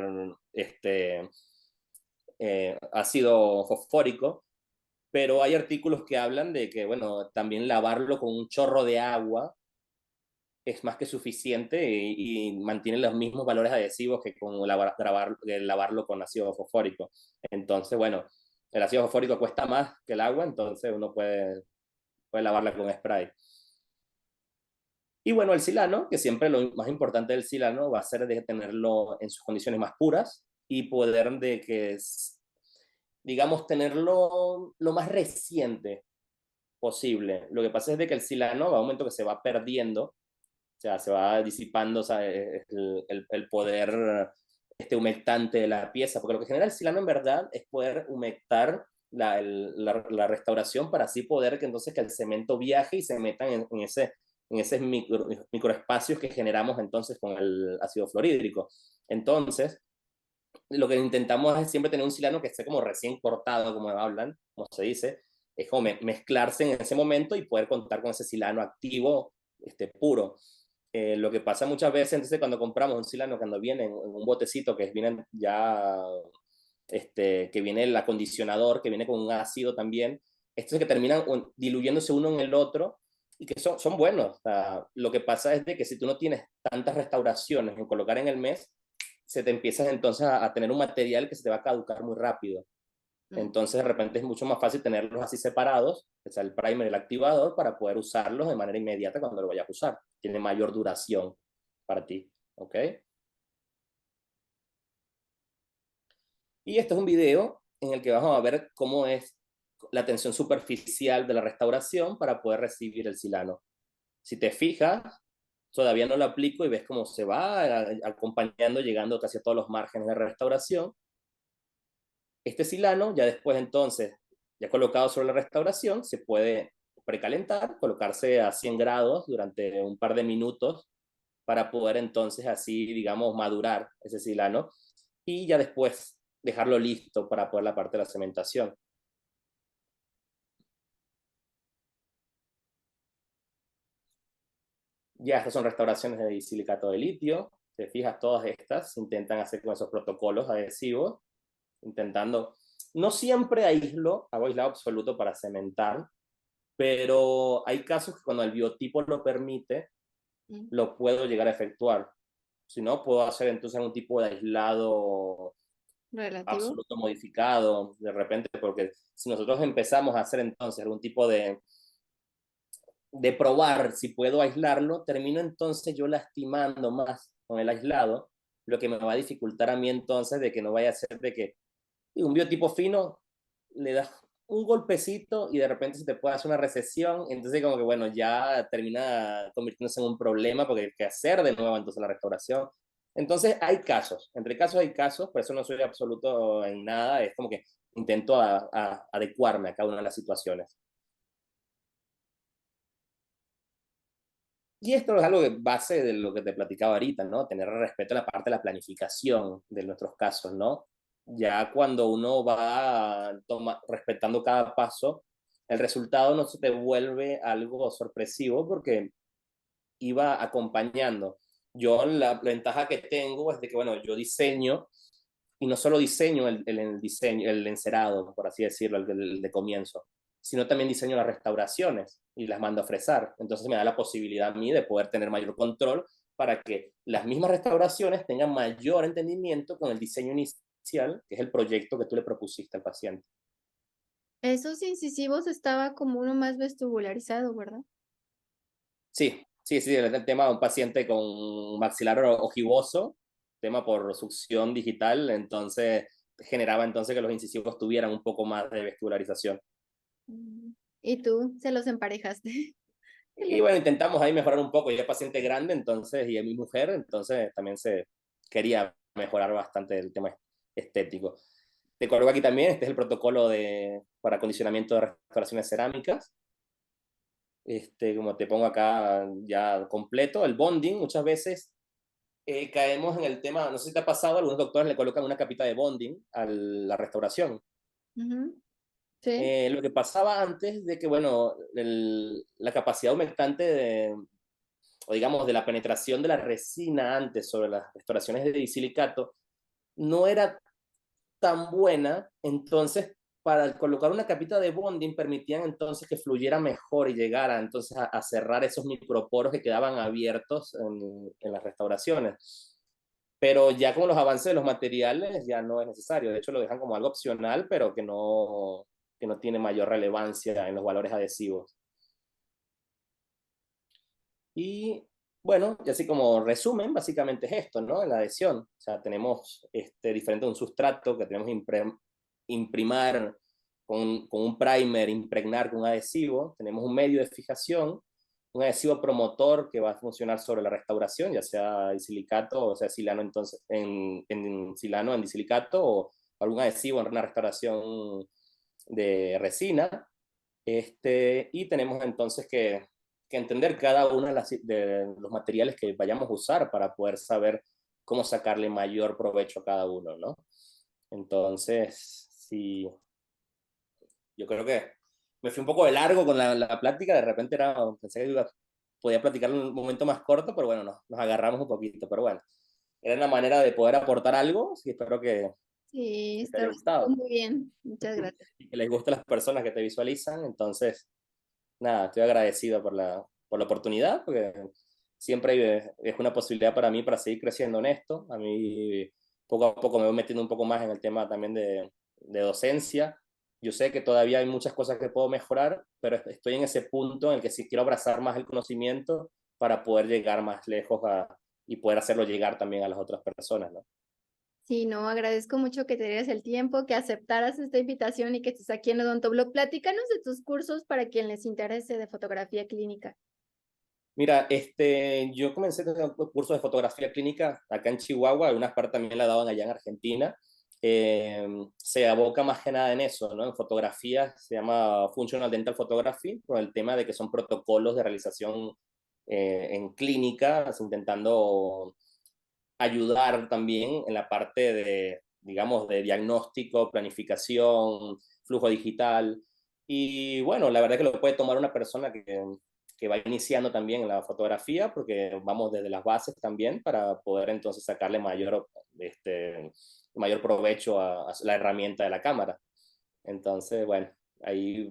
Speaker 2: ácido fosfórico, pero hay artículos que hablan de que, bueno, también lavarlo con un chorro de agua es más que suficiente y mantiene los mismos valores adhesivos que con lavarlo con ácido fosfórico. Entonces, bueno, el ácido fosfórico cuesta más que el agua, entonces uno puede lavarla con spray. Y bueno, el silano, que siempre lo más importante del silano va a ser de tenerlo en sus condiciones más puras y poder de que, digamos, tenerlo lo más reciente posible. Lo que pasa es de que el silano, va a un momento que se va perdiendo, o sea, se va disipando, o sea, el poder humectante de la pieza, porque lo que genera el silano en verdad es poder humectar la restauración para así poder que entonces que el cemento viaje y se metan en esos microespacios que generamos entonces con el ácido fluorhídrico. Entonces, lo que intentamos es siempre tener un silano que esté como recién cortado, como hablan, como se dice, es como mezclarse en ese momento y poder contar con ese silano activo, puro. Lo que pasa muchas veces, entonces, cuando compramos un silano, cuando viene en un botecito que viene ya, que viene el acondicionador, que viene con un ácido también, estos es que terminan diluyéndose uno en el otro y que son buenos. O sea, lo que pasa es de que si tú no tienes tantas restauraciones en colocar en el mes, se te empiezas entonces a tener un material que se te va a caducar muy rápido.
Speaker 1: Mm.
Speaker 2: Entonces, de repente es mucho más fácil tenerlos así separados, o sea, el primer y el activador, para poder usarlos de manera inmediata cuando lo vayas a usar. Tiene mayor duración para ti, ¿ok? Y este es un video en el que vamos a ver cómo es la tensión superficial de la restauración para poder recibir el silano. Si te fijas, todavía no lo aplico y ves cómo se va acompañando, llegando casi a todos los márgenes de restauración. Este silano, ya después entonces, ya colocado sobre la restauración, se puede precalentar, colocarse a 100 grados durante un par de minutos para poder entonces así, digamos, madurar ese silano y ya después dejarlo listo para poder la parte de la cementación. Ya estas son restauraciones de silicato de litio. Te fijas, todas estas se intentan hacer con esos protocolos adhesivos, intentando, no siempre hago aislado absoluto para cementar, pero hay casos que cuando el biotipo lo permite, lo puedo llegar a efectuar. Si no, puedo hacer entonces un tipo de aislado
Speaker 1: Relativo.
Speaker 2: absoluto modificado de repente, porque si nosotros empezamos a hacer entonces algún tipo de probar si puedo aislarlo, termino entonces yo lastimando más con el aislado, lo que me va a dificultar a mí entonces de que no vaya a ser de que un biotipo fino le das un golpecito y de repente se te puede hacer una recesión, entonces como que bueno, ya termina convirtiéndose en un problema porque hay que hacer de nuevo entonces la restauración. Entonces hay casos, entre casos hay casos, por eso no soy absoluto en nada, es como que intento adecuarme a cada una de las situaciones. Y esto es algo de base de lo que te platicaba ahorita, ¿no? Tener respeto a la parte de la planificación de nuestros casos, ¿no? Ya cuando uno va respetando cada paso, el resultado no se te vuelve algo sorpresivo porque iba acompañando. Yo la ventaja que tengo es de que, bueno, yo diseño y no solo diseño el diseño, el encerado, por así decirlo, el de comienzo, sino también diseño las restauraciones y las mando a fresar. Entonces me da la posibilidad a mí de poder tener mayor control para que las mismas restauraciones tengan mayor entendimiento con el diseño inicial, que es el proyecto que tú le propusiste al paciente.
Speaker 1: Esos incisivos estaba como uno más vestibularizado, ¿verdad?
Speaker 2: Sí, sí, sí, el tema de un paciente con maxilar ojivoso, tema por succión digital, entonces generaba entonces que los incisivos tuvieran un poco más de vestibularización.
Speaker 1: Y tú se los emparejaste. Qué
Speaker 2: Y bueno, intentamos ahí mejorar un poco, ya paciente grande, entonces, y es mi mujer, entonces también se quería mejorar bastante el tema estético. Te coloco aquí también, este es el protocolo para acondicionamiento de restauraciones cerámicas. Como te pongo acá ya completo, el bonding, muchas veces caemos en el tema, no sé si te ha pasado, algunos doctores le colocan una capita de bonding a la restauración.
Speaker 1: Ujú. Sí.
Speaker 2: Lo que pasaba antes de que, bueno, la capacidad aumentante o digamos, de la penetración de la resina antes sobre las restauraciones de disilicato no era tan buena, entonces para colocar una capita de bonding permitían entonces que fluyera mejor y llegara entonces a cerrar esos microporos que quedaban abiertos en las restauraciones. Pero ya con los avances de los materiales ya no es necesario, de hecho lo dejan como algo opcional, pero que no tiene mayor relevancia en los valores adhesivos. Y bueno, y así como resumen, básicamente es esto, ¿no? En la adhesión. O sea, tenemos diferente un sustrato que tenemos imprimar con un primer, impregnar con un adhesivo. Tenemos un medio de fijación, un adhesivo promotor que va a funcionar sobre la restauración, ya sea silicato o sea silano entonces, en silano, en disilicato o algún adhesivo en una restauración de resina. Y tenemos entonces que entender cada uno de los materiales que vayamos a usar para poder saber cómo sacarle mayor provecho a cada uno, ¿no? Entonces, sí, yo creo que me fui un poco de largo con la plática, de repente pensé que podía platicar en un momento más corto, pero bueno, nos agarramos un poquito, pero bueno, era una manera de poder aportar algo, y espero
Speaker 1: Sí,
Speaker 2: que te
Speaker 1: está
Speaker 2: haya gustado
Speaker 1: muy bien. Muchas gracias.
Speaker 2: y que les guste a las personas que te visualizan, entonces nada, estoy agradecido por la oportunidad, porque siempre es una posibilidad para mí para seguir creciendo en esto. A mí poco a poco me voy metiendo un poco más en el tema también de docencia. Yo sé que todavía hay muchas cosas que puedo mejorar, pero estoy en ese punto en el que sí quiero abrazar más el conocimiento para poder llegar más lejos y poder hacerlo llegar también a las otras personas, ¿no?
Speaker 1: Sí, no, agradezco mucho que te dieras el tiempo, que aceptaras esta invitación y que estés aquí en Odontoblog. Platícanos de tus cursos para quien les interese de fotografía clínica.
Speaker 2: Mira, yo comencé con cursos de fotografía clínica acá en Chihuahua, algunas partes también la daban allá en Argentina. Se aboca más que nada en eso, ¿no? En fotografía se llama Functional Dental Photography, con el tema de que son protocolos de realización en clínicas, intentando ayudar también en la parte de, digamos, de diagnóstico, planificación, flujo digital. Y bueno, la verdad es que lo puede tomar una persona que va iniciando también en la fotografía, porque vamos desde las bases también para poder entonces sacarle mayor provecho a la herramienta de la cámara. Entonces, bueno, ahí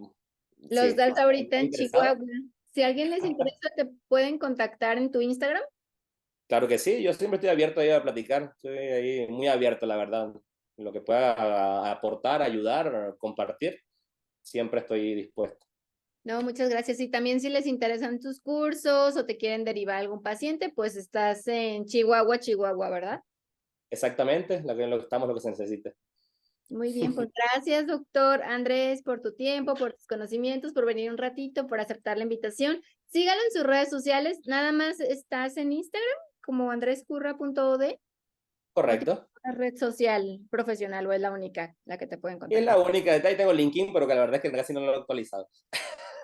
Speaker 1: Los
Speaker 2: sí,
Speaker 1: das ahorita
Speaker 2: está
Speaker 1: en
Speaker 2: interesada.
Speaker 1: Chihuahua. Si a alguien les interesa, te pueden contactar en tu Instagram.
Speaker 2: Claro que sí, yo siempre estoy abierto ahí a platicar, estoy ahí muy abierto, la verdad. Lo que pueda aportar, ayudar, compartir, siempre estoy dispuesto.
Speaker 1: No, muchas gracias. Y también si les interesan tus cursos o te quieren derivar a algún paciente, pues estás en Chihuahua, Chihuahua, ¿verdad?
Speaker 2: Exactamente, lo que estamos, lo que se necesite.
Speaker 1: Muy bien, pues gracias, doctor Andrés, por tu tiempo, por tus conocimientos, por venir un ratito, por aceptar la invitación. Sígalo en sus redes sociales. Nada más estás en Instagram como andrescurra.od o tienes
Speaker 2: Correcto.
Speaker 1: una red social profesional o es la única la que te pueden
Speaker 2: Y es la
Speaker 1: contactar.
Speaker 2: única, ahí tengo LinkedIn, pero que la verdad es que casi no lo he actualizado.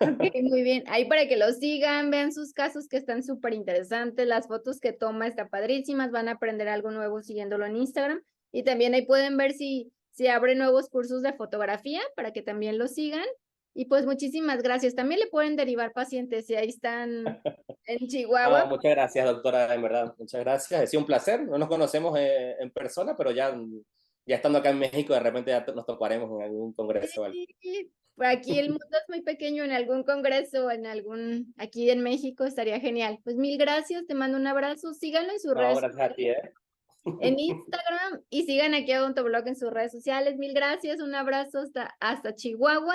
Speaker 1: Ok, muy bien. Ahí para que lo sigan, vean sus casos que están súper interesantes, las fotos que toma están padrísimas, van a aprender algo nuevo siguiéndolo en Instagram. Y también ahí pueden ver si abre nuevos cursos de fotografía para que también lo sigan. Y pues muchísimas gracias. También le pueden derivar pacientes si ahí están en
Speaker 2: Ah,
Speaker 1: Chihuahua.
Speaker 2: muchas gracias, doctora, en verdad, muchas gracias. Ha sido un placer, no nos conocemos en persona, pero ya estando acá en México, de repente ya nos toparemos en algún congreso o algo.
Speaker 1: Sí, por aquí el mundo es muy pequeño, en algún congreso, aquí en México estaría genial. Pues mil gracias, te mando un abrazo, síganlo en sus
Speaker 2: No,
Speaker 1: redes
Speaker 2: gracias a ti, ¿eh?
Speaker 1: en Instagram y sigan aquí a Odontoblog en sus redes sociales. Mil gracias, un abrazo hasta Chihuahua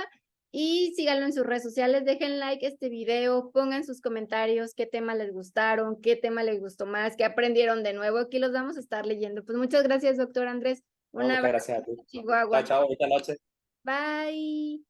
Speaker 1: y síganlo en sus redes sociales, dejen like a este video, pongan sus comentarios, qué tema les gustaron, qué tema les gustó más, qué aprendieron de nuevo, aquí los vamos a estar leyendo. Pues muchas gracias, doctor Andrés, un
Speaker 2: No, muchas
Speaker 1: abrazo
Speaker 2: gracias a ti.
Speaker 1: hasta
Speaker 2: Chao,
Speaker 1: Chihuahua.
Speaker 2: chao, buenas noches.
Speaker 1: Bye.